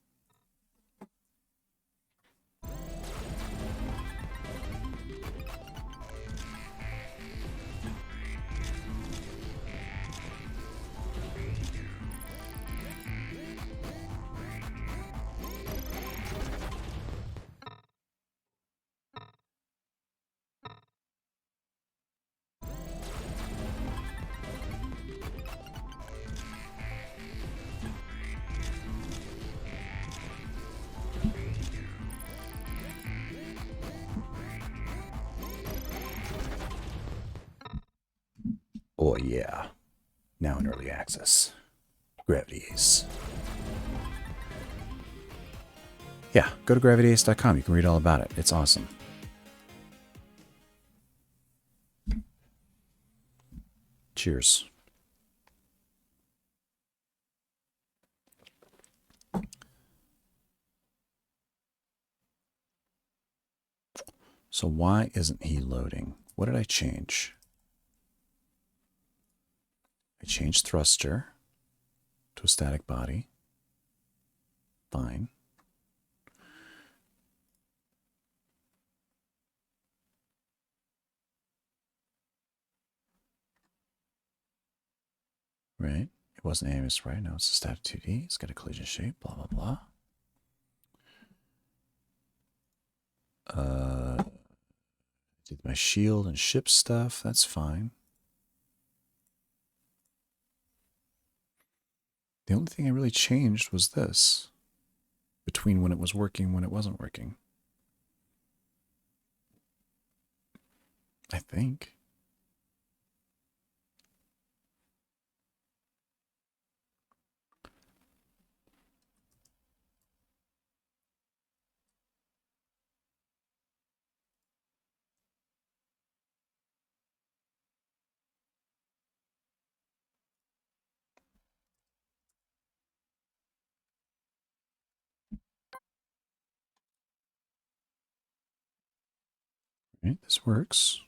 Oh, yeah. Now in early access. Gravity Ace. Yeah, go to gravityace.com. You can read all about it. It's awesome. Cheers. So why isn't he loading? What did I change? I changed thruster to a static body. Fine. Right? It wasn't AMS right. Now it's a static 2D. It's got a collision shape. Blah, blah, blah. Did my shield and ship stuff. That's fine. The only thing I really changed was this. Between when it was working and when it wasn't working. I think. Right, this works.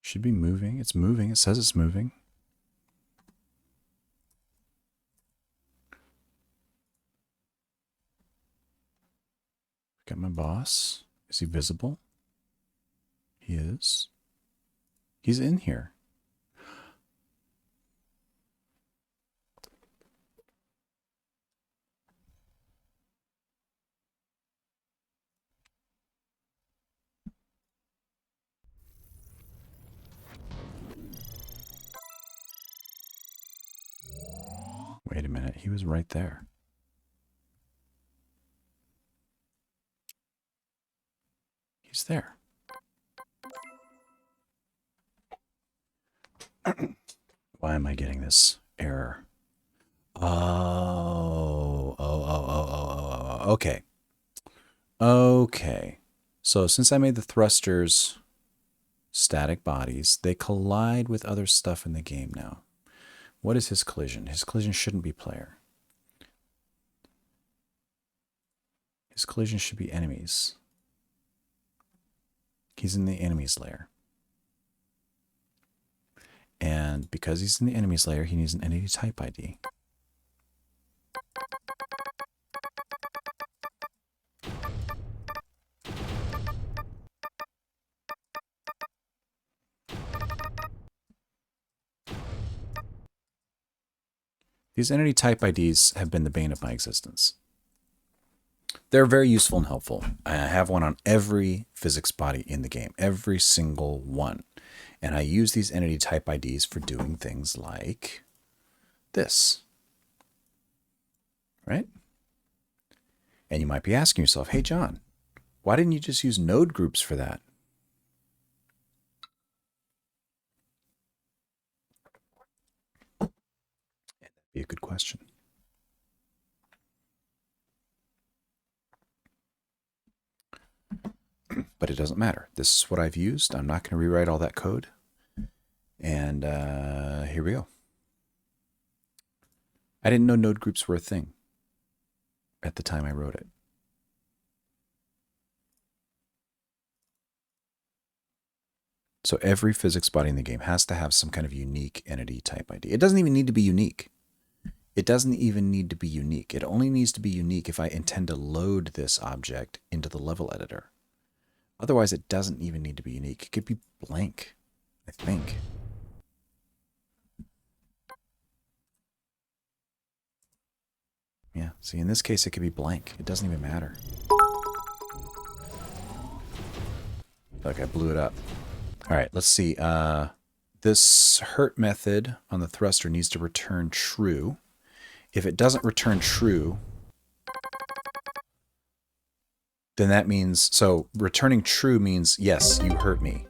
Should be moving. It's moving. It says it's moving. Got my boss. Is he visible? He is. He's in here. Wait a minute. He was right there. He's there. Why am I getting this error? Oh. Okay. Okay. So since I made the thrusters static bodies. They collide with other stuff in the game now. What is his collision? His collision shouldn't be player. His collision should be enemies. He's in the enemies layer. And because he's in the enemies layer, he needs an entity type ID. These entity type IDs have been the bane of my existence. They're very useful and helpful. I have one on every physics body in the game, every single one. And I use these entity type IDs for doing things like this. Right? And you might be asking yourself, hey, John, why didn't you just use node groups for that? That'd be a good question. But it doesn't matter. This is what I've used. I'm not going to rewrite all that code. And here we go. I didn't know node groups were a thing at the time I wrote it. So every physics body in the game has to have some kind of unique entity type ID. It doesn't even need to be unique. It doesn't even need to be unique. It only needs to be unique if I intend to load this object into the level editor. Otherwise, it doesn't even need to be unique. It could be blank, I think. Yeah, see, in this case, it could be blank. It doesn't even matter. Like I blew it up. All right, let's see. This hurt method on the thruster needs to return true. If it doesn't return true, then that means, so returning true means, yes, you hurt me.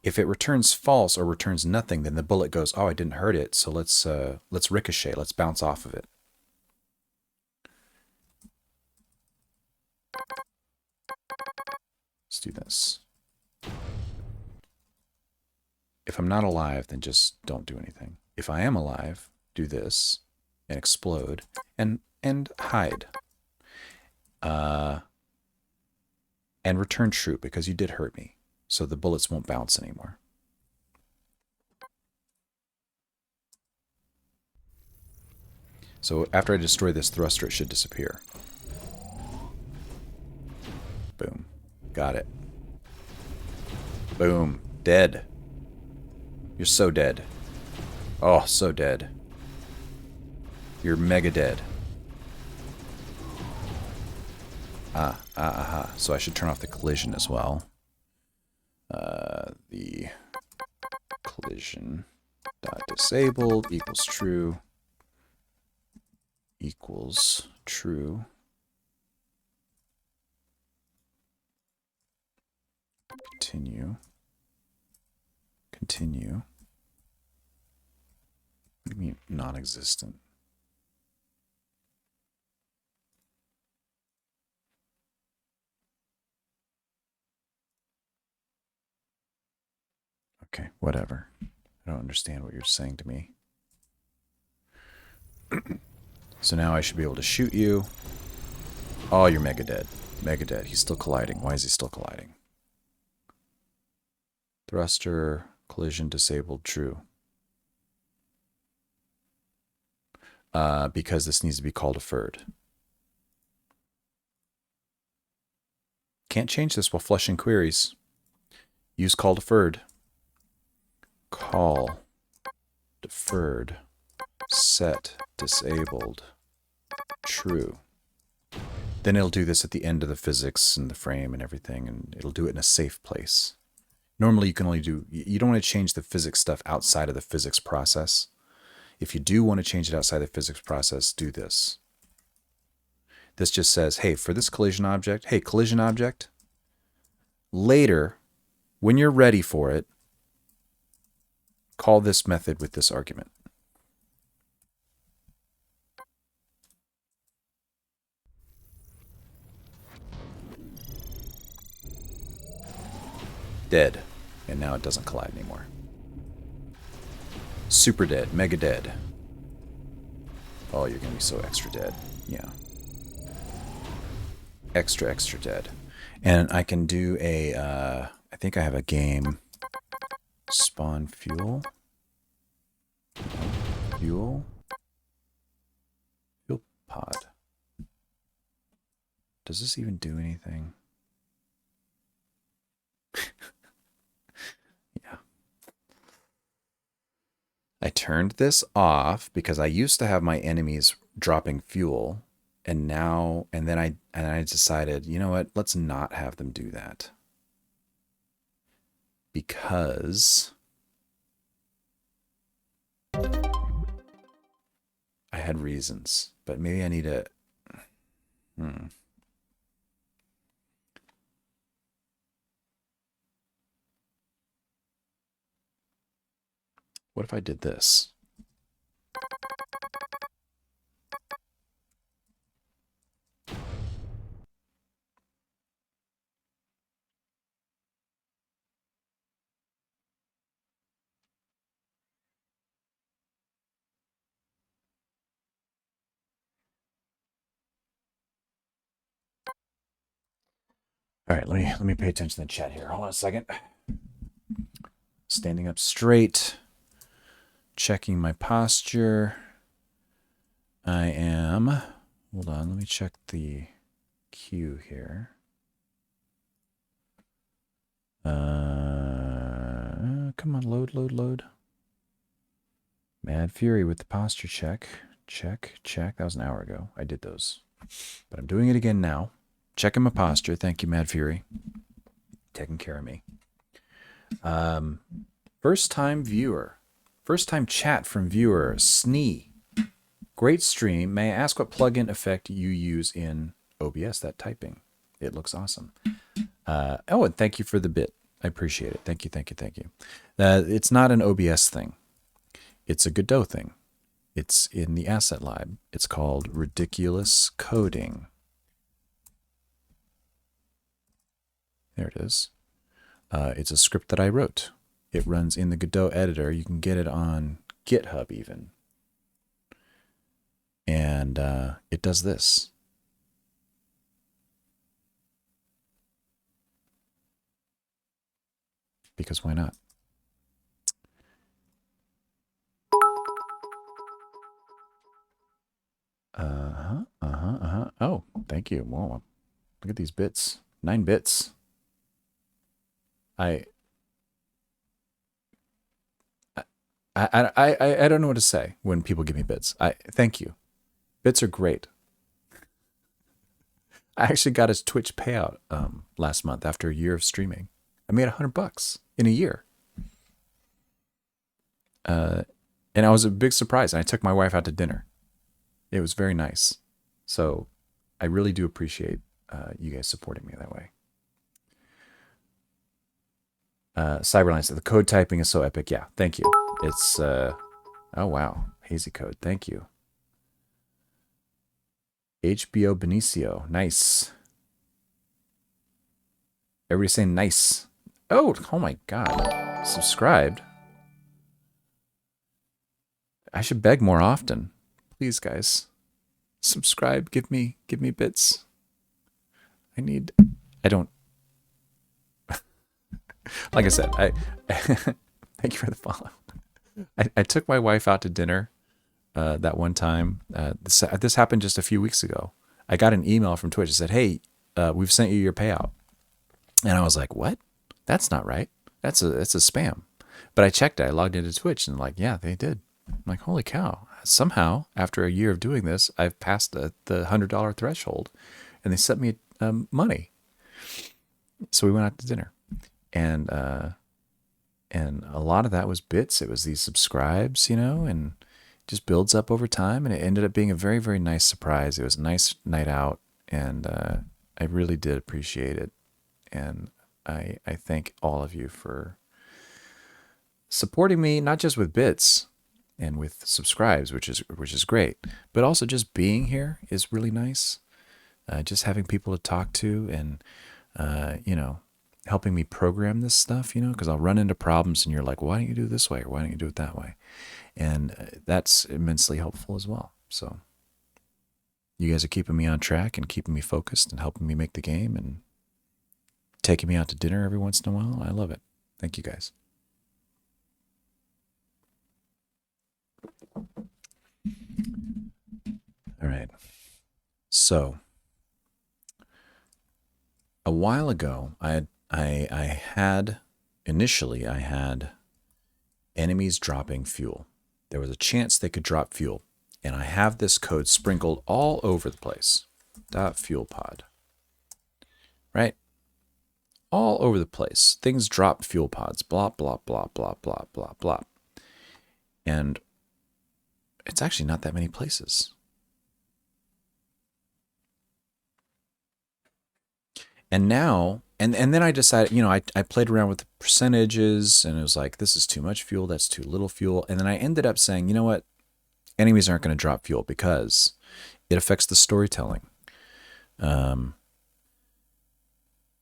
If it returns false or returns nothing, then the bullet goes, oh, I didn't hurt it, so let's ricochet, let's bounce off of it. Let's do this. If I'm not alive, then just don't do anything. If I am alive, do this and explode and hide. And return true because you did hurt me. So the bullets won't bounce anymore. So after I destroy this thruster, it should disappear. Boom. Got it. Boom. Dead. You're so dead. Oh, so dead. You're mega dead. So I should turn off the collision as well. The collision dot disabled equals true equals true. Continue. Continue. What do you mean non-existent? Okay, whatever. I don't understand what you're saying to me. So now I should be able to shoot you. Oh, you're mega dead. Mega dead. He's still colliding. Why is he still colliding? Thruster, collision disabled, true. Because this needs to be call deferred. Can't change this while flushing queries. Use call deferred. Call deferred set disabled true. Then it'll do this at the end of the physics and the frame and everything, and it'll do it in a safe place. Normally you can only do, you don't want to change the physics stuff outside of the physics process. If you do want to change it outside the physics process, do this. This just says, hey, for this collision object, hey, collision object, later, when you're ready for it, call this method with this argument. Dead. And now it doesn't collide anymore. Super dead. Mega dead. Oh, you're going to be so extra dead. Yeah. Extra, extra dead. And I can do a, I think I have a game. Spawn fuel. Fuel. Fuel pod. Does this even do anything? Yeah. I turned this off because I used to have my enemies dropping fuel, and now and then I decided, you know what? Let's not have them do that. Because I had reasons, but maybe I need to What if I did this? All right, let me pay attention to the chat here. Hold on a second. Standing up straight, checking my posture. I am. Hold on, let me check the queue here. Come on, load. Mad Fury with the posture check. Check. That was an hour ago. I did those. But I'm doing it again now. Checking my posture. Thank you, Mad Fury. Taking care of me. First time viewer. First time chat from viewer. Snee. Great stream. May I ask what plugin effect you use in OBS, that typing? It looks awesome. Oh, and thank you for the bit. I appreciate it. Thank you. It's not an OBS thing. It's a Godot thing. It's in the Asset Lib. It's called Ridiculous Coding. There it is. It's a script that I wrote. It runs in the Godot editor. You can get it on GitHub even. And it does this. Because why not? Oh, thank you. Whoa, look at these bits. 9 bits. I don't know what to say when people give me bits. Thank you. Bits are great. I actually got his Twitch payout last month after a year of streaming. I made $100 in a year. And I was a big surprise. And I took my wife out to dinner. It was very nice. So I really do appreciate you guys supporting me that way. Cyberline said the code typing is so epic. Yeah, thank you. It's oh wow, Hazy Code. Thank you. HBO Benicio, nice. Everybody saying nice. Oh my God, subscribed. I should beg more often, please, guys. Subscribe. Give me bits. I don't. Like I said, thank you for the follow. I took my wife out to dinner that one time. This happened just a few weeks ago. I got an email from Twitch that said, "Hey, we've sent you your payout," and I was like, "What? That's not right. That's a spam." But I checked it. I logged into Twitch and yeah, they did. I'm like, holy cow! Somehow, after a year of doing this, I've passed the $100 threshold, and they sent me money. So we went out to dinner. And a lot of that was bits. It was these subscribes, and just builds up over time. And it ended up being a very, very nice surprise. It was a nice night out, and I really did appreciate it. And I thank all of you for supporting me, not just with bits and with subscribes, which is great, but also just being here is really nice. Just having people to talk to, and helping me program this stuff, you know, because I'll run into problems and you're like, why don't you do it this way? Or why don't you do it that way? And that's immensely helpful as well. So you guys are keeping me on track and keeping me focused and helping me make the game and taking me out to dinner every once in a while. I love it. Thank you guys. All right. So a while ago, I had enemies dropping fuel. There was a chance they could drop fuel, and I have this code sprinkled all over the place. .fuel pod. Right? All over the place. Things drop fuel pods. Blah, blah, blah, blah, blah, blah, blah. And it's actually not that many places. And now, and then I decided, you know, I played around with the percentages and it was like, this is too much fuel, that's too little fuel. And then I ended up saying, you know what? Enemies aren't going to drop fuel because it affects the storytelling.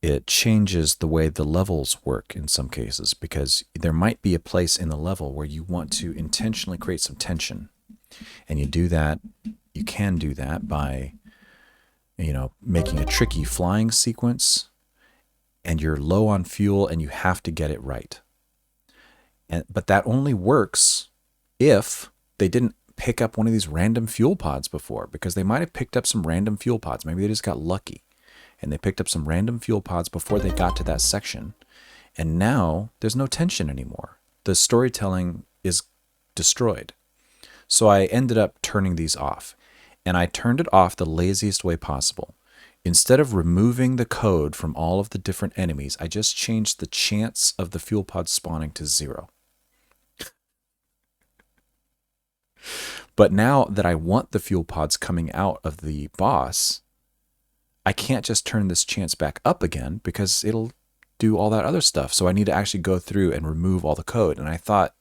It changes the way the levels work in some cases because there might be a place in the level where you want to intentionally create some tension. And you can do that by, you know, making a tricky flying sequence and you're low on fuel and you have to get it right. But that only works if they didn't pick up one of these random fuel pods before, because they might have picked up some random fuel pods. Maybe they just got lucky and they picked up some random fuel pods before they got to that section. And now there's no tension anymore. The storytelling is destroyed. So I ended up turning these off. And I turned it off the laziest way possible. Instead of removing the code from all of the different enemies, I just changed the chance of the fuel pod spawning to 0. But now that I want the fuel pods coming out of the boss, I can't just turn this chance back up again because it'll do all that other stuff. So I need to actually go through and remove all the code. And I thought,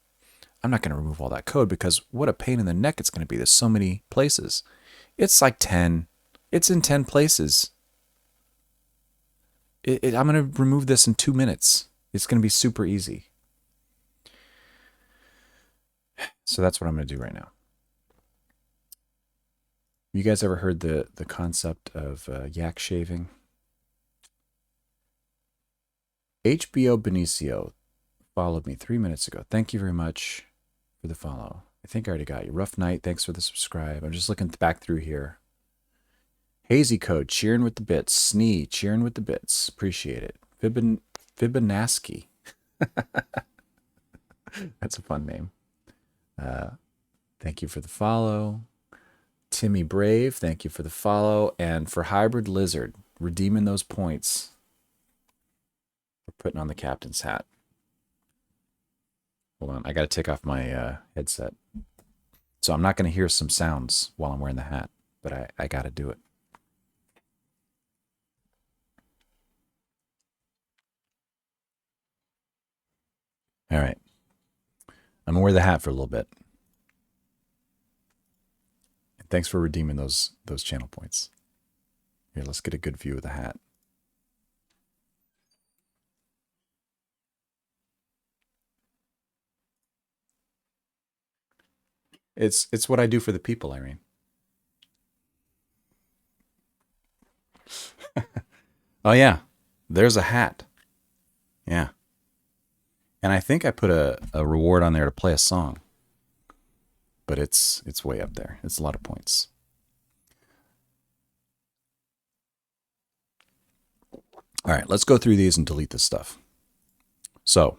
I'm not going to remove all that code because what a pain in the neck it's going to be. There's so many places. It's like 10. It's in 10 places. I'm going to remove this in 2 minutes. It's going to be super easy. So that's what I'm going to do right now. You guys ever heard the concept of yak shaving? HBO Benicio followed me 3 minutes ago. Thank you very much for the follow. I think I already got you. Rough Night, thanks for the subscribe. I'm just looking back through here. Hazy Code, cheering with the bits. Snee, cheering with the bits. Appreciate it. Fibonacci. That's a fun name. Thank you for the follow. Timmy Brave, thank you for the follow. And for Hybrid Lizard, redeeming those points for putting on the captain's hat. Hold on, I got to take off my headset. So I'm not going to hear some sounds while I'm wearing the hat, but I got to do it. All right. I'm going to wear the hat for a little bit. Thanks for redeeming those channel points. Here, let's get a good view of the hat. It's what I do for the people, Irene. Oh yeah, there's a hat. Yeah. And I think I put a reward on there to play a song. But it's way up there. It's a lot of points. All right, let's go through these and delete this stuff. So,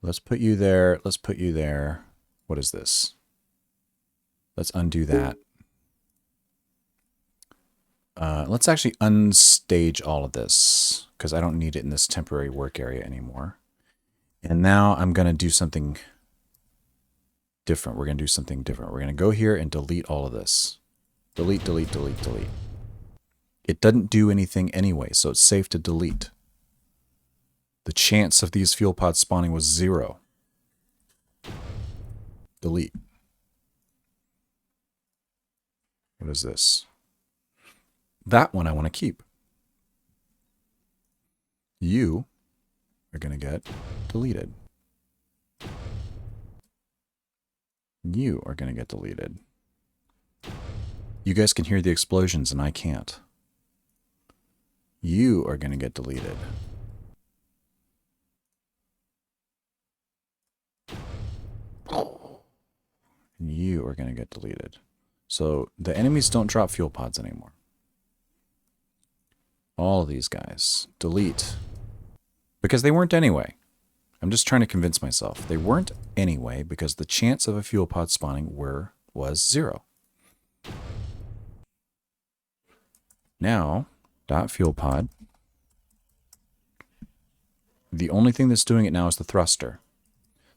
Let's put you there. Let's put you there. What is this? Let's undo that. Let's actually unstage all of this because I don't need it in this temporary work area anymore. And now I'm going to do something different. We're going to do something different. We're going to go here and delete all of this. Delete, delete, delete, delete. It doesn't do anything anyway, so it's safe to delete. The chance of these fuel pods spawning was 0. Delete. What is this? That one I want to keep. You are going to get deleted. You are going to get deleted. You guys can hear the explosions and I can't. You are going to get deleted. And you are going to get deleted. So the enemies don't drop fuel pods anymore. All of these guys. Delete. Because they weren't anyway. I'm just trying to convince myself. They weren't anyway because the chance of a fuel pod spawning was 0. Now, dot fuel pod. The only thing that's doing it now is the thruster.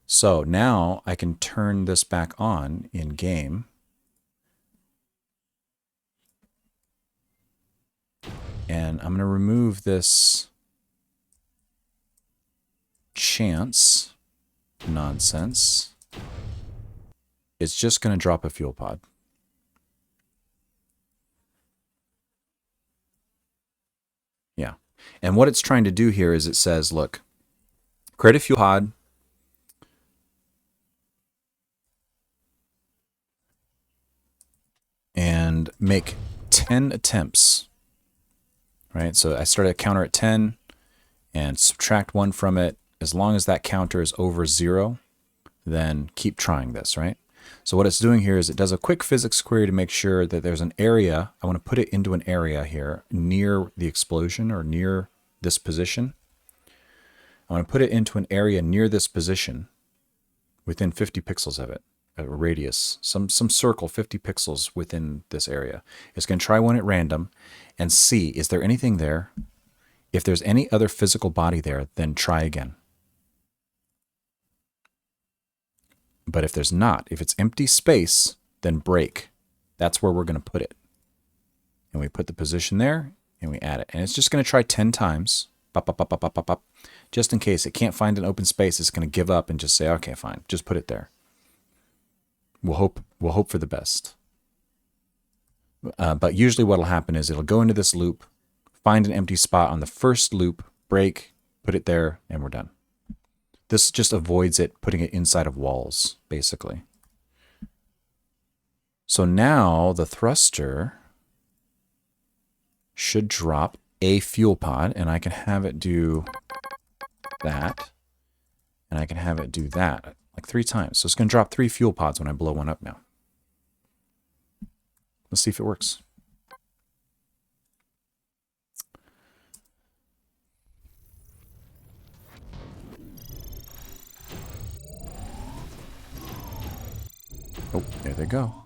So now I can turn this back on in game. And I'm going to remove this chance nonsense. It's just going to drop a fuel pod. Yeah. And what it's trying to do here is it says, look, create a fuel pod. And make 10 attempts. Right? So I start a counter at 10 and subtract 1 from it. As long as that counter is over 0, then keep trying this, right? So what it's doing here is it does a quick physics query to make sure that there's an area. I want to put it into an area here near the explosion or near this position. I want to put it into an area near this position within 50 pixels of it, a radius, some circle 50 pixels within this area. It's going to try one at random and see, is there anything there? If there's any other physical body there, then try again. But if there's not, if it's empty space, then break. That's where we're going to put it. And we put the position there, and we add it. And it's just going to try 10 times, pop, pop, pop, pop, pop, pop, pop. Just in case it can't find an open space, it's going to give up and just say, okay, fine, just put it there. We'll hope for the best. But usually what will happen is it'll go into this loop, find an empty spot on the first loop, break, put it there, and we're done. This just avoids it putting it inside of walls, basically. So now the thruster should drop a fuel pod, and I can have it do that, and I can have it do that, like 3 times. So it's going to drop 3 fuel pods when I blow one up now. Let's see if it works. Oh, there they go.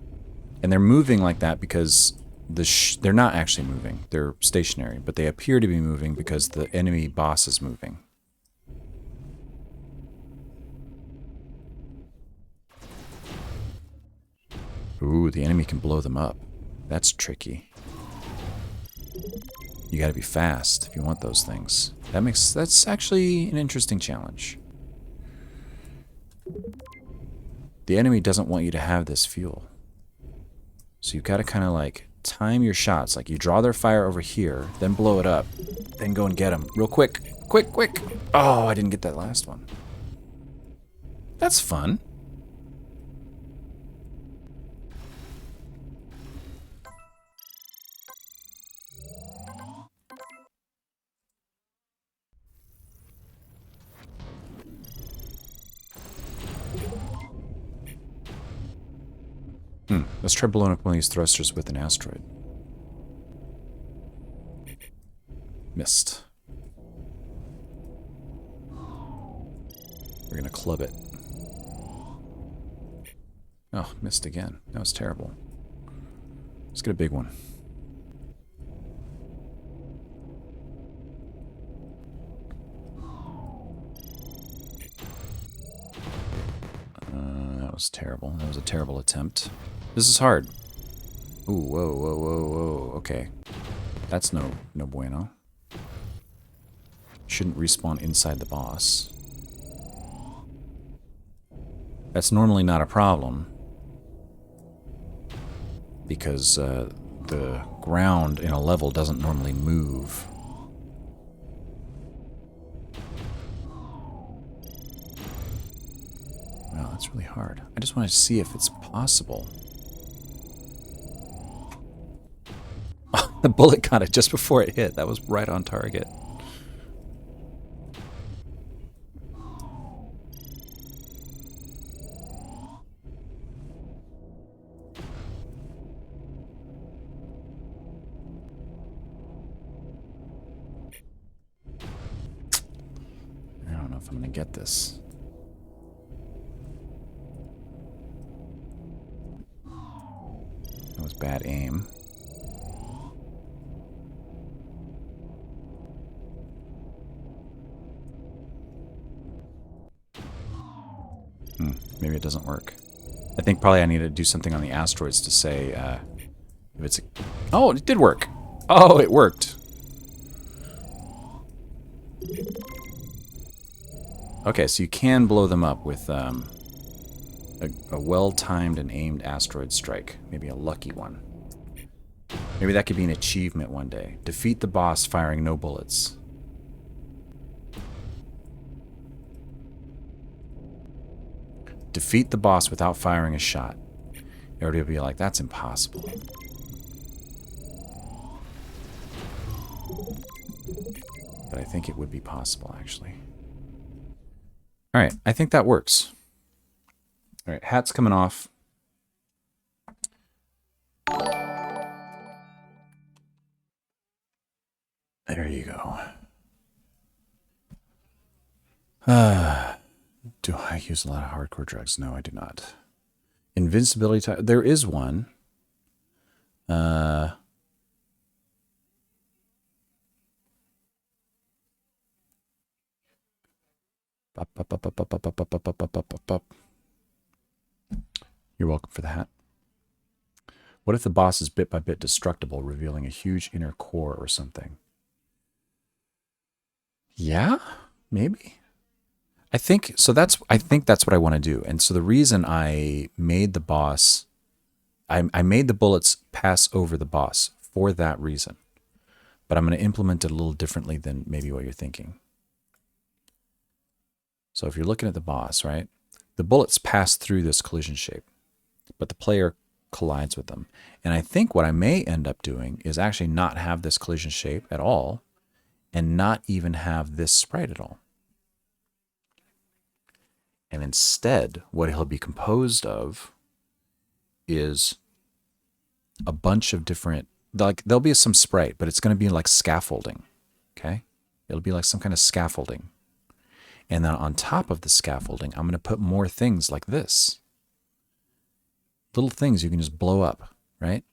And they're moving like that because they're not actually moving. They're stationary, but they appear to be moving because the enemy boss is moving. Ooh, the enemy can blow them up. That's tricky. You got to be fast if you want those things. That's actually an interesting challenge. The enemy doesn't want you to have this fuel. So you've got to kind of like time your shots. Like you draw their fire over here, then blow it up, then go and get them real quick. Quick, quick. Oh, I didn't get that last one. That's fun. Let's try blowing up one of these thrusters with an asteroid. Missed. We're gonna club it. Oh, missed again. That was terrible. Let's get a big one. That was terrible. That was a terrible attempt. This is hard. Ooh, whoa, whoa, whoa, whoa. Okay. That's no bueno. Shouldn't respawn inside the boss. That's normally not a problem. because the ground in a level doesn't normally move. Wow, that's really hard. I just want to see if it's possible. Oh, the bullet got it just before it hit. That was right on target. I don't know if I'm going to get this. That was bad aim. Maybe it doesn't work. I think probably I need to do something on the asteroids to say if it's... Oh, it did work. Oh, it worked. Okay, so you can blow them up with a well-timed and aimed asteroid strike. Maybe a lucky one. Maybe that could be an achievement one day. Defeat the boss firing no bullets. Defeat the boss without firing a shot. Everybody will be like, that's impossible. But I think it would be possible, actually. Alright, I think that works. Alright, hat's coming off. There you go. Do I use a lot of hardcore drugs? No, I do not. Invincibility type. There is one. You're welcome for the hat. What if the boss is bit by bit destructible, revealing a huge inner core or something? Yeah, maybe. I think that's what I want to do. And so the reason I made the boss, I made the bullets pass over the boss for that reason. But I'm going to implement it a little differently than maybe what you're thinking. So if you're looking at the boss, right? The bullets pass through this collision shape, but the player collides with them. And I think what I may end up doing is actually not have this collision shape at all, and not even have this sprite at all. And instead, what he'll be composed of is a bunch of different, like there'll be some sprite, but it's going to be like scaffolding, okay? It'll be like some kind of scaffolding. And then on top of the scaffolding, I'm going to put more things like this. Little things you can just blow up, right?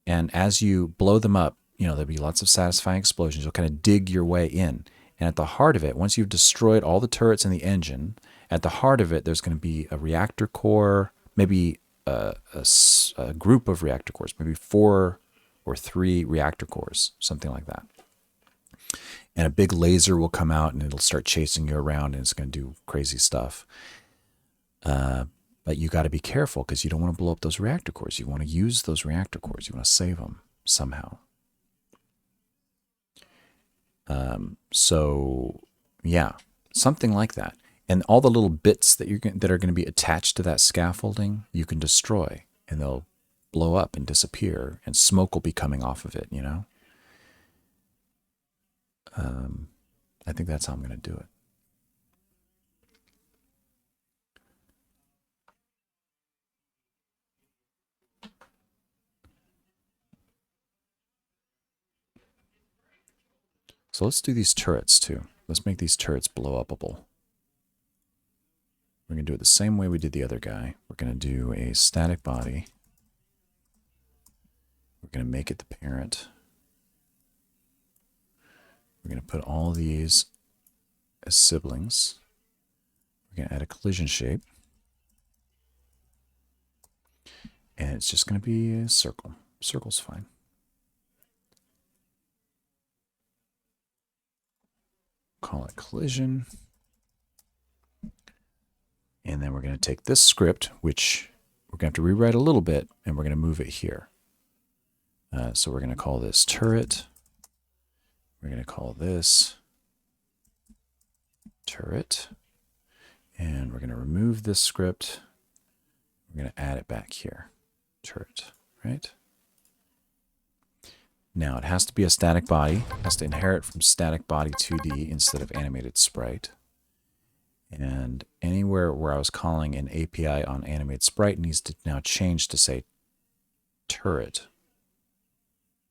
And as you blow them up, you know, there'll be lots of satisfying explosions. You'll kind of dig your way in. And at the heart of it, once you've destroyed all the turrets in the engine, at the heart of it, there's going to be a reactor core, maybe a group of reactor cores, maybe 4 or 3 reactor cores, something like that. And a big laser will come out and it'll start chasing you around and it's going to do crazy stuff. But you got to be careful because you don't want to blow up those reactor cores. You want to use those reactor cores. You want to save them somehow. So yeah, something like that. And all the little bits that that are going to be attached to that scaffolding, you can destroy, and they'll blow up and disappear, and smoke will be coming off of it. You know. I think that's how I'm going to do it. So let's do these turrets too. Let's make these turrets blow upable. We're going to do it the same way we did the other guy. We're going to do a static body. We're going to make it the parent. We're going to put all these as siblings. We're going to add a collision shape. And it's just going to be a circle. Circle's fine. Call it collision. And then we're going to take this script, which we're going to have to rewrite a little bit, and we're going to move it here. So we're going to call this turret. We're going to call this turret. And we're going to remove this script. We're going to add it back here. Turret, right? Now it has to be a static body. It has to inherit from static body 2D instead of animated sprite. And anywhere where I was calling an API on animated sprite needs to now change to say turret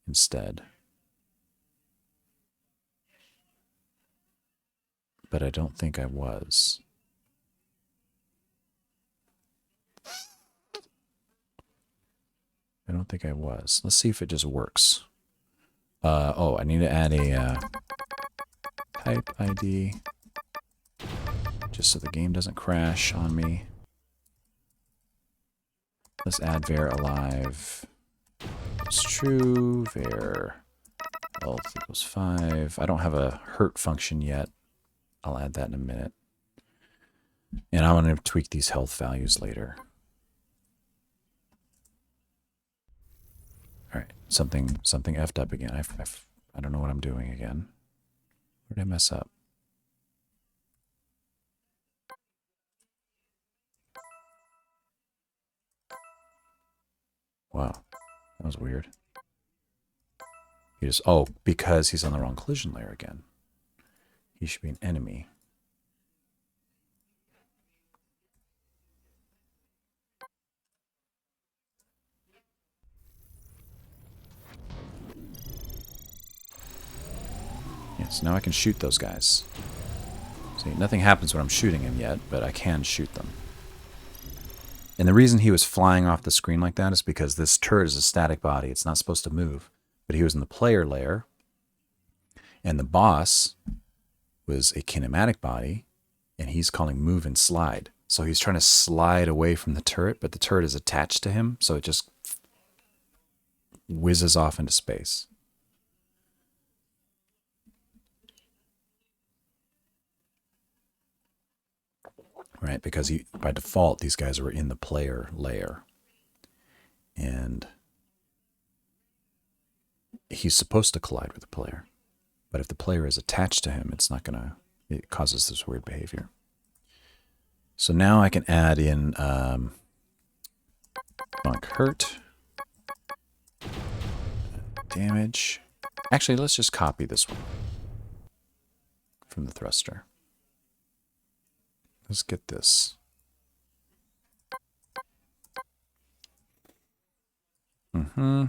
instead. But I don't think I was. I don't think I was. Let's see if it just works. Oh, I need to add a type ID just so the game doesn't crash on me. Let's add var alive is true, var health equals 5. I don't have a hurt function yet. I'll add that in a minute. And I want to tweak these health values later. All right, something effed up again. I don't know what I'm doing again. Where did I mess up? Wow, that was weird. He just, oh, because he's on the wrong collision layer again. He should be an enemy. Yes, now I can shoot those guys. See, nothing happens when I'm shooting him yet, but I can shoot them. And the reason he was flying off the screen like that is because this turret is a static body. It's not supposed to move. But he was in the player layer, and the boss was a kinematic body, and he's calling move and slide. So he's trying to slide away from the turret, but the turret is attached to him, so it just whizzes off into space. Right, because by default, these guys were in the player layer. And he's supposed to collide with the player. But if the player is attached to him, it's not going to, it causes this weird behavior. So now I can add in bonk hurt, damage. Actually, let's just copy this one from the thruster. Let's get this. Yeah,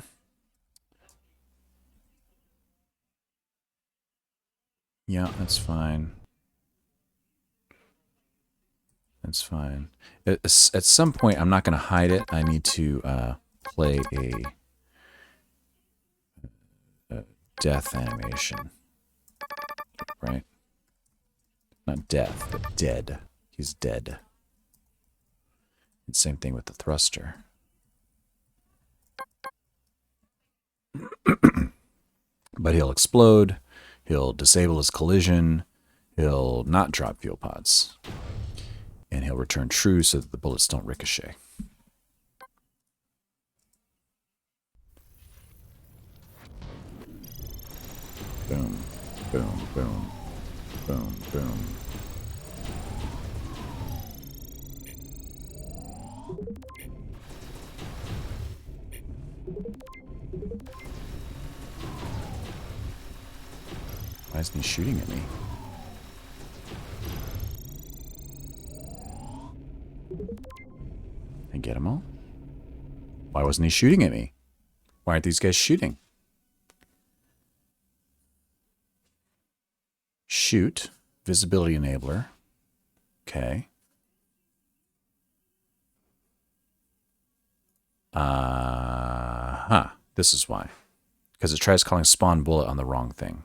that's fine. That's fine. At some point, I'm not going to hide it. I need to play a death animation. Right? Not death, but dead. He's dead. And same thing with the thruster. But he'll explode. He'll disable his collision. He'll not drop fuel pods. And he'll return true so that the bullets don't ricochet. Boom, boom, boom, boom, boom. Why isn't he shooting at me? I get them all? Why wasn't he shooting at me? Why aren't these guys shooting? Shoot. Visibility enabler. Okay. This is why. Because it tries calling spawn bullet on the wrong thing.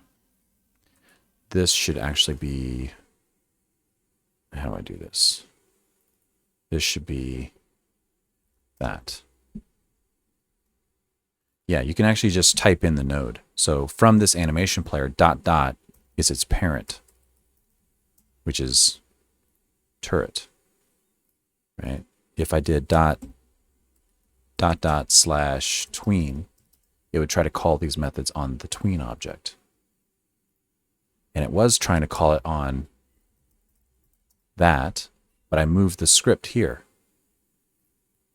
This should actually be... How do I do this? This should be that. Yeah, you can actually just type in the node. So from this animation player, ... is its parent, which is turret, right? If I did /tween, it would try to call these methods on the tween object. And it was trying to call it on that, but I moved the script here.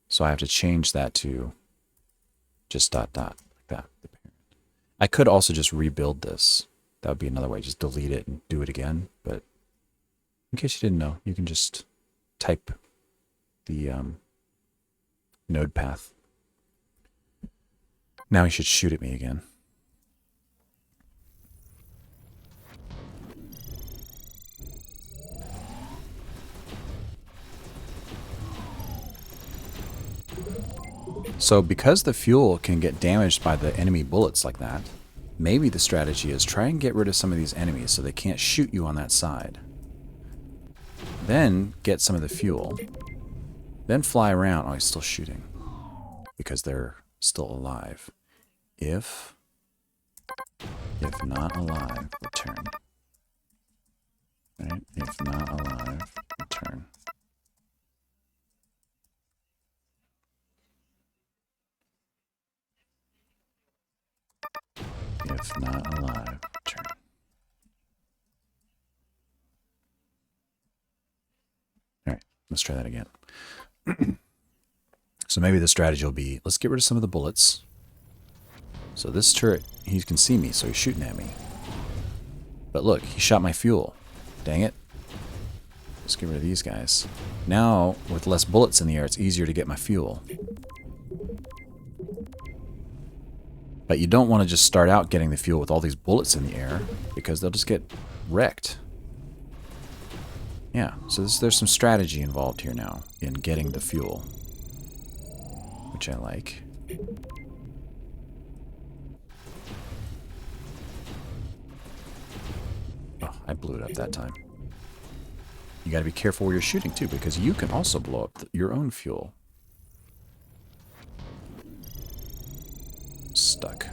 So I have to change that to just ... like that. I could also just rebuild this. That would be another way. Just delete it and do it again. But in case you didn't know, you can just type the node path. Now he should shoot at me again. So because the fuel can get damaged by the enemy bullets like that, maybe the strategy is try and get rid of some of these enemies so they can't shoot you on that side. Then get some of the fuel. Then fly around. Oh, he's still shooting. Because they're still alive. If not alive, return. Right? If not alive, return. If not alive, return. All right, let's try that again. So maybe the strategy will be, let's get rid of some of the bullets. So this turret, he can see me, so he's shooting at me. But look, he shot my fuel. Dang it. Let's get rid of these guys. Now, with less bullets in the air, it's easier to get my fuel. But you don't want to just start out getting the fuel with all these bullets in the air, because they'll just get wrecked. Yeah, so there's some strategy involved here now in getting the fuel, which I like. Oh, I blew it up that time. You got to be careful where you're shooting too, because you can also blow up your own fuel. Stuck.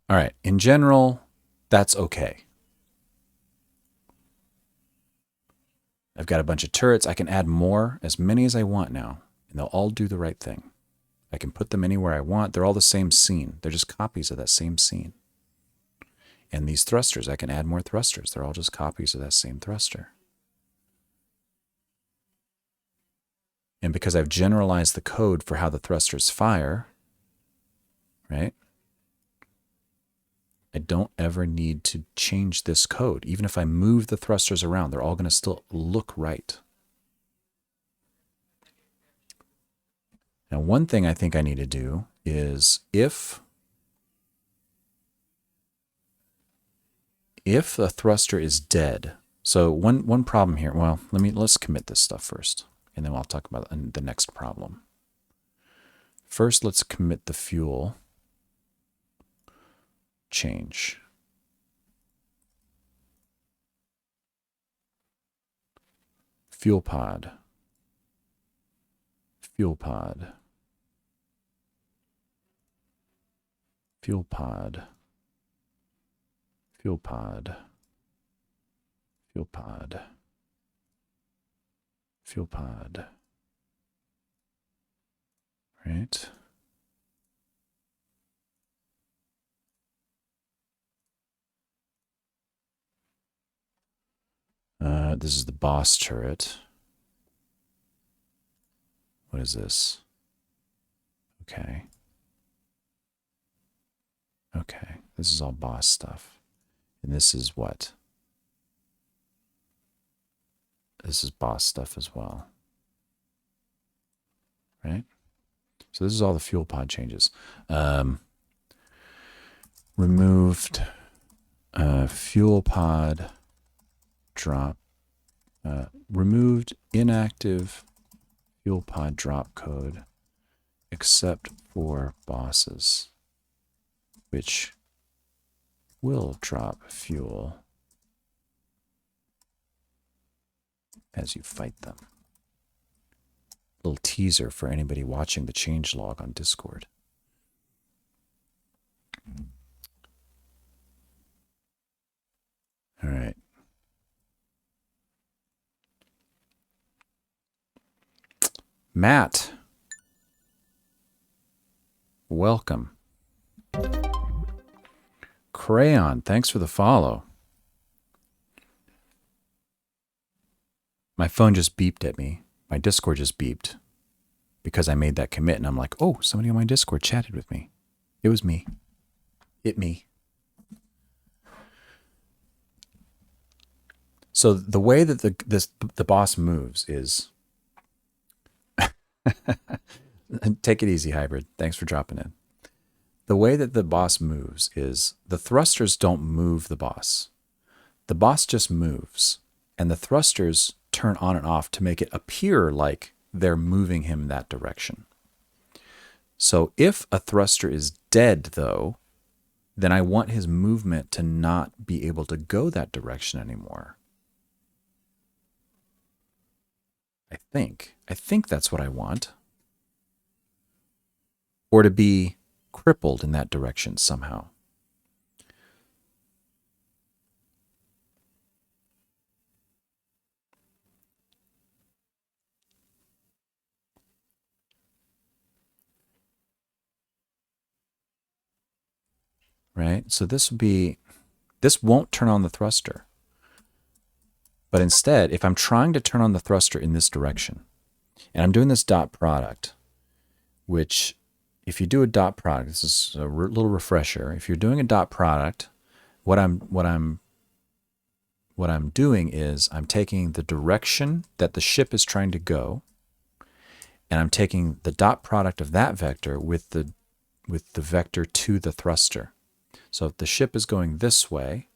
All right, in general, that's okay. I've got a bunch of turrets. I can add more, as many as I want now, and they'll all do the right thing. I can put them anywhere I want. They're all the same scene. They're just copies of that same scene. And these thrusters, I can add more thrusters. They're all just copies of that same thruster. And because I've generalized the code for how the thrusters fire, right? I don't ever need to change this code. Even if I move the thrusters around, they're all going to still look right. Now, one thing I think I need to do is if a thruster is dead. So one problem here. Well, let's commit this stuff first, and then I'll talk about the next problem. First, let's commit the fuel change. Fuel pod. Fuel pod. Fuel pod. Fuel pod. Fuel pod. Fuel pod. Right? This is the boss turret. What is this? Okay. Okay. This is all boss stuff. And this is what? This is boss stuff as well. Right? So this is all the fuel pod changes. Removed fuel pod drop. Removed inactive fuel pod drop code except for bosses, which will drop fuel as you fight them. Little teaser for anybody watching the changelog on Discord. All right. Matt, welcome. Crayon, thanks for the follow. My phone just beeped at me. My Discord just beeped because I made that commit, and I'm like, oh, somebody on my Discord chatted with me. It was me. Me. So the way that the boss moves is... Take it easy, Hybrid. Thanks for dropping in. The way that the boss moves is the thrusters don't move the boss. The boss just moves, and the thrusters turn on and off to make it appear like they're moving him that direction. So if a thruster is dead, though, then I want his movement to not be able to go that direction anymore. I think that's what I want. Or to be crippled in that direction somehow. Right? So this won't turn on the thruster. But instead, if I'm trying to turn on the thruster in this direction, and I'm doing this dot product, which if you do a dot product, this is a little refresher. If you're doing a dot product, what I'm doing is I'm taking the direction that the ship is trying to go, and I'm taking the dot product of that vector with the vector to the thruster. So if the ship is going this way,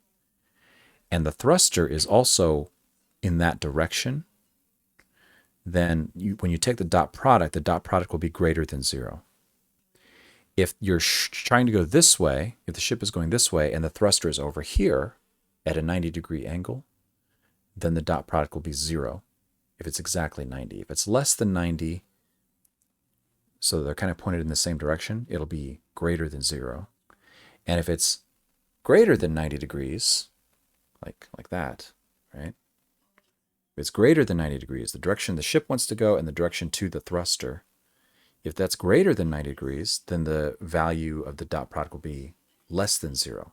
and the thruster is also in that direction, then when you take the dot product will be greater than 0. If you're trying to go this way, if the ship is going this way and the thruster is over here at a 90-degree angle, then the dot product will be 0 if it's exactly 90. If it's less than 90, so they're kind of pointed in the same direction, it'll be greater than 0. And if it's greater than 90 degrees, like that, right? If it's greater than 90 degrees, the direction the ship wants to go and the direction to the thruster, if that's greater than 90 degrees, then the value of the dot product will be less than 0.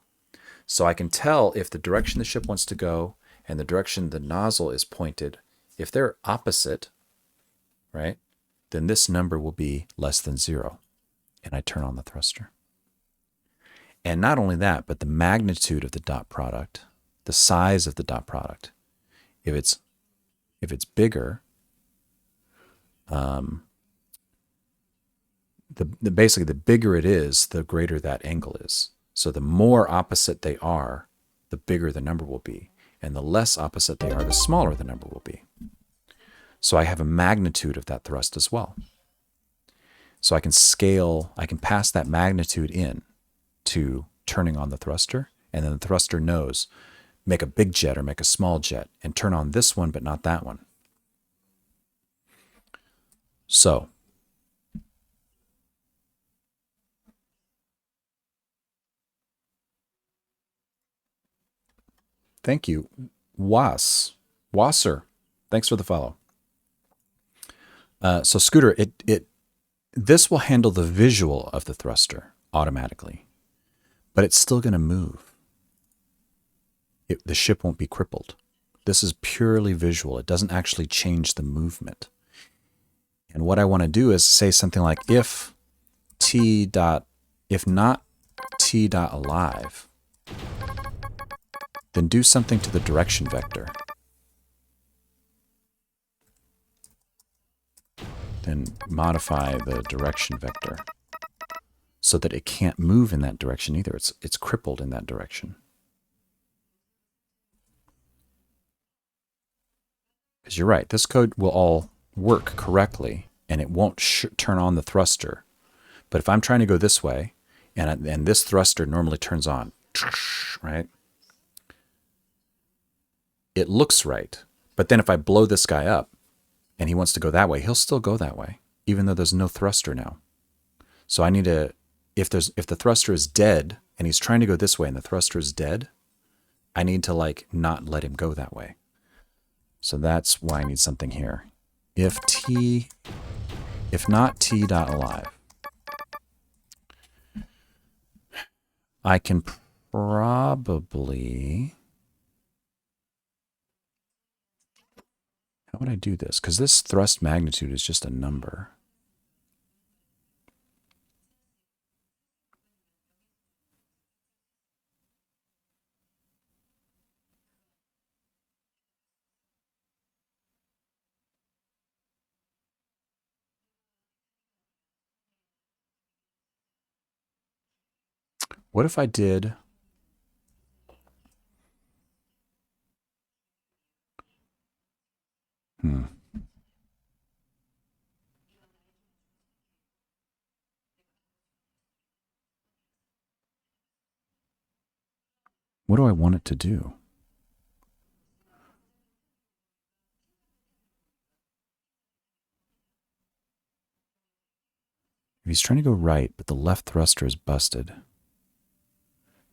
So I can tell if the direction the ship wants to go and the direction the nozzle is pointed, if they're opposite, right, then this number will be less than 0. And I turn on the thruster. And not only that, but the magnitude of the dot product, the size of the dot product, if it's bigger, basically the bigger it is, the greater that angle is. So the more opposite they are, the bigger the number will be. And the less opposite they are, the smaller the number will be. So I have a magnitude of that thrust as well. So I can pass that magnitude in to turning on the thruster, and then the thruster knows, make a big jet or make a small jet, and turn on this one but not that one. So thank you, Wasser. Thanks for the follow. So Scooter, this will handle the visual of the thruster automatically, but it's still going to move. The ship won't be crippled. This is purely visual. It doesn't actually change the movement. And what I want to do is say something like if not t dot alive, then do something to the direction vector. Then modify the direction vector so that it can't move in that direction either. It's crippled in that direction. Because you're right, this code will all work correctly and it won't turn on the thruster. But if I'm trying to go this way and this thruster normally turns on, right? It looks right. But then if I blow this guy up and he wants to go that way, he'll still go that way, even though there's no thruster now. So I need to, if the thruster is dead and he's trying to go this way and the thruster is dead, I need to not let him go that way. So that's why I need something here. If t If not t.alive, I can probably... How would I do this? Because this thrust magnitude is just a number. What if I did... What do I want it to do? If he's trying to go right, but the left thruster is busted,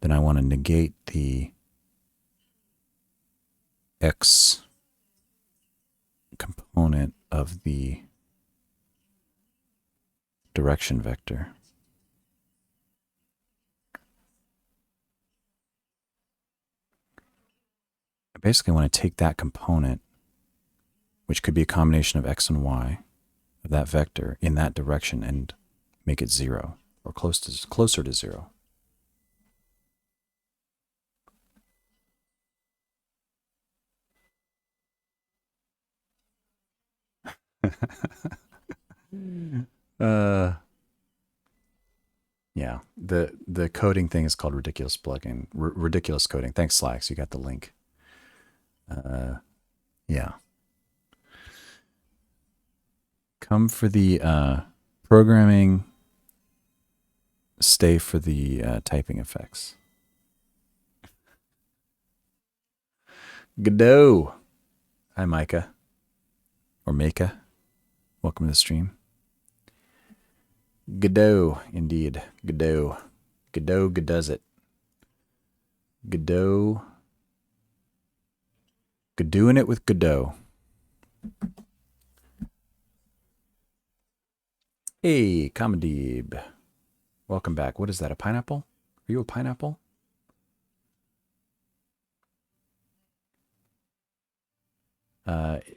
then I want to negate the X component of the direction vector. I basically want to take that component, which could be a combination of X and Y, of that vector in that direction and make it 0 or closer to 0. Yeah, the coding thing is called ridiculous plugin, ridiculous coding. Thanks, Slacks. You got the link. Yeah. Come for the programming, stay for the typing effects. Godot. Hi, Micah. Or Micah. Welcome to the stream. Godot, indeed. Godot. Godot does it. Godot. Godooing it with Godot. Hey, Kamadib. Welcome back. What is that, a pineapple? Are you a pineapple?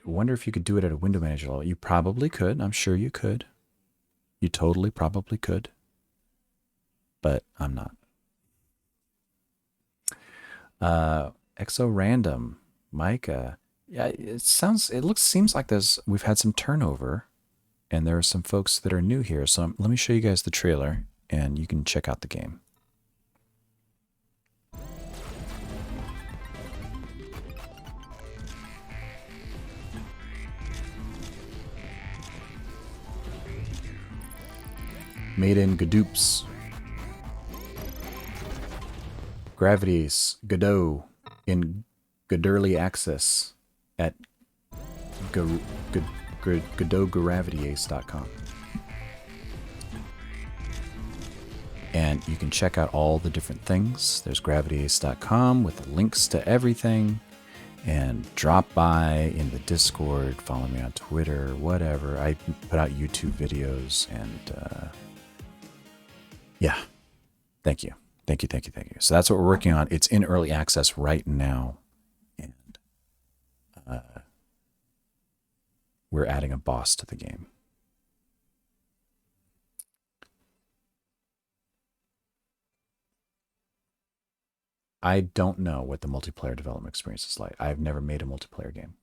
Wonder if you could do it at a window manager level. You probably could. I'm sure you could. You totally probably could. But I'm not. Exo Random, Micah. Yeah, seems like we've had some turnover, and there are some folks that are new here. So let me show you guys the trailer, and you can check out the game. Made in Godoops. Gravity Ace Godot in Godurly access at GodotGravityAce.com. And you can check out all the different things. There's GravityAce.com with links to everything. And drop by in the Discord, follow me on Twitter, whatever. I put out YouTube videos, and yeah, thank you. Thank you. So that's what we're working on. It's in early access right now. And we're adding a boss to the game. I don't know what the multiplayer development experience is like. I've never made a multiplayer game.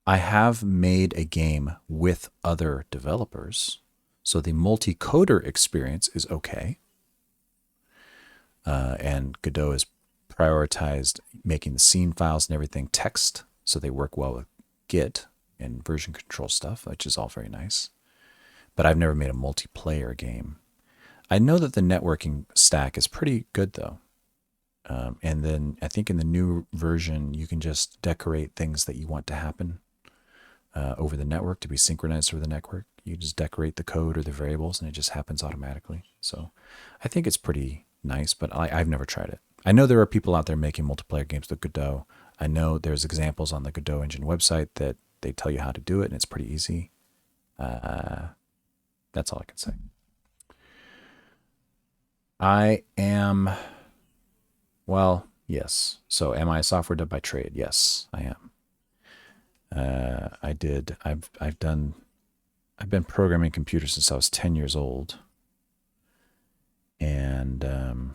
I have made a game with other developers, so the multi-coder experience is okay. And Godot has prioritized making the scene files and everything text, so they work well with Git and version control stuff, which is all very nice. But I've never made a multiplayer game. I know that the networking stack is pretty good, though. And then I think in the new version, you can just decorate things that you want to happen over the network to be synchronized over the network. You just decorate the code or the variables, and it just happens automatically. So I think it's pretty nice, but I've never tried it. I know there are people out there making multiplayer games with Godot. I know there's examples on the Godot Engine website that they tell you how to do it, and it's pretty easy. That's all I can say. I am, well, yes. So am I a software dev by trade? Yes, I am. I've been programming computers since I was 10 years old. And I'm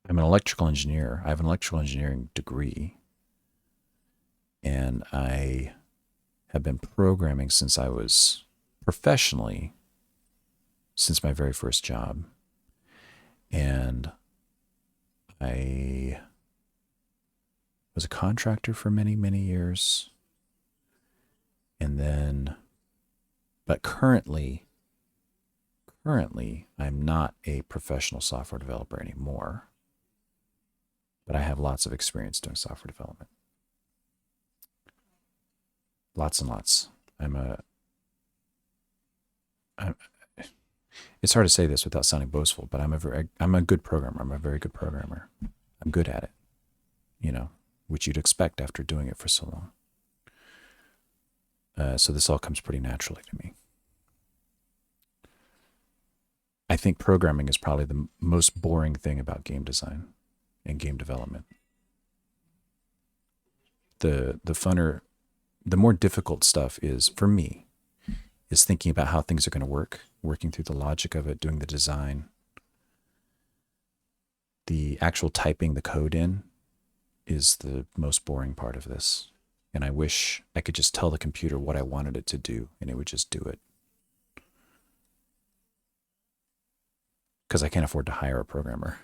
an electrical engineer. I have an electrical engineering degree. And I have been programming since I was professionally, since my very first job. And I was a contractor for many, many years. And then, but currently, I'm not a professional software developer anymore. But I have lots of experience doing software development. Lots and lots. It's hard to say this without sounding boastful, but I'm a good programmer. I'm a very good programmer. I'm good at it, which you'd expect after doing it for so long. So this all comes pretty naturally to me. I think programming is probably the most boring thing about game design and game development. The more difficult stuff is, for me, is thinking about how things are going to work, working through the logic of it, doing the design. The actual typing the code in is the most boring part of this. And I wish I could just tell the computer what I wanted it to do, and it would just do it. Because I can't afford to hire a programmer.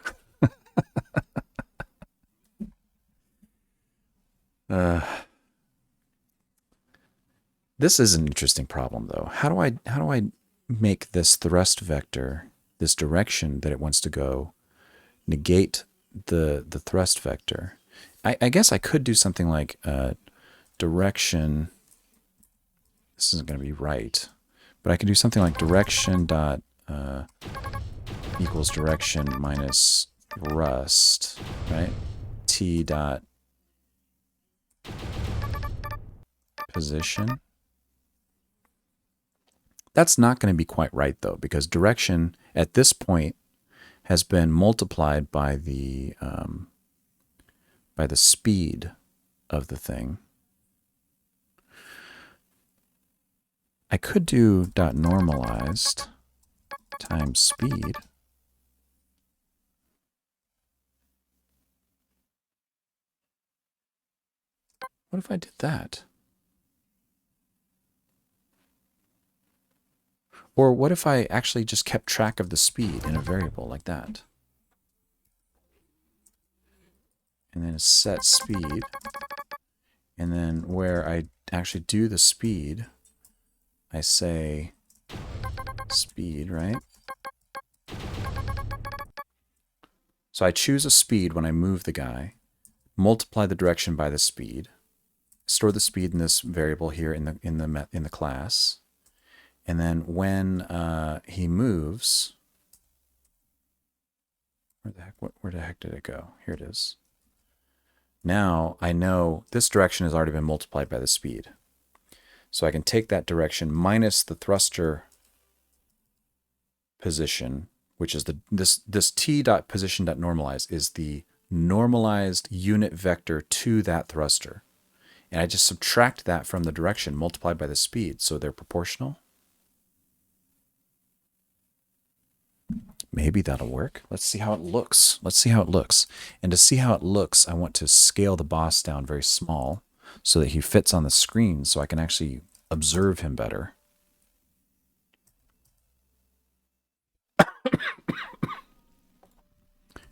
This is an interesting problem, though. How do I make this thrust vector, this direction that it wants to go, negate the thrust vector? I guess I could do something like direction. This isn't going to be right, but I could do something like direction dot equals direction minus thrust, right? T dot position. That's not going to be quite right, though, because direction at this point has been multiplied by the speed of the thing. I could do dot normalized times speed. What if I did that? Or what if I actually just kept track of the speed in a variable like that? And then set speed. And then where I actually do the speed, I say speed, right? So I choose a speed when I move the guy, multiply the direction by the speed, store the speed in this variable here in the class. And then when he moves, where the heck did it go? Here it is. Now I know this direction has already been multiplied by the speed. So I can take that direction minus the thruster position, which is this t dot position dot normalize is the normalized unit vector to that thruster. And I just subtract that from the direction multiplied by the speed, so they're proportional. Maybe that'll work. Let's see how it looks. And to see how it looks, I want to scale the boss down very small so that he fits on the screen so I can actually observe him better.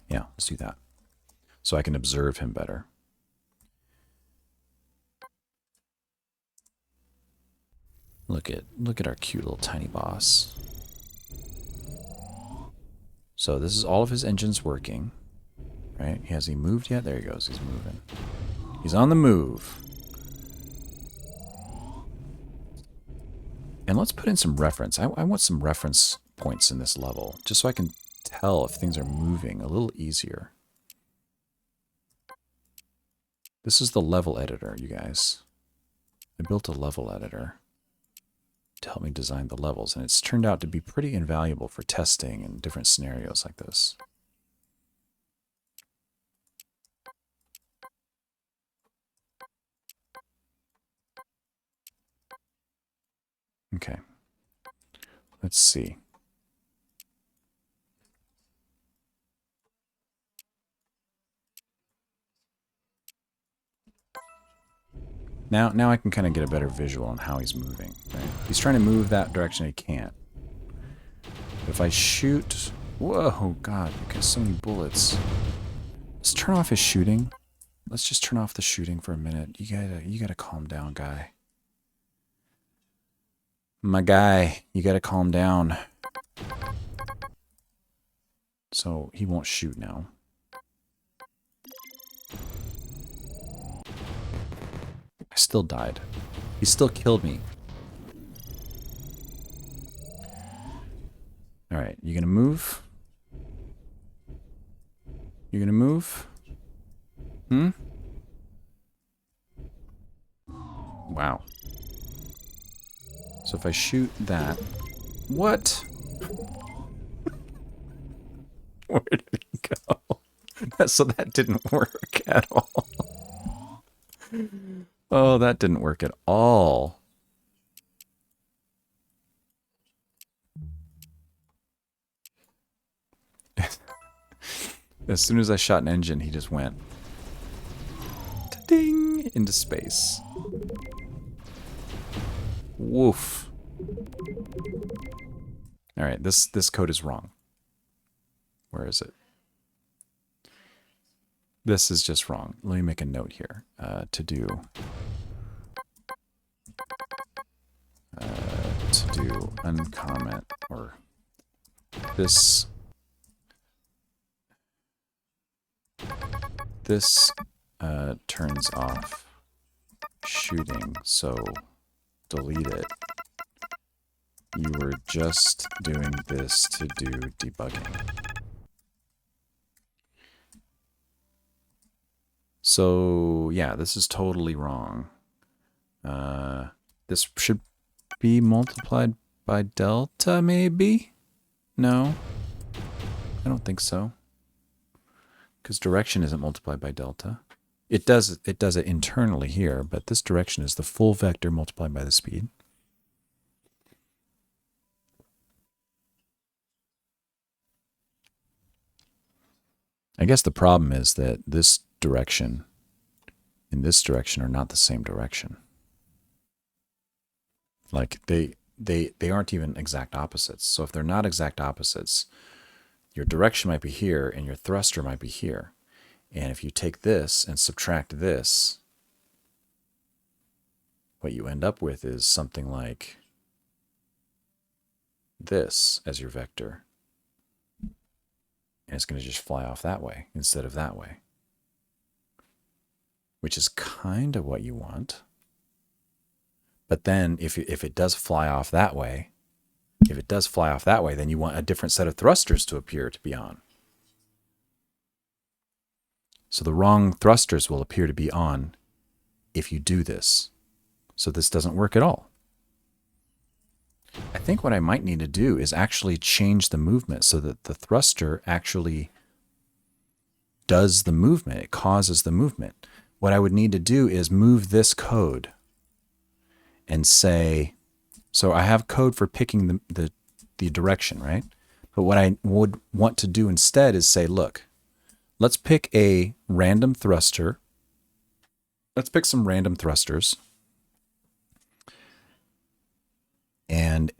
Yeah, let's do that. So I can observe him better. Look at our cute little tiny boss. So this is all of his engines working, right? Has he moved yet? There he goes. He's moving. He's on the move. And let's put in some reference. I want some reference points in this level, just so I can tell if things are moving a little easier. This is the level editor, you guys. I built a level editor to help me design the levels, and it's turned out to be pretty invaluable for testing in different scenarios like this. Okay. Let's see. Now I can kind of get a better visual on how he's moving. Right? He's trying to move that direction, he can't. If I shoot... Whoa, God, because so many bullets. Let's turn off his shooting. Let's just turn off the shooting for a minute. You gotta calm down, guy. My guy, you gotta calm down. So he won't shoot now. I still died. He still killed me. Alright, you gonna move? You gonna move? Hmm? Wow. So if I shoot that... What? Where did he go? So that didn't work at all. Oh, that didn't work at all. As soon as I shot an engine, he just went ding into space. Woof. All right, this code is wrong. Where is it? This is just wrong. Let me make a note here. To do uncomment or this turns off shooting, so delete it. You were just doing this to do debugging. So, yeah, this is totally wrong. This should be multiplied by delta, maybe? No? I don't think so. Because direction isn't multiplied by delta. It does it internally here, but this direction is the full vector multiplied by the speed. I guess the problem is that this direction and this direction are not the same direction. Like they aren't even exact opposites. So if they're not exact opposites, your direction might be here and your thruster might be here. And if you take this and subtract this, what you end up with is something like this as your vector. And it's going to just fly off that way instead of that way. Which is kind of what you want. But then if it does fly off that way, then you want a different set of thrusters to appear to be on. So the wrong thrusters will appear to be on if you do this. So this doesn't work at all. I think what I might need to do is actually change the movement so that the thruster actually does the movement. It causes the movement. What I would need to do is move this code and say, so I have code for picking the direction, right? But what I would want to do instead is say, look, let's pick a random thruster. Let's pick some random thrusters. And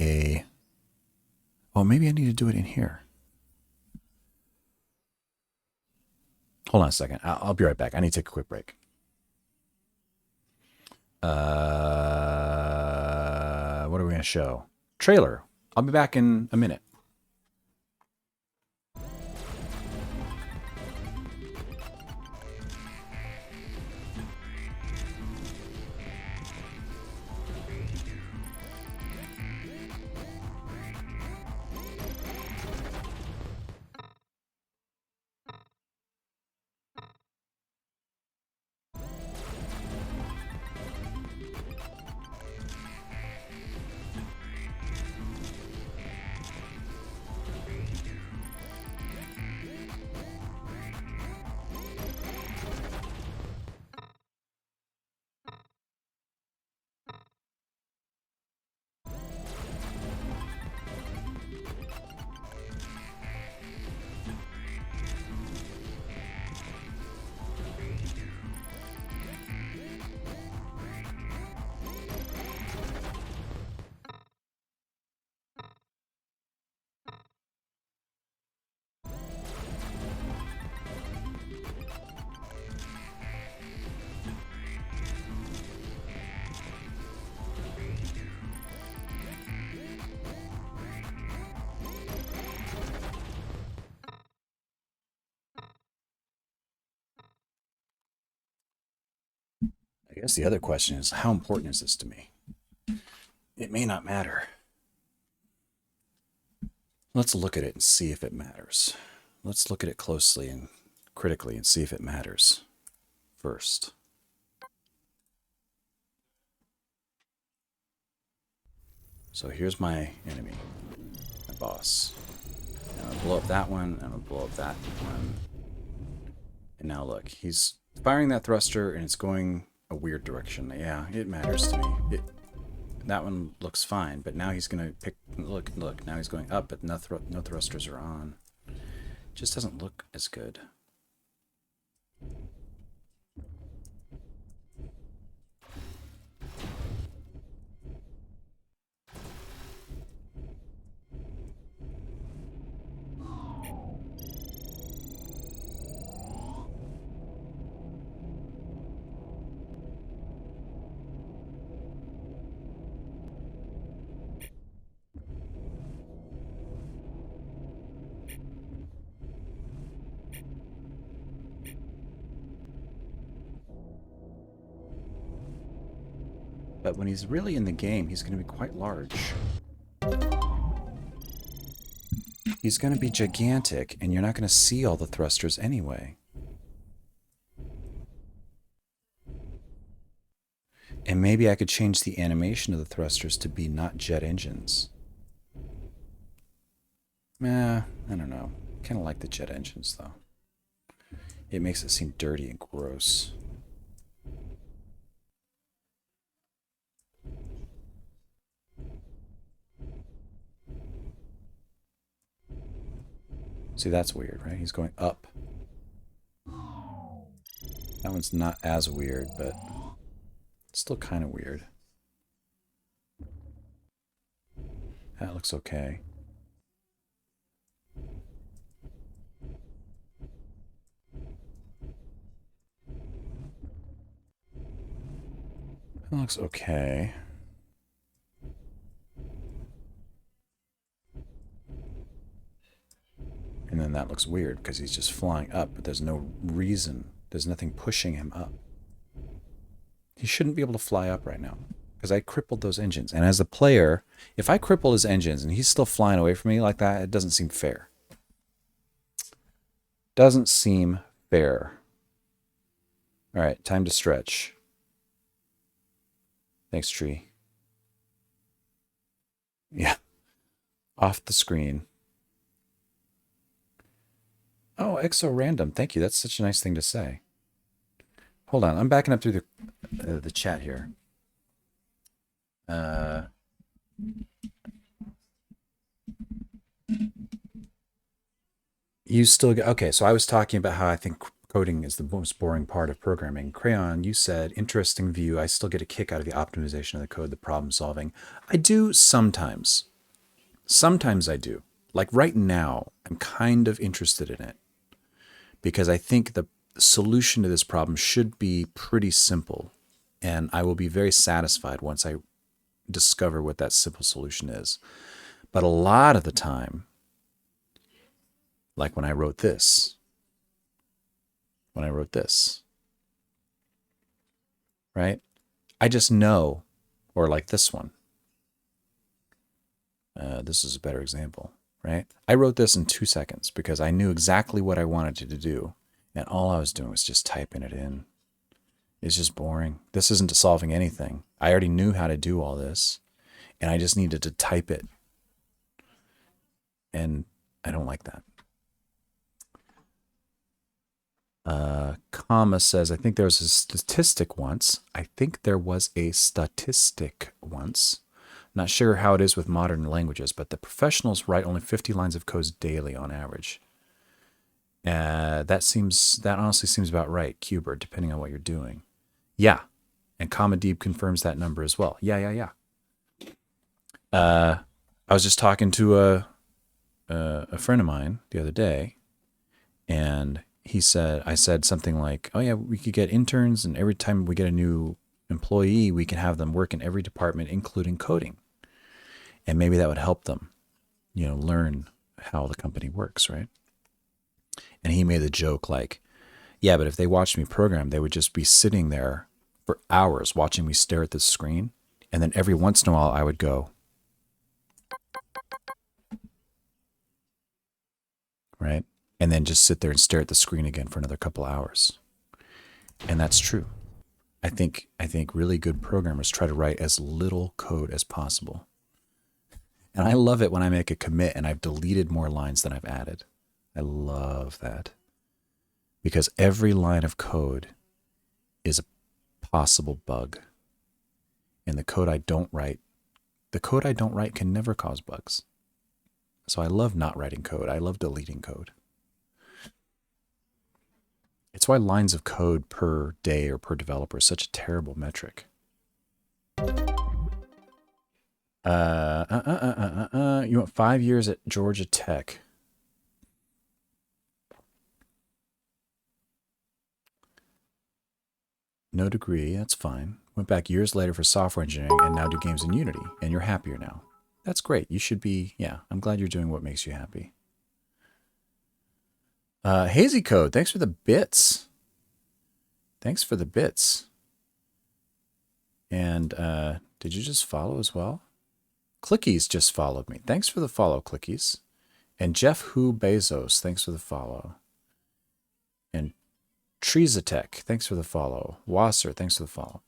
oh, maybe I need to do it in here. Hold on a second. I'll be right back. I need to take a quick break. What are we going to show? Trailer. I'll be back in a minute. guess the other question is, how important is this to me? It may not matter. Let's look at it and see if it matters. Let's look at it closely and critically and see if it matters first. So here's my enemy, my boss. I'm going to blow up that one, I'm going to blow up that one. And now look, he's firing that thruster and it's going a weird direction. Yeah, it matters to me. That one looks fine, but now he's going to pick, look, now he's going up, but no thrusters are on. It just doesn't look as good. But when he's really in the game, he's going to be quite large. He's going to be gigantic, and you're not going to see all the thrusters anyway. And maybe I could change the animation of the thrusters to be not jet engines. I don't know. Kind of like the jet engines, though. It makes it seem dirty and gross. See, that's weird, right? He's going up. That one's not as weird, but it's still kind of weird. That looks okay. That looks okay. And then that looks weird because he's just flying up, but there's no reason. There's nothing pushing him up. He shouldn't be able to fly up right now because I crippled those engines. And as a player, if I cripple his engines and he's still flying away from me like that, it doesn't seem fair. Doesn't seem fair. All right, time to stretch. Thanks, tree. Yeah. Off the screen. Oh, exo random. Thank you. That's such a nice thing to say. Hold on. I'm backing up through the chat here. You still get, okay, so I was talking about how I think coding is the most boring part of programming. Crayon, you said, interesting view. I still get a kick out of the optimization of the code, the problem solving. I do sometimes. Sometimes I do. Like right now, I'm kind of interested in it because I think the solution to this problem should be pretty simple. And I will be very satisfied once I discover what that simple solution is. But a lot of the time, like when I wrote this, right? I just know, or like this one. This is a better example, right? I wrote this in 2 seconds because I knew exactly what I wanted it to do. And all I was doing was just typing it in. It's just boring. This isn't solving anything. I already knew how to do all this, and I just needed to type it. And I don't like that. Comma says, I think there was a statistic once. Not sure how it is with modern languages, but the professionals write only 50 lines of code daily on average. That honestly seems about right, Qbert, depending on what you're doing. Yeah, and CommaDeep confirms that number as well. Yeah. I was just talking to a friend of mine the other day, and I said something like, oh yeah, we could get interns, and every time we get a new employee, we can have them work in every department, including coding. And maybe that would help them, learn how the company works, right? And he made the joke like, yeah, but if they watched me program, they would just be sitting there for hours watching me stare at this screen. And then every once in a while I would go, right? And then just sit there and stare at the screen again for another couple hours. And that's true. I think really good programmers try to write as little code as possible. And I love it when I make a commit and I've deleted more lines than I've added. I love that. Because every line of code is a possible bug. And the code I don't write can never cause bugs. So I love not writing code. I love deleting code. It's why lines of code per day or per developer is such a terrible metric. You want 5 years at Georgia Tech. No degree, that's fine. Went back years later for software engineering and now do games in Unity, and you're happier now. That's great. You should be, yeah, I'm glad you're doing what makes you happy. Hazy Code, thanks for the bits. Thanks for the bits. And did you just follow as well? Clickies just followed me. Thanks for the follow, Clickies. And Jeff Hu Bezos, thanks for the follow. And Treezatech, thanks for the follow. Wasser, thanks for the follow.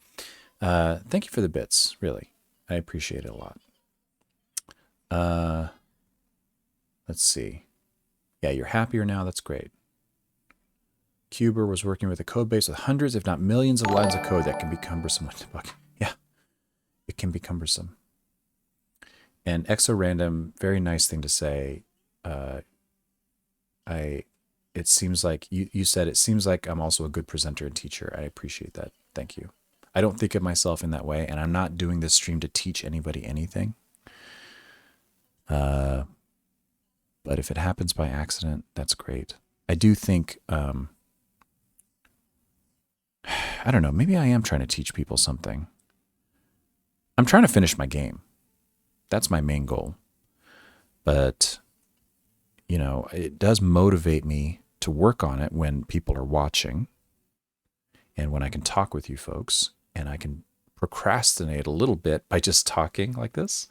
Thank you for the bits, really. I appreciate it a lot. Let's see. Yeah, you're happier now. That's great. Cuber was working with a code base with hundreds, if not millions, of lines of code that can be cumbersome with debug. Yeah, it can be cumbersome. And exorandom, very nice thing to say. It seems like you said it seems like I'm also a good presenter and teacher. I appreciate that. Thank you. I don't think of myself in that way, and I'm not doing this stream to teach anybody anything. But if it happens by accident, that's great. I do think, I don't know, maybe I am trying to teach people something. I'm trying to finish my game. That's my main goal. But, you know, it does motivate me to work on it when people are watching and when I can talk with you folks and I can procrastinate a little bit by just talking like this.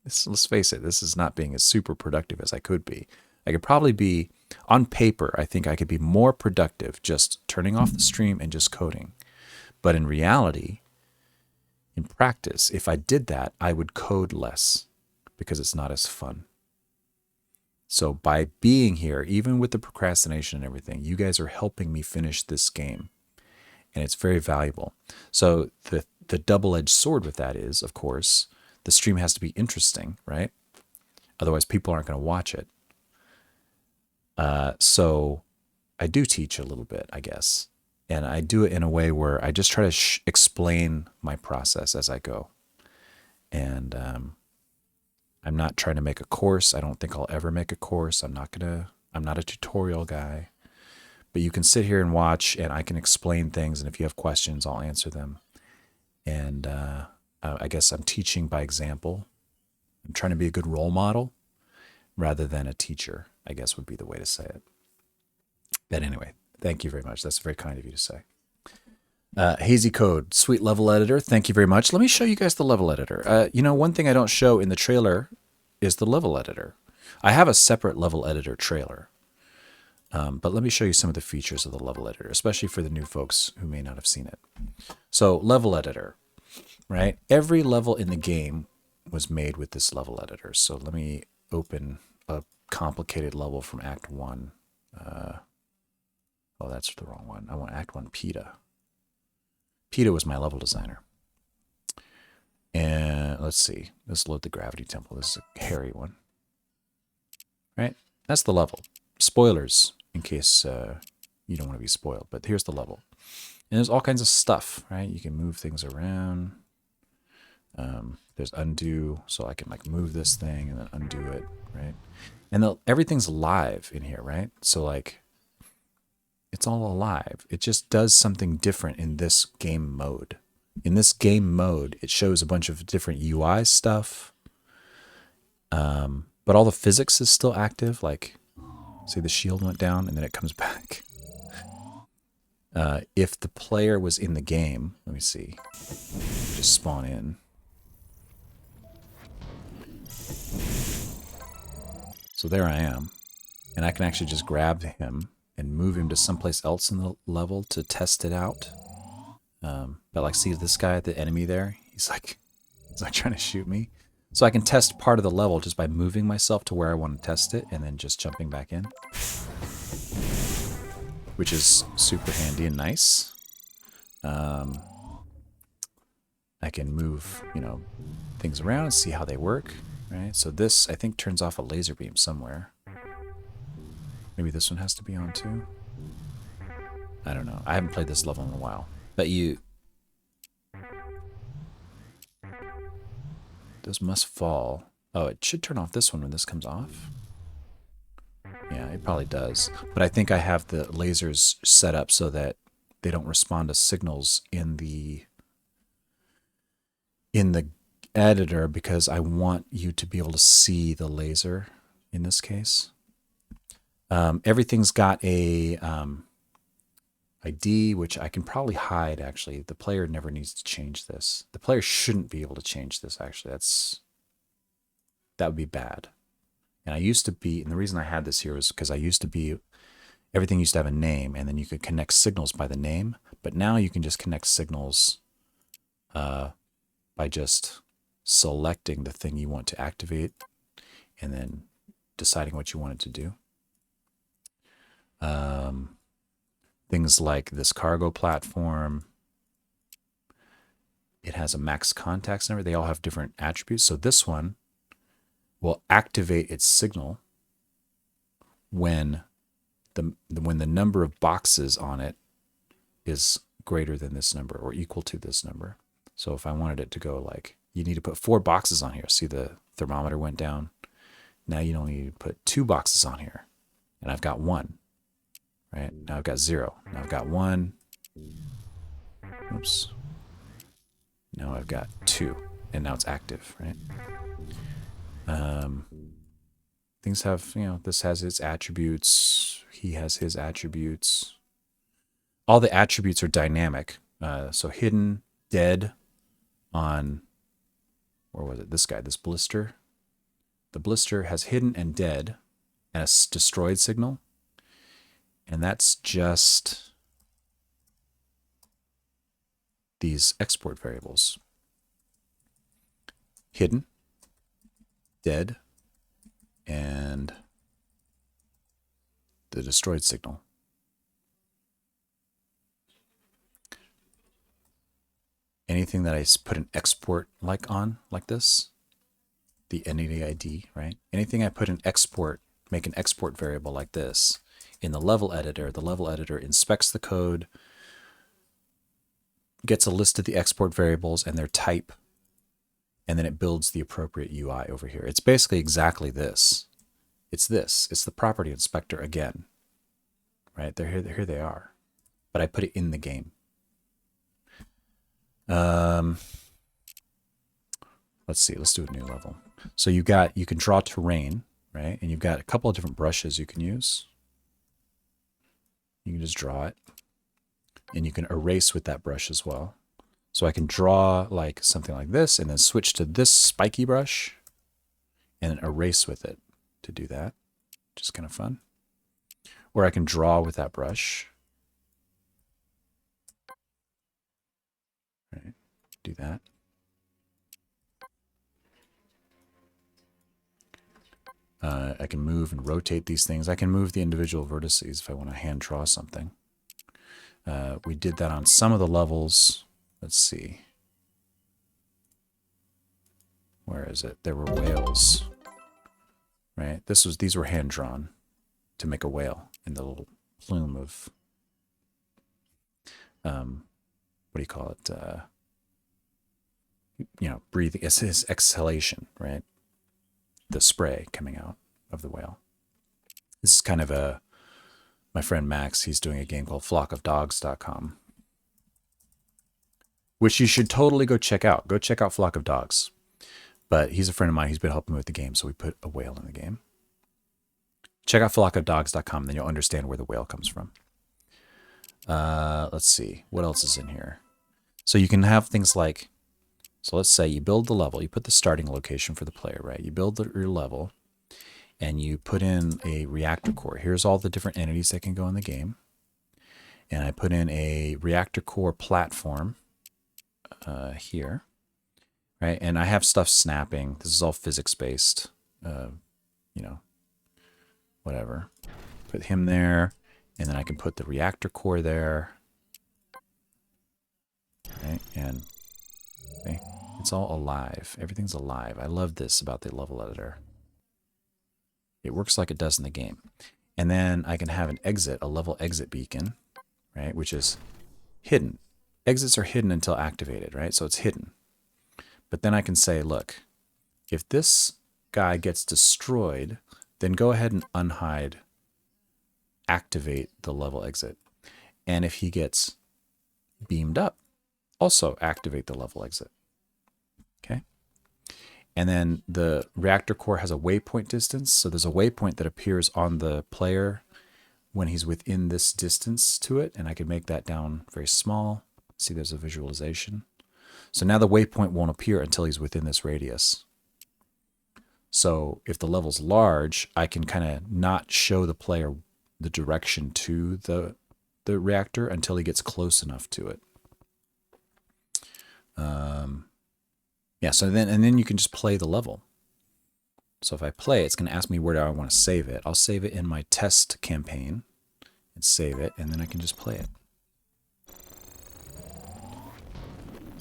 Let's face it, this is not being as super productive as I could be. I could probably be, on paper, I think I could be more productive just turning off the stream and just coding. But in reality, in practice, if I did that, I would code less because it's not as fun. So by being here, even with the procrastination and everything, you guys are helping me finish this game. And it's very valuable. So the double-edged sword with that is, of course, the stream has to be interesting, right? Otherwise, people aren't going to watch it. So I do teach a little bit, I guess. And I do it in a way where I just try to explain my process as I go. And I'm not trying to make a course. I don't think I'll ever make a course. I'm not a tutorial guy. But you can sit here and watch, and I can explain things. And if you have questions, I'll answer them. And I guess I'm teaching by example. I'm trying to be a good role model rather than a teacher, I guess would be the way to say it. But anyway, thank you very much. That's very kind of you to say. Hazy Code, sweet level editor. Thank you very much. Let me show you guys the level editor. You know, one thing I don't show in the trailer is the level editor. I have a separate level editor trailer. But let me show you some of the features of the level editor, especially for the new folks who may not have seen it. So level editor, right? Every level in the game was made with this level editor. So let me open a complicated level from Act 1. Oh, that's the wrong one. I want Act 1 PETA. PETA was my level designer. And let's see. Let's load the Gravity Temple. This is a hairy one. Right? That's the level. Spoilers, in case you don't want to be spoiled. But here's the level. And there's all kinds of stuff, right? You can move things around. There's undo, so I can like move this thing and then undo it, right? And everything's live in here, right? So like, it's all alive. It just does something different in this game mode. In this game mode, it shows a bunch of different UI stuff. But all the physics is still active. Like, see, the shield went down and then it comes back. If the player was in the game, let me see, just spawn in. So there I am. And I can actually just grab him and move him to someplace else in the level to test it out. But like, see this guy, the enemy there? He's like trying to shoot me. So I can test part of the level just by moving myself to where I want to test it and then just jumping back in. Which is super handy and nice. I can move, things around and see how they work, right? So this, I think, turns off a laser beam somewhere. Maybe this one has to be on too. I don't know. I haven't played this level in a while. But those must fall. Oh, it should turn off this one when this comes off. Yeah, it probably does. But I think I have the lasers set up so that they don't respond to signals in the editor, because I want you to be able to see the laser in this case. Everything's got a ID, which I can probably hide, actually. The player never needs to change this. The player shouldn't be able to change this, actually. That would be bad. And I used to be, and the reason I had this here was because everything used to have a name, and then you could connect signals by the name. But now you can just connect signals by just selecting the thing you want to activate and then deciding what you want it to do. Things like this cargo platform, it has a max contacts number. They all have different attributes. So this one will activate its signal when the number of boxes on it is greater than this number or equal to this number. So if I wanted it to go like, you need to put 4 boxes on here. See, the thermometer went down. Now you only need to put 2 boxes on here. And I've got 1. Right? Now I've got 0. Now I've got 1. Oops. Now I've got 2. And now it's active, right? Things have, this has its attributes. He has his attributes. All the attributes are dynamic. So hidden, dead on, where was it? This guy, this blister. The blister has hidden and dead and a destroyed signal. And that's just these export variables. Hidden, dead, and the destroyed signal. Anything that I put an export on like this, the entity ID, right? Anything I put an export, make an export variable like this in the level editor inspects the code, gets a list of the export variables and their type, and then it builds the appropriate UI over here. It's basically exactly this. It's this. It's the property inspector again, right? Here they are. But I put it in the game. Let's see. Let's do a new level. So you can draw terrain, right? And you've got a couple of different brushes you can use. You can just draw it, and you can erase with that brush as well. So I can draw like something like this and then switch to this spiky brush and then erase with it to do that, which is kind of fun. Or I can draw with that brush. Right, do that. I can move and rotate these things. I can move the individual vertices if I want to hand draw something. We did that on some of the levels. Let's see. Where is it? There were whales, right? These were hand drawn to make a whale in the little plume of, what do you call it? Breathing. It's his exhalation, right? The spray coming out of the whale. This is kind of my friend Max, he's doing a game called flockofdogs.com, which you should totally go check out. Go check out Flock of Dogs. But he's a friend of mine. He's been helping me with the game, so we put a whale in the game. Check out flockofdogs.com, then you'll understand where the whale comes from. Let's see. What else is in here? So you can have things like, so let's say you build the level. You put the starting location for the player, right? You build your level, and you put in a reactor core. Here's all the different entities that can go in the game. And I put in a reactor core platform here, right? And I have stuff snapping. This is all physics-based, you know, whatever. Put him there, and then I can put the reactor core there. Okay, and okay, it's all alive. Everything's alive. I love this about the level editor. It works like it does in the game. And then I can have an exit, a level exit beacon, right? Which is hidden. Exits are hidden until activated, right? So it's hidden. But then I can say, look, if this guy gets destroyed, then go ahead and unhide, activate the level exit. And if he gets beamed up, also activate the level exit. Okay. And then the reactor core has a waypoint distance. So there's a waypoint that appears on the player when he's within this distance to it. And I can make that down very small. See, there's a visualization. So now the waypoint won't appear until he's within this radius. So if the level's large, I can kind of not show the player the direction to the reactor until he gets close enough to it. Yeah, so then you can just play the level. So if I play, it's going to ask me where do I want to save it. I'll save it in my test campaign and save it, and then I can just play it.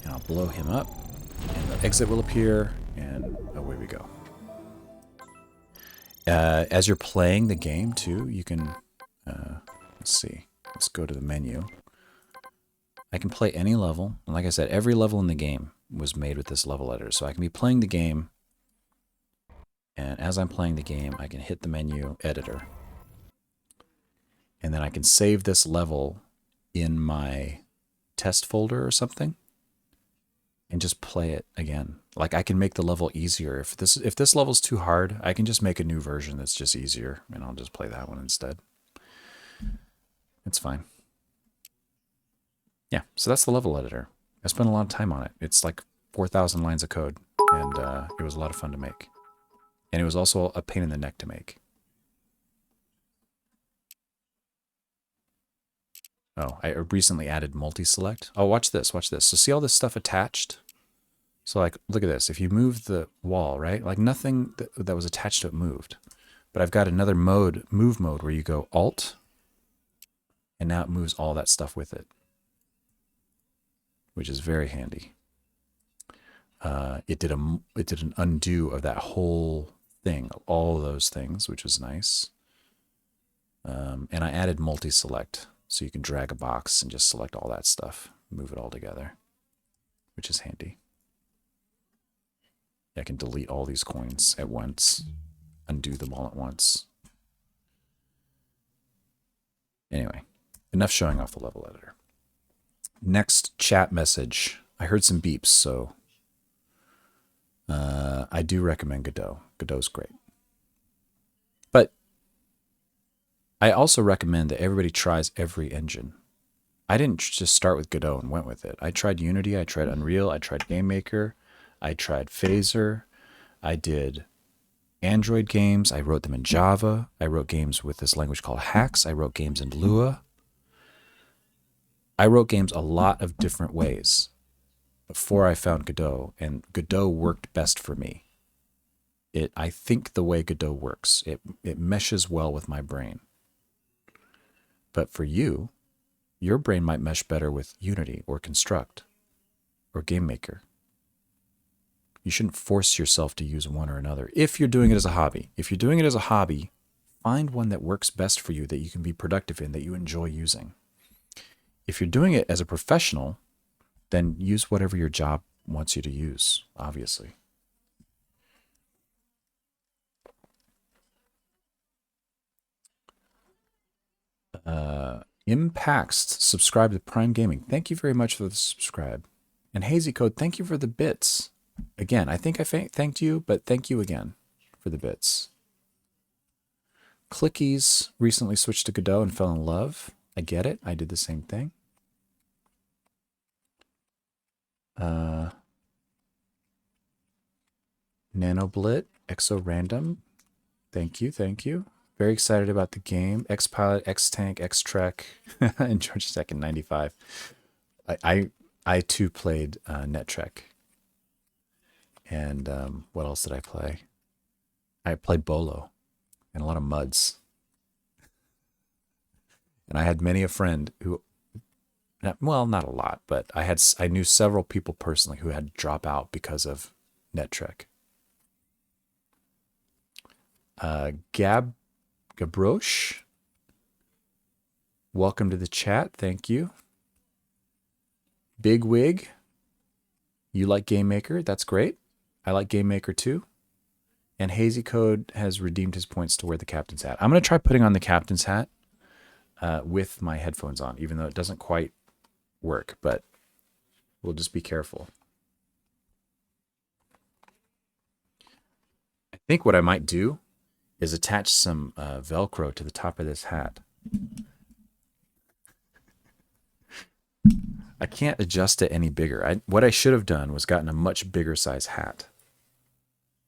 And I'll blow him up, and the exit will appear, and away we go. As you're playing the game, too, you can, let's see, let's go to the menu. I can play any level. And like I said, every level in the game was made with this level editor. So I can be playing the game, and as I'm playing the game, I can hit the menu editor. And then I can save this level in my test folder or something and just play it again. Like I can make the level easier. If this level's too hard, I can just make a new version that's just easier, and I'll just play that one instead. It's fine. Yeah, so that's the level editor. I spent a lot of time on it. It's like 4,000 lines of code, and it was a lot of fun to make. And it was also a pain in the neck to make. Oh, I recently added multi-select. Oh, watch this, watch this. So see all this stuff attached? So like, look at this. If you move the wall, right? Like nothing that was attached to it moved. But I've got another mode, move mode, where you go Alt, and now it moves all that stuff with it, which is very handy. It did an undo of that whole thing, all those things, which was nice. And I added multi-select, so you can drag a box and just select all that stuff, move it all together, which is handy. I can delete all these coins at once, undo them all at once. Anyway, enough showing off the level editor. Next chat message. I heard some beeps, so I do recommend Godot. Godot's great. But I also recommend that everybody tries every engine. I didn't just start with Godot and went with it. I tried Unity, I tried Unreal, I tried GameMaker, I tried Phaser, I did Android games, I wrote them in Java, I wrote games with this language called Hax, I wrote games in Lua. I wrote games a lot of different ways before I found Godot, and Godot worked best for me. I think the way Godot works, it meshes well with my brain. But for you, your brain might mesh better with Unity or Construct or GameMaker. You shouldn't force yourself to use one or another if you're doing it as a hobby. If you're doing it as a hobby, find one that works best for you, that you can be productive in, that you enjoy using. If you're doing it as a professional, then use whatever your job wants you to use, obviously. Impacts subscribe to Prime Gaming. Thank you very much for the subscribe. And Hazy Code, thank you for the bits. Again, I think I thanked you, but thank you again for the bits. Clickies recently switched to Godot and fell in love. I get it. I did the same thing. Nanoblit, Exo-Random. Thank you, thank you. Very excited about the game. X-Pilot, X-Tank, X-Trek, and Georgia Tech in 95. I too played NetTrek. And what else did I play? I played Bolo and a lot of MUDs. And I had many a friend who, well, not a lot, but I knew several people personally who had to drop out because of NetTrek. Gabroche, welcome to the chat. Thank you. Big Wig, you like Game Maker? That's great. I like Game Maker too. And Hazy Code has redeemed his points to wear the captain's hat. I'm going to try putting on the captain's hat with my headphones on, even though it doesn't quite work, but we'll just be careful. I think what I might do is attach some Velcro to the top of this hat. I can't adjust it any bigger. What I should have done was gotten a much bigger size hat.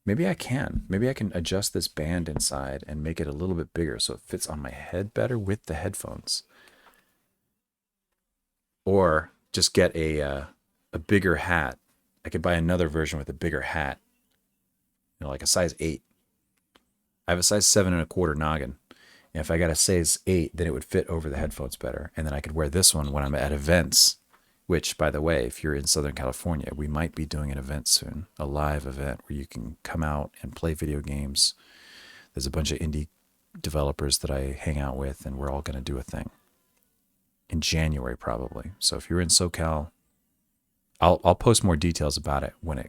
Maybe I can. Maybe I can adjust this band inside and make it a little bit bigger so it fits on my head better with the headphones. Or just get a bigger hat. I could buy another version with a bigger hat. Like a size 8. I have a size 7¼ noggin. And if I got a size 8, then it would fit over the headphones better. And then I could wear this one when I'm at events. Which, by the way, if you're in Southern California, we might be doing an event soon, a live event where you can come out and play video games. There's a bunch of indie developers that I hang out with, and we're all going to do a thing in January probably. So if you're in SoCal, I'll post more details about it when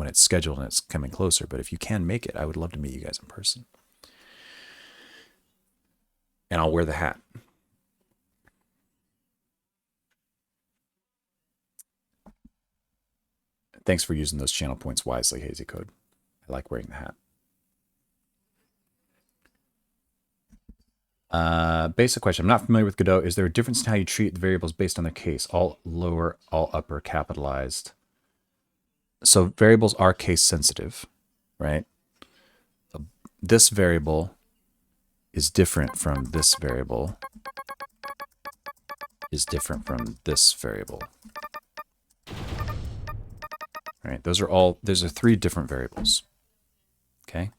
it's scheduled and it's coming closer. But if you can make it, I would love to meet you guys in person. And I'll wear the hat. Thanks for using those channel points wisely, Hazy Code. I like wearing the hat. Basic question. I'm not familiar with Godot. Is there a difference in how you treat the variables based on their case? All lower, all upper, capitalized. So variables are case sensitive, right? This variable is different from this variable, is different from this variable. Right, those are 3 different variables. Okay.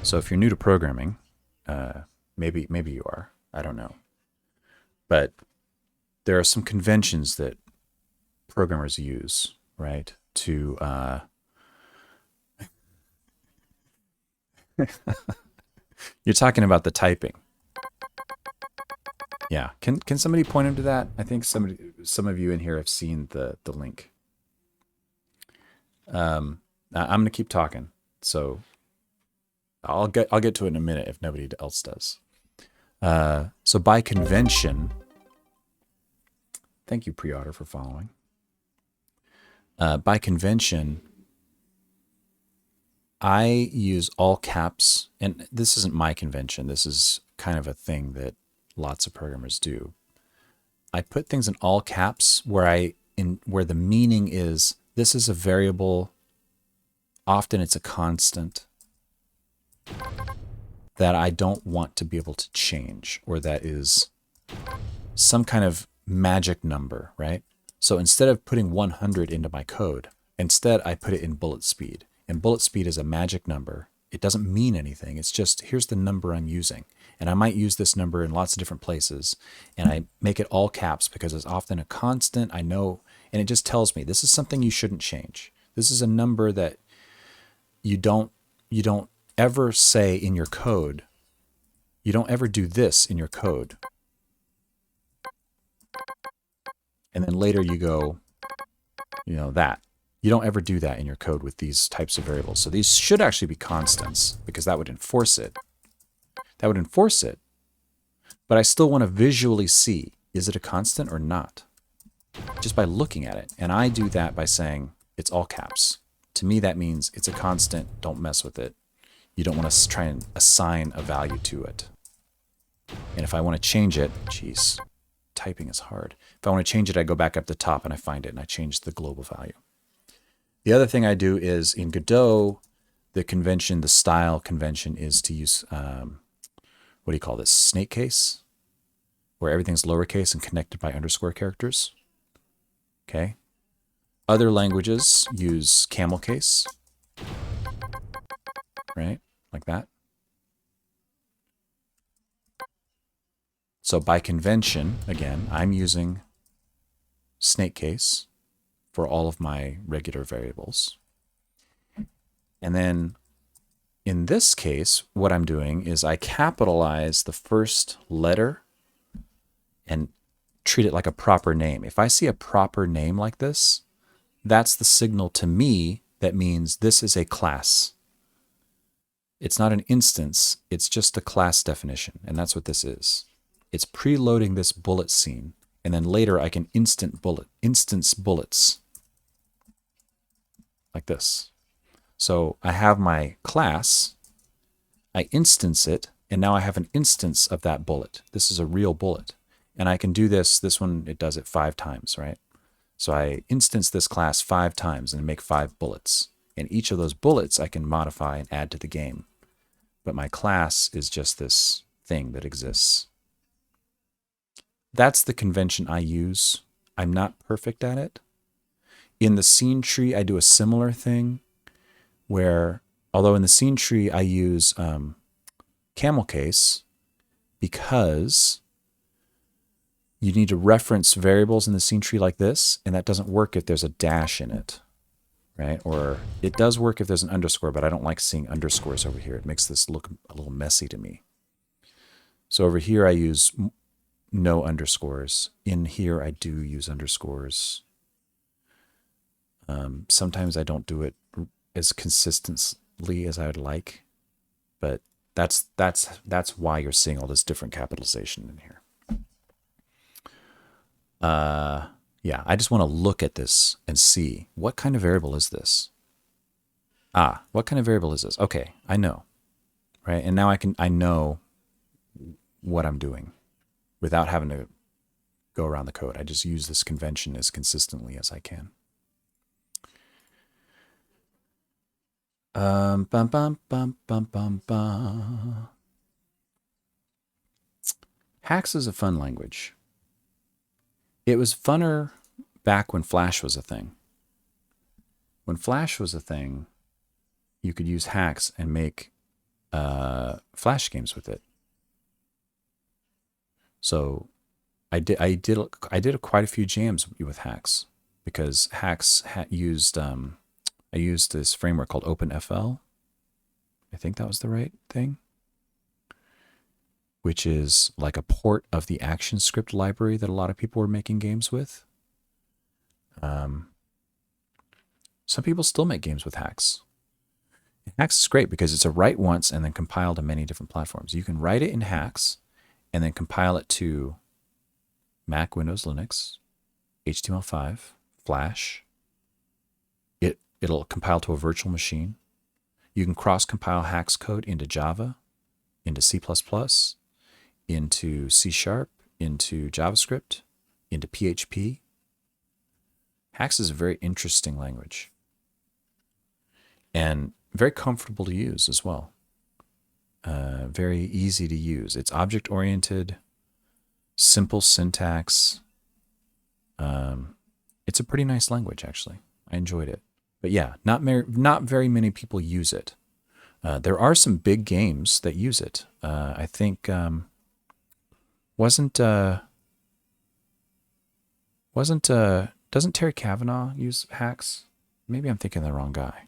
So if you're new to programming, maybe you are. I don't know. But there are some conventions that programmers use, right? To you're talking about the typing. Yeah. Can somebody point him to that? I think some of you in here have seen the link. I'm going to keep talking, so I'll get to it in a minute if nobody else does. So by convention, thank you, Pre-Otter, for following. By convention, I use all caps, and this isn't my convention. This is kind of a thing that lots of programmers do. I put things in all caps where the meaning is, this is a variable, often it's a constant, that I don't want to be able to change, or that is some kind of magic number, right? So instead of putting 100 into my code, instead I put it in bullet speed. And bullet speed is a magic number. It doesn't mean anything. It's just, here's the number I'm using. And I might use this number in lots of different places. And I make it all caps because it's often a constant. I know. And it just tells me this is something you shouldn't change. This is a number that you don't ever say in your code. You don't ever do this in your code. And then later you go, that. You don't ever do that in your code with these types of variables. So these should actually be constants because that would enforce it. But I still want to visually see, is it a constant or not? Just by looking at it. And I do that by saying it's all caps. To me, that means it's a constant. Don't mess with it. You don't want to try and assign a value to it. And if I want to change it, geez, typing is hard. If I want to change it, I go back up the top and I find it and I change the global value. The other thing I do is in Godot, the convention, the style convention is to use, what do you call this? Snake case, where everything's lowercase and connected by underscore characters. Okay. Other languages use camel case, right? Like that. So by convention, again, I'm using snake case for all of my regular variables. And then in this case, what I'm doing is I capitalize the first letter and treat it like a proper name. If I see a proper name like this, that's the signal to me that means this is a class. It's not an instance, it's just a class definition, and that's what this is. It's preloading this bullet scene, and then later I can instance bullets like this. So I have my class, I instance it, and now I have an instance of that bullet. This is a real bullet. And I can do this one, it does it 5 times, right? So I instance this class 5 times and make 5 bullets. And each of those bullets I can modify and add to the game. But my class is just this thing that exists. That's the convention I use. I'm not perfect at it. In the scene tree, I do a similar thing where, although in the scene tree I use camel case because you need to reference variables in the scene tree like this, and that doesn't work if there's a dash in it, right? Or it does work if there's an underscore, but I don't like seeing underscores over here. It makes this look a little messy to me. So over here I use no underscores. In here I do use underscores. Sometimes I don't do it as consistently as I would like, but that's why you're seeing all this different capitalization in here. Yeah, I just want to look at this and see what kind of variable is this. What kind of variable is this? Okay, I know, right? And now I know what I'm doing without having to go around the code. I just use this convention as consistently as I can. Bum, bum, bum, bum, bum, bum. Hax is a fun language. It was funner back when Flash was a thing. When Flash was a thing, you could use Hax and make Flash games with it. So I did quite a few jams with Hax because Hax used I used this framework called OpenFL. I think that was the right thing, which is like a port of the ActionScript library that a lot of people were making games with. Some people still make games with Hax. Hax is great because it's a write once and then compile to many different platforms. You can write it in Hax and then compile it to Mac, Windows, Linux, HTML5, Flash. It'll compile to a virtual machine. You can cross-compile Hax code into Java, into C++, into C#, into JavaScript, into PHP. Hax is a very interesting language and very comfortable to use as well. Very easy to use. It's object-oriented, simple syntax. It's a pretty nice language, actually. I enjoyed it. But yeah, not very many people use it. There are some big games that use it. I think doesn't Terry Kavanagh use Hax? Maybe I'm thinking of the wrong guy.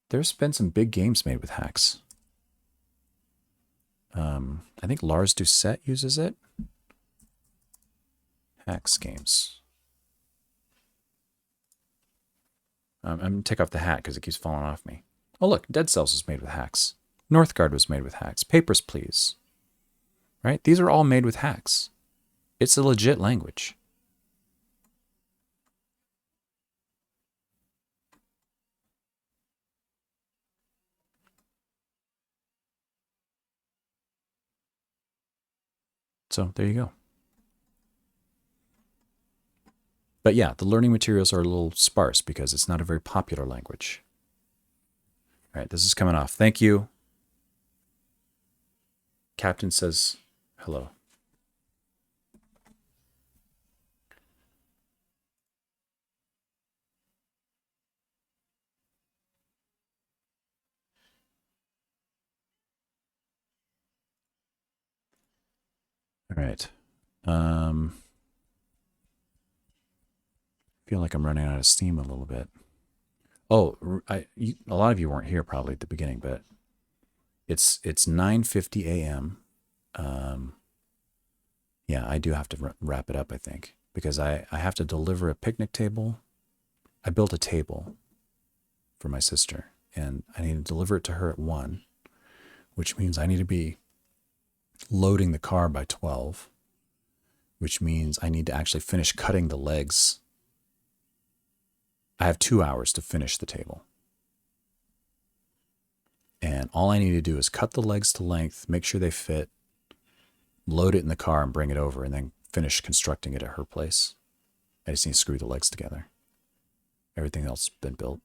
There's been some big games made with Hax. I think Lars Doucette uses it. Hax games. I'm going to take off the hat because it keeps falling off me. Oh, look, Dead Cells was made with Hax. Northgard was made with Hax. Papers, Please. Right? These are all made with Hax. It's a legit language. So there you go. But yeah, the learning materials are a little sparse because it's not a very popular language. All right, this is coming off. Thank you. Captain says hello. All right. Feel like I'm running out of steam a little bit. Oh, a lot of you weren't here probably at the beginning, but it's 9:50 a.m. Yeah, I do have to wrap it up, I think, because I have to deliver a picnic table. I built a table for my sister, and I need to deliver it to her at 1, which means I need to be loading the car by 12, which means I need to actually finish cutting the legs. I have 2 hours to finish the table. And all I need to do is cut the legs to length, make sure they fit, load it in the car and bring it over, and then finish constructing it at her place. I just need to screw the legs together. Everything else has been built.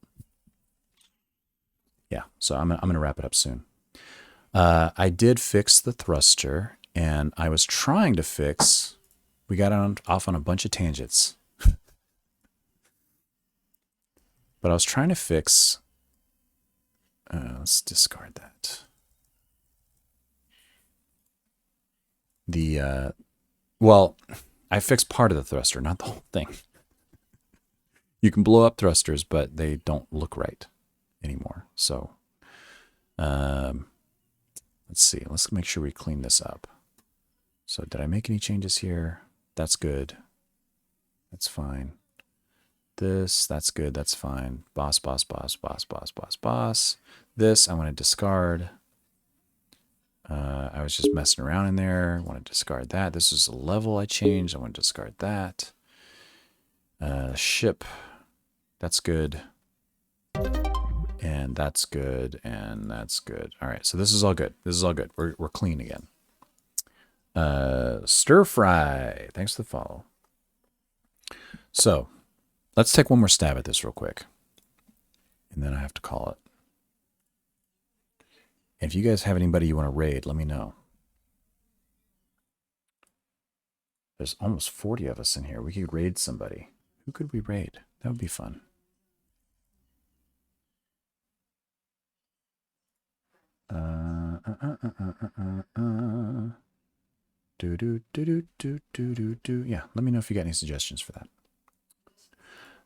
Yeah, so I'm going to wrap it up soon. I did fix the thruster, and I was trying to fix... We got off on a bunch of tangents. But I was trying to fix... let's discard that. Well, I fixed part of the thruster, not the whole thing. You can blow up thrusters, but they don't look right anymore. So, let's see. Let's make sure we clean this up. So did I make any changes here? That's good. That's fine. That's good. That's fine. Boss. This I want to discard. I was just messing around in there. I want to discard that. This is a level I changed. I want to discard that. Ship. That's good. And that's good. And that's good. All right. So this is all good. This is all good. We're clean again. Stir fry. Thanks for the follow. So let's take one more stab at this real quick. And then I have to call it. If you guys have anybody you want to raid, let me know. There's almost 40 of us in here. We could raid somebody. Who could we raid? That would be fun. Yeah, let me know if you got any suggestions for that.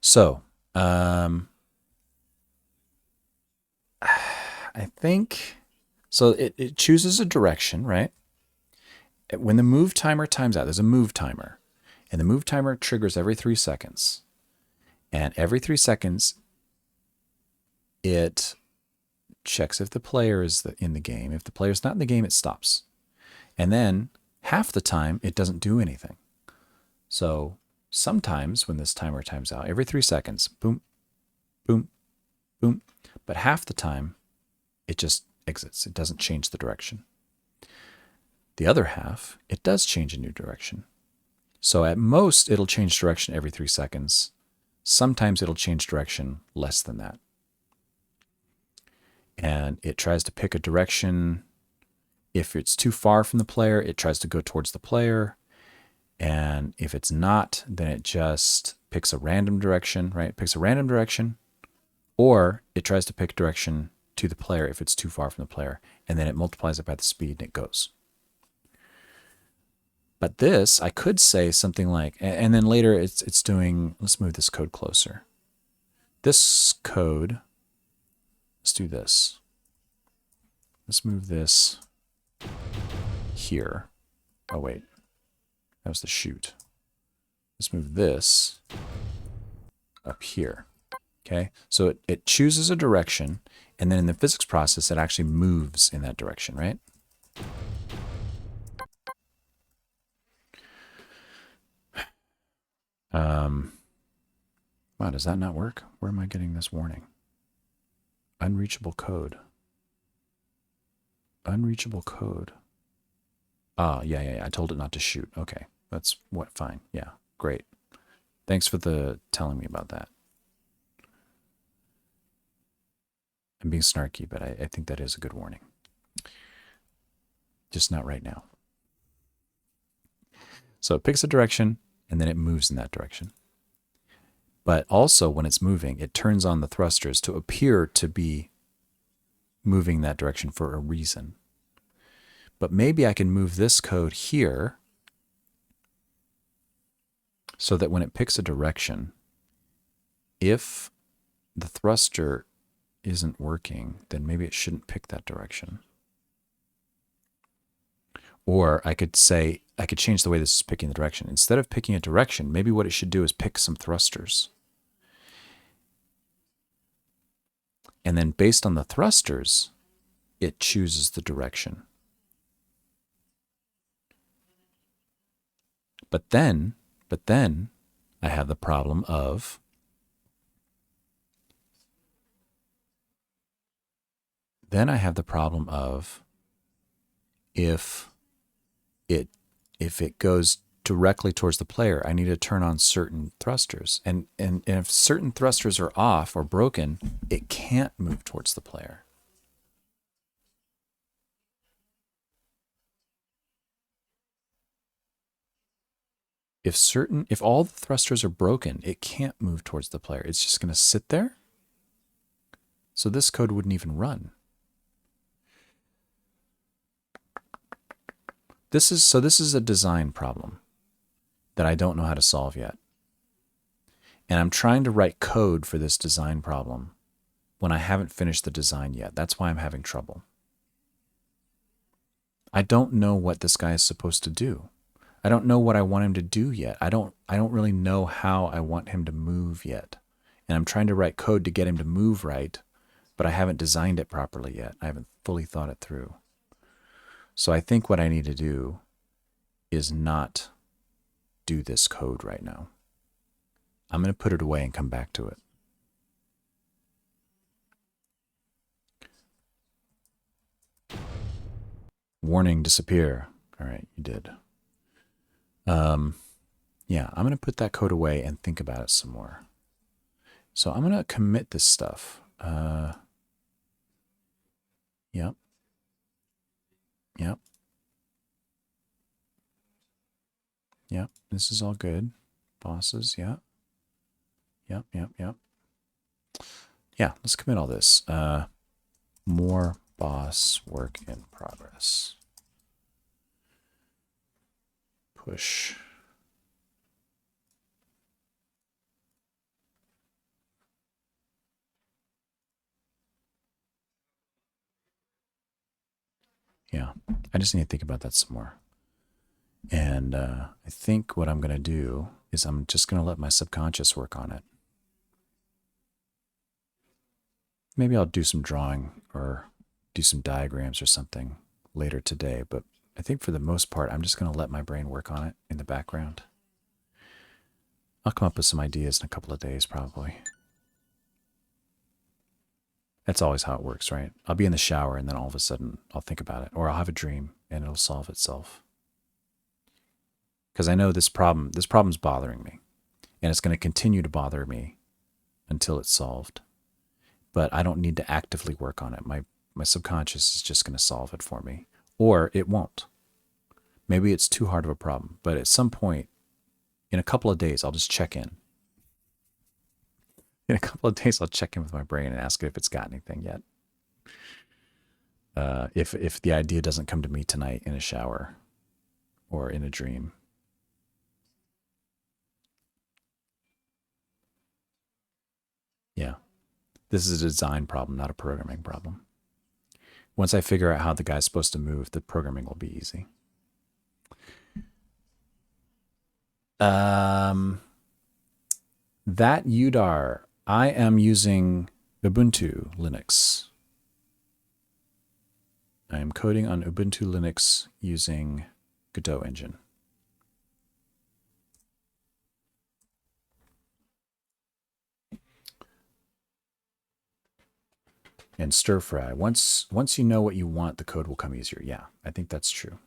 So, I think, so it chooses a direction, right? When the move timer times out, there's a move timer, and the move timer triggers every 3 seconds. And every 3 seconds, it checks if the player is in the game. If the player's not in the game, it stops. And then half the time, it doesn't do anything. So sometimes when this timer times out, every 3 seconds, boom, boom, boom. But half the time, it just exits. It doesn't change the direction. The other half, it does change a new direction. So at most, it'll change direction every 3 seconds. Sometimes it'll change direction less than that. And it tries to pick a direction. If it's too far from the player, it tries to go towards the player. And if it's not, then it just picks a random direction, right? It picks a random direction, or it tries to pick a direction to the player if it's too far from the player, and then it multiplies it by the speed and it goes. But this, I could say something like, and then later it's doing, let's move this code closer. This code, let's do this. Let's move this here. Oh, wait. That was the chute. Let's move this up here. Okay, so it chooses a direction, and then in the physics process, it actually moves in that direction, right? Wow, does that not work? Where am I getting this warning? Unreachable code. Unreachable code. Yeah. I told it not to shoot. Okay. That's what, fine. Yeah. Great. Thanks for the telling me about that. I'm being snarky, but I think that is a good warning. Just not right now. So it picks a direction and then it moves in that direction. But also when it's moving, it turns on the thrusters to appear to be moving that direction for a reason. But maybe I can move this code here so that when it picks a direction, if the thruster isn't working, then maybe it shouldn't pick that direction. Or I could say, I could change the way this is picking the direction. Instead of picking a direction, maybe what it should do is pick some thrusters. And then based on the thrusters, it chooses the direction. But then I have the problem of if it goes directly towards the player, I need to turn on certain thrusters. And if certain thrusters are off or broken, it can't move towards the player. If all the thrusters are broken, it can't move towards the player. It's just going to sit there. So this code wouldn't even run. This is a design problem that I don't know how to solve yet. And I'm trying to write code for this design problem when I haven't finished the design yet. That's why I'm having trouble. I don't know what this guy is supposed to do. I don't know what I want him to do yet. I don't really know how I want him to move yet. And I'm trying to write code to get him to move right, but I haven't designed it properly yet. I haven't fully thought it through. So I think what I need to do is not do this code right now. I'm going to put it away and come back to it. Warning, disappear. All right, you did. Yeah, I'm going to put that code away and think about it some more. So I'm going to commit this stuff. Yep. This is all good. Bosses, yeah. Yep. Yeah, let's commit all this. More boss work in progress. Push. Yeah, I just need to think about that some more. And I think what I'm going to do is I'm just going to let my subconscious work on it. Maybe I'll do some drawing or do some diagrams or something later today, but I think for the most part, I'm just going to let my brain work on it in the background. I'll come up with some ideas in a couple of days, probably. That's always how it works, right? I'll be in the shower and then all of a sudden I'll think about it, or I'll have a dream and it'll solve itself. Because I know this problem's bothering me, and it's going to continue to bother me until it's solved. But I don't need to actively work on it. My subconscious is just going to solve it for me, or it won't. Maybe it's too hard of a problem, but at some point, in a couple of days, I'll just check in. In a couple of days, I'll check in with my brain and ask it if it's got anything yet. If the idea doesn't come to me tonight in a shower or in a dream. Yeah. This is a design problem, not a programming problem. Once I figure out how the guy's supposed to move, the programming will be easy. That UDAR, I am using Ubuntu Linux. I am coding on Ubuntu Linux using Godot Engine. And stir fry. Once you know what you want, the code will come easier. Yeah, I think that's true.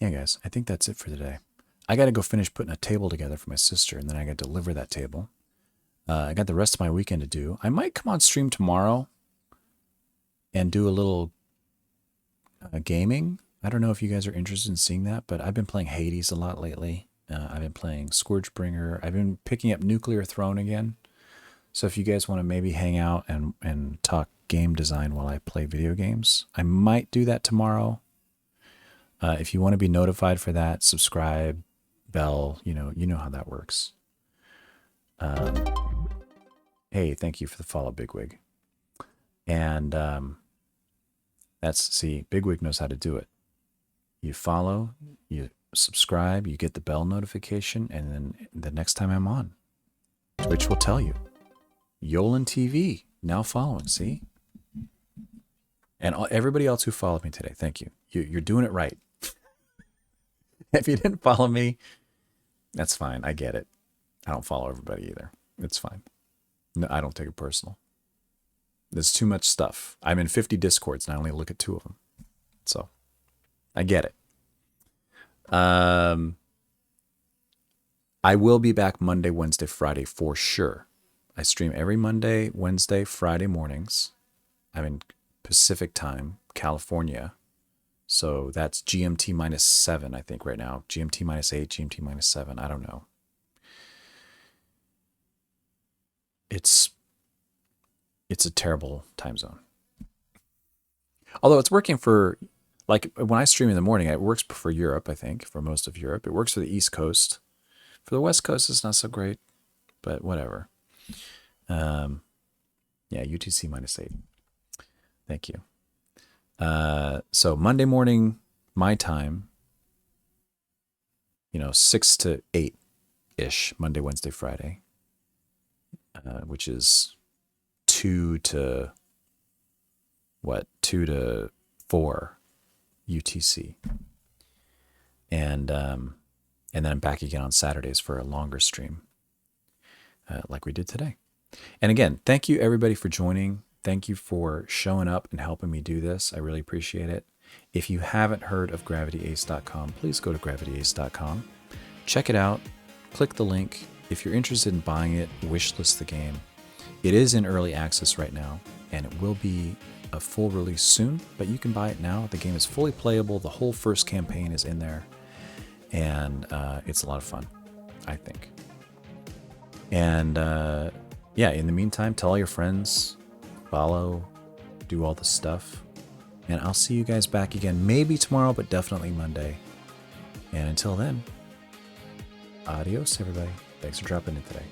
Yeah, guys, I think that's it for today. I got to go finish putting a table together for my sister, and then I got to deliver that table. I got the rest of my weekend to do. I might come on stream tomorrow and do a little gaming. I don't know if you guys are interested in seeing that, but I've been playing Hades a lot lately. I've been playing Scourgebringer. I've been picking up Nuclear Throne again. So if you guys want to maybe hang out and talk game design while I play video games, I might do that tomorrow. If you want to be notified for that, subscribe, bell, you know how that works. Hey, thank you for the follow, Bigwig. And see, Bigwig knows how to do it. You follow, you subscribe, you get the bell notification, and then the next time I'm on, Twitch will tell you. Yolan TV, now following, see? And everybody else who followed me today, thank you. You're doing it right. If you didn't follow me, that's fine. I get it. I don't follow everybody either. It's fine. No, I don't take it personal. There's too much stuff. I'm in 50 Discords and I only look at 2 of them. So I get it. I will be back Monday, Wednesday, Friday for sure. I stream every Monday, Wednesday, Friday mornings. I'm in Pacific time, California. So that's GMT -7, I think, right now. GMT -8, GMT -7. I don't know. It's a terrible time zone. Although it's working for, like, when I stream in the morning, it works for Europe, I think, for most of Europe. It works for the East Coast. For the West Coast, it's not so great, but whatever. Yeah, UTC -8. Thank you. So Monday morning, my time, 6 to 8-ish, Monday, Wednesday, Friday, which is 2 to 4 UTC. And then I'm back again on Saturdays for a longer stream, like we did today. And again, thank you everybody for joining. Thank you for showing up and helping me do this. I really appreciate it. If you haven't heard of GravityAce.com, please go to GravityAce.com. Check it out. Click the link. If you're interested in buying it, wishlist the game. It is in early access right now, and it will be a full release soon, but you can buy it now. The game is fully playable. The whole first campaign is in there, and it's a lot of fun, I think. And yeah, in the meantime, tell all your friends, follow, do all the stuff. And I'll see you guys back again, maybe tomorrow, but definitely Monday. And until then, adios, everybody. Thanks for dropping in today.